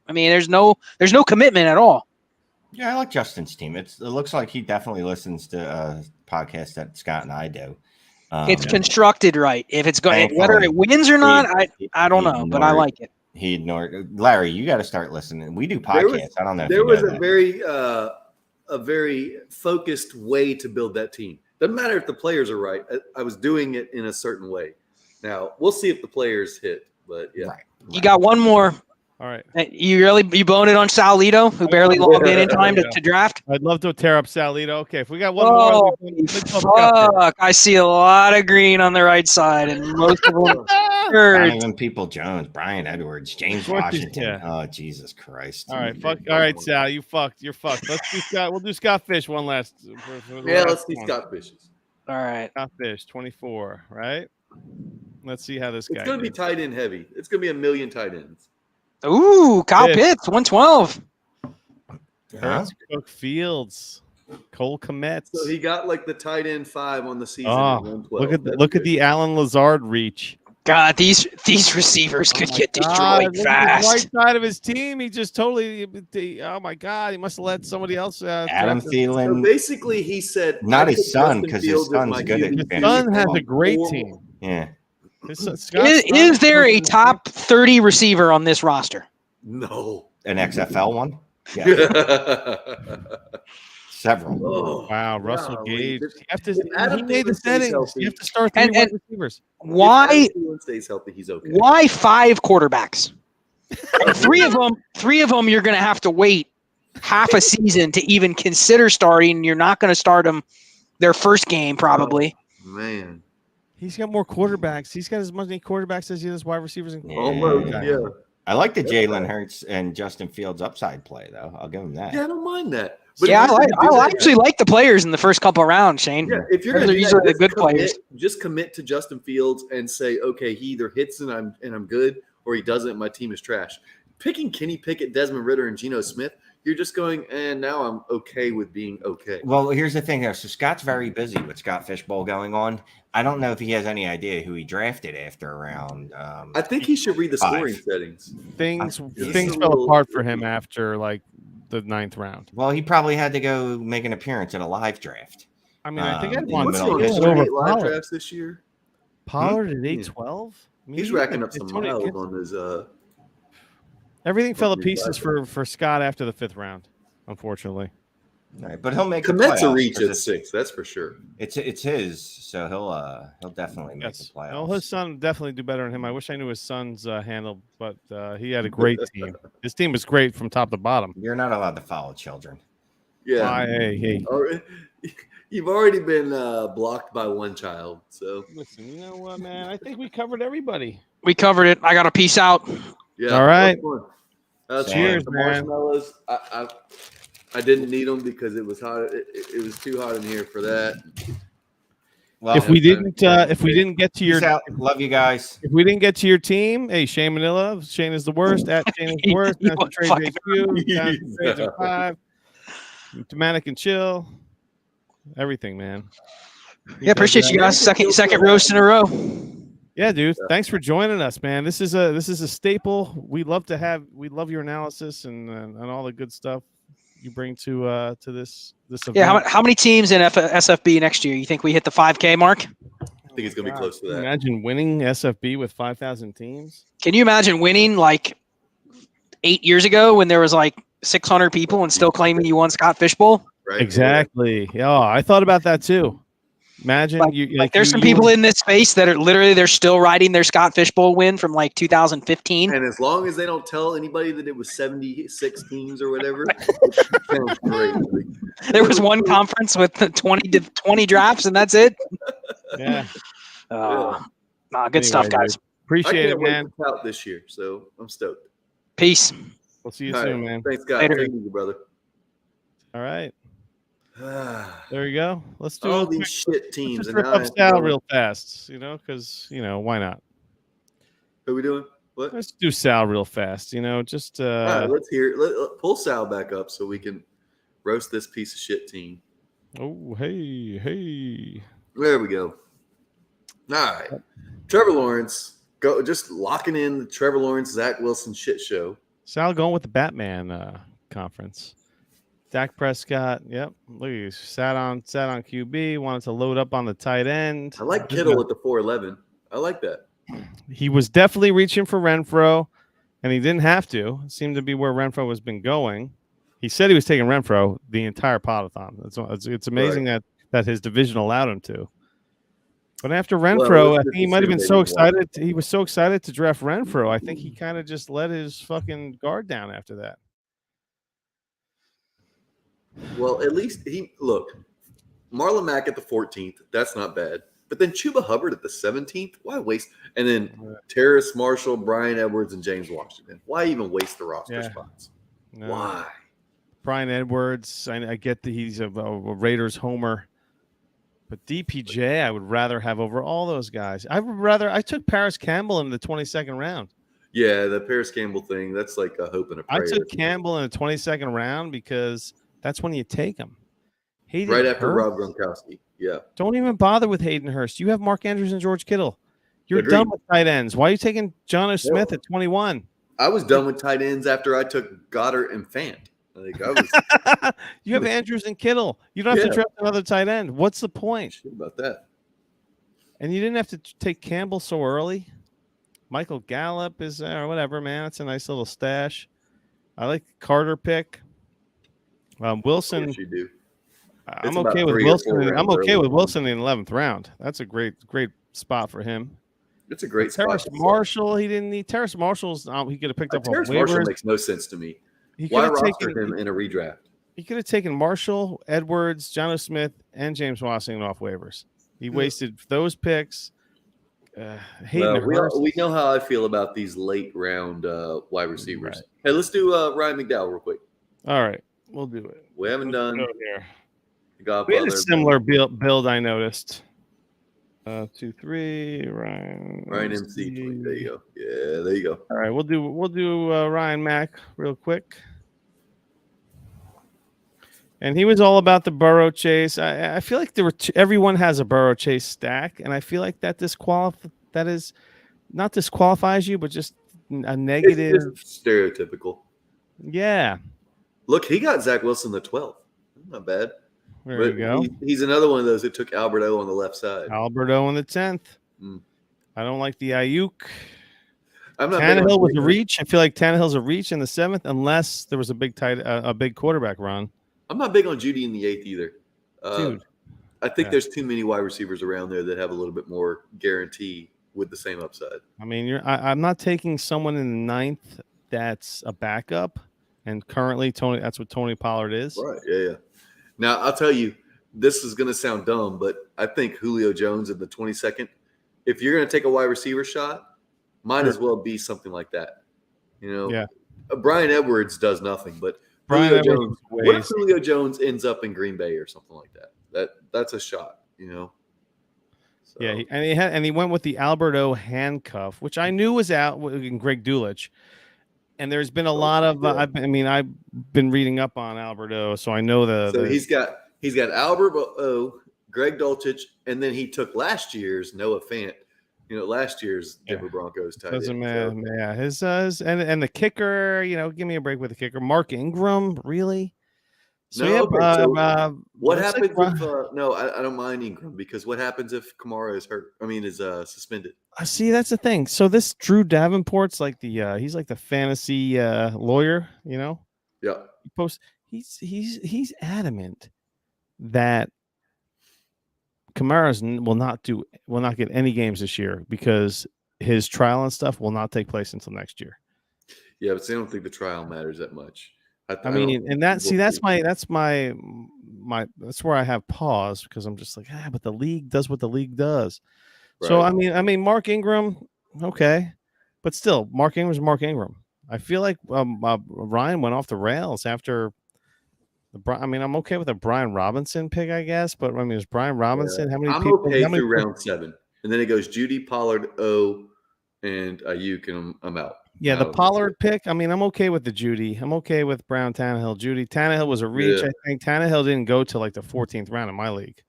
Speaker 3: I mean, there's no commitment at all.
Speaker 4: Yeah, I like Justin's team. It looks like he definitely listens to podcasts that Scott and I do.
Speaker 3: It's constructed right. If it's going,
Speaker 4: Thankfully,
Speaker 3: whether it wins or not, I don't
Speaker 4: he
Speaker 3: know, but I
Speaker 4: ignored-
Speaker 3: like it.
Speaker 4: He ignored Larry. You got to start listening. We do
Speaker 1: There was-
Speaker 4: podcasts. I don't know. If
Speaker 1: There
Speaker 4: you
Speaker 1: was
Speaker 4: know
Speaker 1: a
Speaker 4: that.
Speaker 1: very focused way to build that team. Doesn't matter if the players are right. I was doing it in a certain way. Now we'll see if the players hit, but yeah.
Speaker 4: Right.
Speaker 3: You got one more
Speaker 2: All right.
Speaker 3: Hey, you blowing it on Sal Lito, who barely logged in time to draft?
Speaker 2: I'd love to tear up Salito. Okay, if we got one
Speaker 3: Oh,
Speaker 2: more, let's go Scott
Speaker 3: fuck. I see a lot of green on the right side, and most of them birds.
Speaker 4: Donovan People-Jones, Brian Edwards, James
Speaker 2: Of course he's-
Speaker 4: Washington.
Speaker 2: yeah.
Speaker 4: Oh, Jesus Christ.
Speaker 2: All right, fuck. All right, Sal, you fucked. You're fucked. Let's do Scott. We'll do Scott Fish one last. For the
Speaker 1: Yeah,
Speaker 2: last
Speaker 1: let's see
Speaker 2: one.
Speaker 1: Scott Fishes.
Speaker 3: All right.
Speaker 2: Scott Fish, 24. Right. Let's see how this guy.
Speaker 1: It's going to be
Speaker 2: did.
Speaker 1: tight end heavy. It's going to be a million tight ends.
Speaker 3: Ooh, Kyle
Speaker 2: Pitts.
Speaker 3: Pitts, 112.
Speaker 2: Terrence Cook Fields, Cole Kmet.
Speaker 1: So he got like the tight end 5 on the season.
Speaker 2: Oh,
Speaker 1: at 112.
Speaker 2: look at the Alan Lazard reach.
Speaker 3: God, these receivers could get destroyed
Speaker 2: Look at the
Speaker 3: fast.
Speaker 2: right side of his team. He just totally. Oh my God, he must have let somebody else.
Speaker 4: Adam
Speaker 1: So
Speaker 4: Thielen,
Speaker 1: basically, he said,
Speaker 4: not
Speaker 1: I
Speaker 4: his
Speaker 1: put
Speaker 4: son,
Speaker 1: Justin
Speaker 4: because his
Speaker 1: Fields as
Speaker 4: son's
Speaker 1: my
Speaker 4: good at
Speaker 1: QB.
Speaker 2: His
Speaker 4: fantasy
Speaker 2: son has
Speaker 4: football.
Speaker 2: a great team.
Speaker 4: Yeah.
Speaker 2: Scott's
Speaker 3: Is
Speaker 2: son
Speaker 3: there a
Speaker 2: has
Speaker 3: top 30 receiver on this roster?
Speaker 1: No.
Speaker 4: An XFL one? Yeah. Several.
Speaker 1: Oh,
Speaker 2: Wow, Russell
Speaker 1: golly.
Speaker 2: Gage.
Speaker 1: If
Speaker 2: You have to.
Speaker 1: Adam
Speaker 2: He made the
Speaker 1: Thielen stays
Speaker 2: settings.
Speaker 1: healthy-
Speaker 2: You have to start three
Speaker 3: And-
Speaker 2: wide receivers.
Speaker 3: Why
Speaker 1: If Adam Thielen stays healthy, he's okay.
Speaker 3: why 5 quarterbacks? And three of them you're going to have to wait half a season to even consider starting. You're not going to start them their first game probably.
Speaker 1: Man.
Speaker 2: He's got more quarterbacks. He's got as many quarterbacks as he does wide receivers. And
Speaker 4: Yeah.
Speaker 1: Almost,
Speaker 2: Okay.
Speaker 1: yeah.
Speaker 4: I like the
Speaker 1: That's
Speaker 4: Jalen
Speaker 1: right.
Speaker 4: Hurts and Justin Fields upside play, though. I'll give him that.
Speaker 1: Yeah, I don't mind that.
Speaker 3: Yeah,
Speaker 1: if you're gonna do
Speaker 3: I
Speaker 1: that-
Speaker 3: actually like the players in the first couple of rounds, Shane.
Speaker 1: Yeah, if you're
Speaker 3: Those
Speaker 1: going to
Speaker 3: are usually the good players.
Speaker 1: just commit to Justin Fields and say, okay, he either hits and I'm good, or he doesn't. My team is trash. Picking Kenny Pickett, Desmond Ritter, and Geno Smith, you're just going, and now I'm okay with being okay.
Speaker 4: Well, here's the thing, though. So Scott's very busy with Scott Fishbowl going on. I don't know if he has any idea who he drafted after around.
Speaker 1: I think he should read the
Speaker 4: 5.
Speaker 1: scoring settings.
Speaker 2: Things
Speaker 1: He's
Speaker 2: things
Speaker 1: a
Speaker 2: fell
Speaker 1: little-
Speaker 2: apart for him after like the 9th round.
Speaker 4: Well, he probably had to go make an appearance at a live draft.
Speaker 2: I mean, I think I'd
Speaker 4: in
Speaker 2: want
Speaker 1: What's he
Speaker 4: middle
Speaker 1: on
Speaker 4: of
Speaker 2: Fields
Speaker 4: the
Speaker 2: over
Speaker 1: 38 live
Speaker 2: Pollard.
Speaker 1: drafts this year?
Speaker 2: Pollard at 8-12.
Speaker 1: He's racking up some miles on his.
Speaker 2: Everything fell to
Speaker 1: his
Speaker 2: pieces
Speaker 1: live
Speaker 2: for Scott after the 5th round, unfortunately.
Speaker 4: All right, but he'll make
Speaker 1: Commits
Speaker 4: the
Speaker 1: a
Speaker 4: playoffs,
Speaker 1: reach
Speaker 4: 'cause
Speaker 1: at
Speaker 4: it's-
Speaker 1: 6, that's for sure.
Speaker 4: It's his, so he'll definitely make
Speaker 2: Yes.
Speaker 4: the playoffs.
Speaker 2: Well, his son would definitely do better than him. I wish I knew his son's handle, but he had a great team. His team was great from top to bottom.
Speaker 4: You're not allowed to follow children.
Speaker 1: Yeah.
Speaker 2: Hey.
Speaker 1: You've already been blocked by one child, so
Speaker 2: Listen, you know what, man? I think we covered everybody.
Speaker 3: We covered it. I got to peace out.
Speaker 1: yeah.
Speaker 2: All right.
Speaker 1: that was fun.
Speaker 2: Cheers,
Speaker 1: the
Speaker 2: man.
Speaker 1: marshmallows. I didn't need them because it was hot. It was too hot in here for that.
Speaker 4: Well,
Speaker 2: If we didn't get to your
Speaker 4: peace out. Love you guys.
Speaker 2: if we didn't get to your team, hey, Shane Manila, Shane is the worst. At Shane is the worst.
Speaker 3: You
Speaker 2: Down to Trade
Speaker 3: fucking-
Speaker 2: HQ, down to Trades at 5. To Manic and Chill. Everything, man.
Speaker 3: Yeah, appreciate you guys. Second roast in a row.
Speaker 2: Yeah, dude. Thanks for joining us, man. This is a staple. We love your analysis and all the good stuff you bring to this event.
Speaker 3: Yeah, how many teams in SFB next year? You think we hit the 5K mark?
Speaker 1: I think it's gonna be close to that.
Speaker 2: Imagine winning SFB with 5,000 teams.
Speaker 3: Can you imagine winning like 8 years ago when there was like 600 people and still claiming you won Scott Fishbowl?
Speaker 1: Right?
Speaker 2: Exactly. Yeah, I thought about that too. Imagine
Speaker 3: There's some people in this space that are literally they're still riding their Scott Fishbowl win from like 2015.
Speaker 1: And as long as they don't tell anybody that it was 76 teams or whatever, it sounds great.
Speaker 3: There was one conference with 20 drafts and that's it.
Speaker 2: Yeah.
Speaker 3: Good stuff,
Speaker 2: Anyway,
Speaker 3: guys.
Speaker 1: I
Speaker 2: Appreciate it,
Speaker 1: can't wait
Speaker 2: man.
Speaker 1: to tout this year, so I'm stoked.
Speaker 3: Peace.
Speaker 2: We'll see you
Speaker 1: All
Speaker 2: soon,
Speaker 1: right.
Speaker 2: man.
Speaker 1: Thanks, guys.
Speaker 3: Later.
Speaker 1: Thank you, brother.
Speaker 2: All right. There you go. Let's do
Speaker 1: All
Speaker 2: a quick,
Speaker 1: these shit teams.
Speaker 2: let's
Speaker 1: And
Speaker 2: rip
Speaker 1: now
Speaker 2: up Sal real fast, because, why not?
Speaker 1: What are we doing? What?
Speaker 2: Let's do Sal real fast, just
Speaker 1: All right, let's hear it. Let pull Sal back up so we can roast this piece of shit team.
Speaker 2: oh, hey.
Speaker 1: There we go. All right. Trevor Lawrence. Go just locking in the Trevor Lawrence, Zach Wilson shit show.
Speaker 2: Sal going with the Batman conference. Dak Prescott, yep. Look, he sat on QB, wanted to load up on the tight end.
Speaker 1: I like Kittle at the 411. I like that.
Speaker 2: He was definitely reaching for Renfro, and he didn't have to. It seemed to be where Renfro has been going. He said he was taking Renfro the entire podathon. It's amazing that his division allowed him to. But after Renfro, I
Speaker 1: let's
Speaker 2: think he
Speaker 1: just
Speaker 2: might have been
Speaker 1: assume
Speaker 2: so
Speaker 1: they didn't want
Speaker 2: excited. He was so excited to draft Renfro. I think he kind of just let his fucking guard down after that.
Speaker 1: Well, at least Marlon Mack at the 14th. That's not bad. But then Chuba Hubbard at the 17th. Why waste? And then Terrace Marshall, Brian Edwards, and James Washington. Why even waste the roster spots?
Speaker 2: No.
Speaker 1: Why?
Speaker 2: Brian Edwards. I get that he's a Raiders homer. But DPJ, I would rather have over all those guys. I took Paris Campbell in the 22nd round.
Speaker 1: Yeah, the Paris Campbell thing, that's like a hope and a prayer.
Speaker 2: I took Campbell in the 22nd round because that's when you take him.
Speaker 1: Right after Rob Gronkowski. Yeah.
Speaker 2: Don't even bother with Hayden Hurst. You have Mark Andrews and George Kittle. You're done with tight ends. Why are you taking Jonnu Smith at 21?
Speaker 1: I was done with tight ends after I took Goddard and Fant. Like I was.
Speaker 2: You have Andrews and Kittle. You don't have to draft another tight end. What's the point?
Speaker 1: Shit about that.
Speaker 2: And you didn't have to take Campbell so early. Michael Gallup is whatever, man. It's a nice little stash. I like the Carter pick. Wilson.
Speaker 1: Yes, you do.
Speaker 2: I'm okay with Wilson. I'm okay with Wilson in the 11th round. That's a great spot for him.
Speaker 1: It's a great spot.
Speaker 2: Terrace Marshall, he didn't need Terrace Marshall's. He could have picked up.
Speaker 1: Terrace Marshall makes no sense to me. Why roster him in a redraft?
Speaker 2: He could have taken Marshall, Edwards, Jonnu Smith, and James Washington off waivers. He wasted those picks.
Speaker 1: We know how I feel about these late round wide receivers. Right. Hey, let's do Ryan McDowell real quick.
Speaker 2: All right, we'll do it.
Speaker 1: We haven't done.
Speaker 2: We had a similar build. I noticed. 2, 3, Ryan
Speaker 1: MC. There you go. Yeah, there you go.
Speaker 2: All right, we'll do Ryan Mack real quick. And he was all about the Burrow chase. I feel like everyone has a Burrow chase stack, and I feel like that is not disqualifies you, but just a negative.
Speaker 1: It's just stereotypical.
Speaker 2: Yeah.
Speaker 1: Look, he got Zach Wilson the 12th. Not bad.
Speaker 2: There you go.
Speaker 1: He's another one of those that took Alberto on the left side.
Speaker 2: Alberto on the 10th. I don't like the Ayuk.
Speaker 1: Tannehill
Speaker 2: was a reach. I feel like Tannehill's a reach in the 7th, unless there was a big quarterback run.
Speaker 1: I'm not big on Judy in the 8th either. Dude, I think there's too many wide receivers around there that have a little bit more guarantee with the same upside.
Speaker 2: I mean, I'm not taking someone in the 9th that's a backup, and currently that's what Tony Pollard is.
Speaker 1: Right. Yeah. Now I'll tell you, this is going to sound dumb, but I think Julio Jones in the 22nd. If you're going to take a wide receiver shot, might as well be something like that. Brian Edwards does nothing, but Julio Jones. What if Julio Jones ends up in Green Bay or something like that? That's a shot, So.
Speaker 2: Yeah, and he went with the Alberto handcuff, which I knew was out in Greg Dulcich. And there's been a lot of I've been reading up on Alberto, so I know
Speaker 1: he's got Alberto, Greg Dulcich, and then he took last year's Noah Fant. Last year's Denver Broncos tight end.
Speaker 2: Doesn't matter. Yeah, his and the kicker. Give me a break with the kicker. Mark Ingram, really? So
Speaker 1: what happens if no? I don't mind Ingram because what happens if Kamara is hurt? I mean, is suspended.
Speaker 2: I see. That's the thing. So this Drew Davenport's like he's like the fantasy lawyer.
Speaker 1: Yeah.
Speaker 2: He's adamant that Kamara will not get any games this year because his trial and stuff will not take place until next year.
Speaker 1: Yeah, but I don't think the trial matters that much.
Speaker 2: That's where I have pause because I'm just like, but the league does what the league does. Right. So I mean, Mark Ingram, okay, but still, Mark Ingram's Mark Ingram. I feel like Ryan went off the rails after. I'm okay with a Brian Robinson pick, I guess, but is Brian Robinson? How many?
Speaker 1: I'm
Speaker 2: people,
Speaker 1: okay through round 7, and then it goes Judy, Pollard, and Ayuk, and I'm out.
Speaker 2: Yeah, the Pollard pick. I'm okay with the Judy. I'm okay with Brown, Tannehill, Judy. Tannehill was a reach. Yeah. I think Tannehill didn't go to like the 14th round in my league.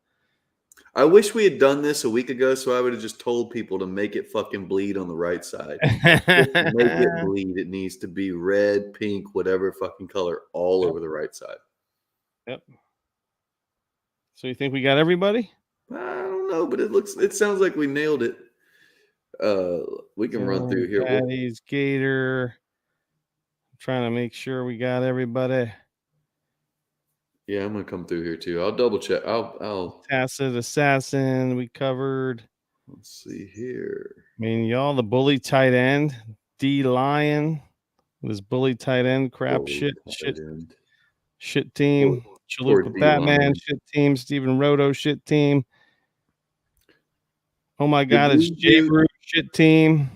Speaker 1: I wish we had done this a week ago, so I would have just told people to make it fucking bleed on the right side. Make it bleed. It needs to be red, pink, whatever fucking color, all over the right side.
Speaker 2: Yep. So you think we got everybody?
Speaker 1: I don't know, but it sounds like we nailed it. We can run through here.
Speaker 2: Patty's Gator. I'm trying to make sure we got everybody.
Speaker 1: Yeah, I'm gonna come through here too. I'll double check. I'll
Speaker 2: Tacit Assassin. We covered.
Speaker 1: Let's see here.
Speaker 2: I mean, y'all, the bully tight end, D Lion, with his bully tight end crap
Speaker 1: Bully
Speaker 2: shit
Speaker 1: tight
Speaker 2: team.
Speaker 1: Poor
Speaker 2: Chalupa
Speaker 1: D
Speaker 2: Batman
Speaker 1: Lion.
Speaker 2: shit team. Steven Roto shit team. Oh my God,
Speaker 1: Did
Speaker 2: it's
Speaker 1: we
Speaker 2: Jay
Speaker 1: do-
Speaker 2: Brew shit team.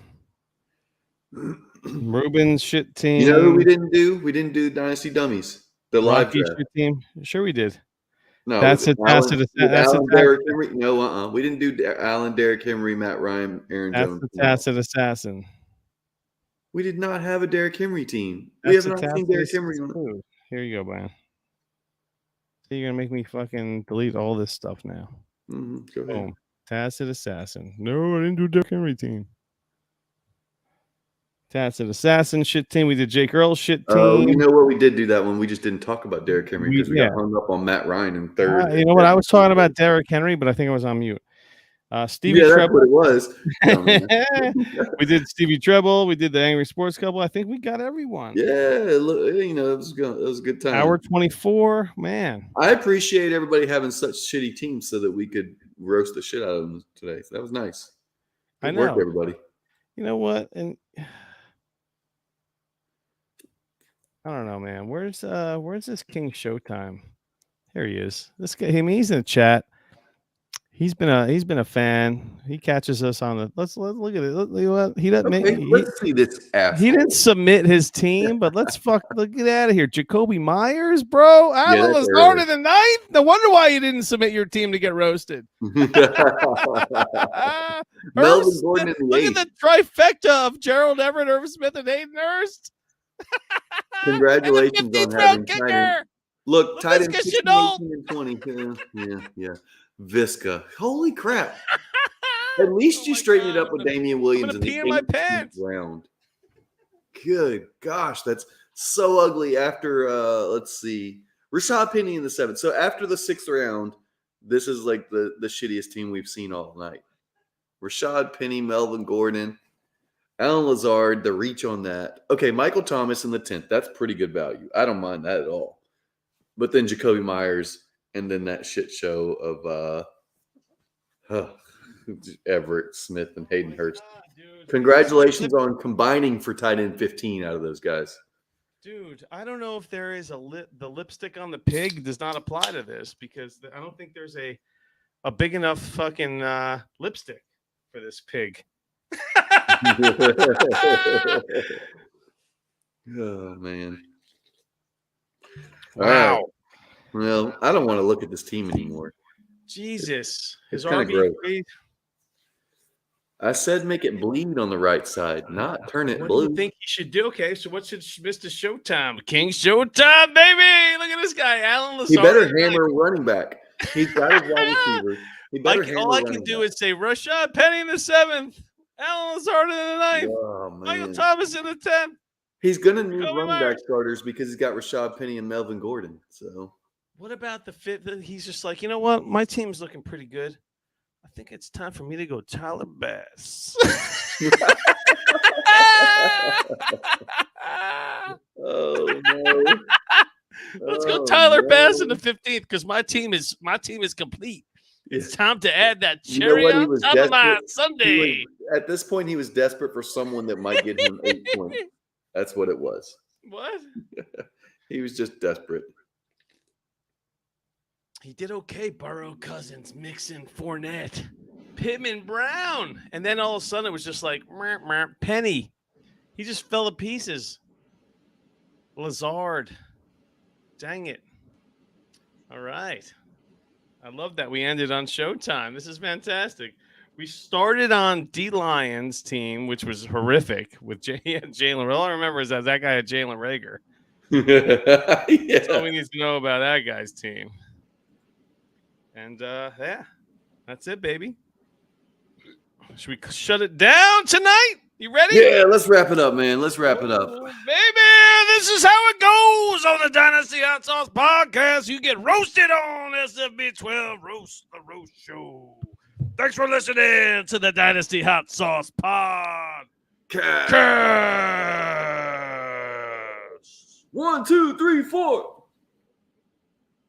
Speaker 2: Ruben's shit team.
Speaker 1: You know who we didn't do? We didn't do Dynasty Dummies. The live
Speaker 2: Rocky
Speaker 1: draft.
Speaker 2: shit team. Sure, we did.
Speaker 1: No,
Speaker 2: That's
Speaker 1: with
Speaker 2: it. That's
Speaker 1: Allen,
Speaker 2: it.
Speaker 1: with
Speaker 2: That's
Speaker 1: Allen,
Speaker 2: it.
Speaker 1: Derrick Henry. No, we didn't do Allen, Derrick Henry, Matt Ryan, Aaron
Speaker 2: That's
Speaker 1: Jones.
Speaker 2: the
Speaker 1: No.
Speaker 2: Tacit Assassin.
Speaker 1: We did not have a Derrick Henry team. We
Speaker 2: That's
Speaker 1: have
Speaker 2: the
Speaker 1: not seen
Speaker 2: Tacit
Speaker 1: Derrick Henry.
Speaker 2: Assassin. Here you go, man. So you're gonna make me fucking delete all this stuff now.
Speaker 1: Go ahead.
Speaker 2: Boom. Tacit Assassin. No, I didn't do Derrick Henry team. Tacit Assassin shit team. We did Jake Earl shit team.
Speaker 1: You know what? We did do that one. We just didn't talk about Derrick Henry because we
Speaker 2: Yeah.
Speaker 1: got hung up on Matt Ryan in third.
Speaker 2: You know what? I was talking about Derrick Henry, but I think I was on mute. Stevie
Speaker 1: Yeah, that's
Speaker 2: Treble.
Speaker 1: what it was. No, man.
Speaker 2: We did Stevie Treble. We did the Angry Sports Couple. I think we got everyone.
Speaker 1: Yeah, look, you know, it was a good time.
Speaker 2: Hour 24, man.
Speaker 1: I appreciate everybody having such shitty teams so that we could roast the shit out of them today. So that was nice. Good work,
Speaker 2: know.
Speaker 1: everybody.
Speaker 2: You know what? And I don't know, man. Where's this King Showtime? Here he is. This guy. I mean, he's in the chat. He's been a fan. He catches us on the. Let's look at it. Look, he doesn't
Speaker 1: Okay,
Speaker 2: make.
Speaker 1: let's see this asshole.
Speaker 2: He didn't submit his team, but let's get out of here. Jacoby Myers, bro. Alan
Speaker 1: that's
Speaker 2: Lazard
Speaker 1: early.
Speaker 2: in the ninth. No wonder why you didn't submit your team to get roasted.
Speaker 1: Melvin
Speaker 2: Irv
Speaker 1: Gordon
Speaker 2: Smith,
Speaker 1: in the
Speaker 2: look
Speaker 1: eighth.
Speaker 2: at the trifecta of Gerald Everett, Irv Smith, and Hayden Hurst.
Speaker 1: Congratulations
Speaker 2: And the
Speaker 1: on
Speaker 2: 15th
Speaker 1: having
Speaker 2: round
Speaker 1: tight end.
Speaker 2: kicker.
Speaker 1: Look, tight end
Speaker 2: Laviska
Speaker 1: 16,
Speaker 2: Shenault.
Speaker 1: 18, and 20. Yeah. Visca. Holy crap. At least you
Speaker 2: my
Speaker 1: straightened it
Speaker 2: God,
Speaker 1: up with
Speaker 2: I'm gonna-
Speaker 1: Damian Williams
Speaker 2: gonna
Speaker 1: in the
Speaker 2: pee in my
Speaker 1: 18th
Speaker 2: pants.
Speaker 1: round. Good gosh, that's so ugly. After let's see, Rashad Penny in the 7th. So after the 6th round, this is like the shittiest team we've seen all night. Rashad Penny, Melvin Gordon, Alan Lazard, the reach on that. Okay, Michael Thomas in the 10th. That's pretty good value. I don't mind that at all. But then Jacoby Myers, and then that shit show of Everett Smith and Hayden Hurst. Congratulations on combining for tight end 15 out of those guys.
Speaker 2: Dude, I don't know if there is the lipstick on the pig does not apply to this because I don't think there's a big enough fucking lipstick for this pig.
Speaker 1: Oh man.
Speaker 2: Wow.
Speaker 1: All right. Well, I don't want to look at this team anymore.
Speaker 2: Jesus. His
Speaker 1: It's kinda
Speaker 2: RB3.
Speaker 1: I said make it bleed on the right side, not turn it
Speaker 2: What
Speaker 1: blue.
Speaker 2: do you think he should do? Okay, so what should Mr. Showtime? King Showtime, baby. Look at this guy, Alan Lazard.
Speaker 1: He better hammer running back. He's got his wide receiver. He better hammer
Speaker 2: all I can
Speaker 1: running
Speaker 2: do
Speaker 1: back.
Speaker 2: is say Rashad Penny in the 7th, Alan Lazard in the 9th,
Speaker 1: Oh,
Speaker 2: Michael
Speaker 1: man.
Speaker 2: Thomas in the 10th.
Speaker 1: He's going to need
Speaker 2: Jacoby
Speaker 1: running
Speaker 2: Myers.
Speaker 1: back starters because he's got Rashad Penny and Melvin Gordon. So
Speaker 2: What about the fit? He's just like, you know what? My team's looking pretty good. I think it's time for me to go Tyler Bass.
Speaker 1: oh no.
Speaker 2: Let's go
Speaker 1: Oh,
Speaker 2: Tyler Bass in
Speaker 1: no.
Speaker 2: the 15th because my team is complete. It's time to add that
Speaker 1: You know
Speaker 2: cherry
Speaker 1: what? He
Speaker 2: on
Speaker 1: was
Speaker 2: top of my
Speaker 1: desperate.
Speaker 2: Sunday.
Speaker 1: At this point, he was desperate for someone that might get him 8 points. That's what it was.
Speaker 2: What?
Speaker 1: He was just desperate.
Speaker 2: He did okay. Burrow, Cousins, Mixon, Fournette, Pittman, Brown. And then all of a sudden it was just like, meh, meh, Penny. He just fell to pieces. Lazard. Dang it. All right. I love that we ended on Showtime. This is fantastic. We started on D Lions team, which was horrific with Jalen. All I remember is that guy had Jalen Rager. That's all
Speaker 1: Yeah.
Speaker 2: we need to know about that guy's team. And yeah, that's it, baby. Should we shut it down tonight? You ready?
Speaker 1: Yeah, let's wrap it up, man. Let's wrap it up.
Speaker 2: Oh, baby, this is how it goes on the Dynasty Hot Sauce Podcast. You get roasted on SFB12 Roast the Roast Show. Thanks for listening to the Dynasty Hot Sauce Podcast.
Speaker 1: 1, 2, 3, 4.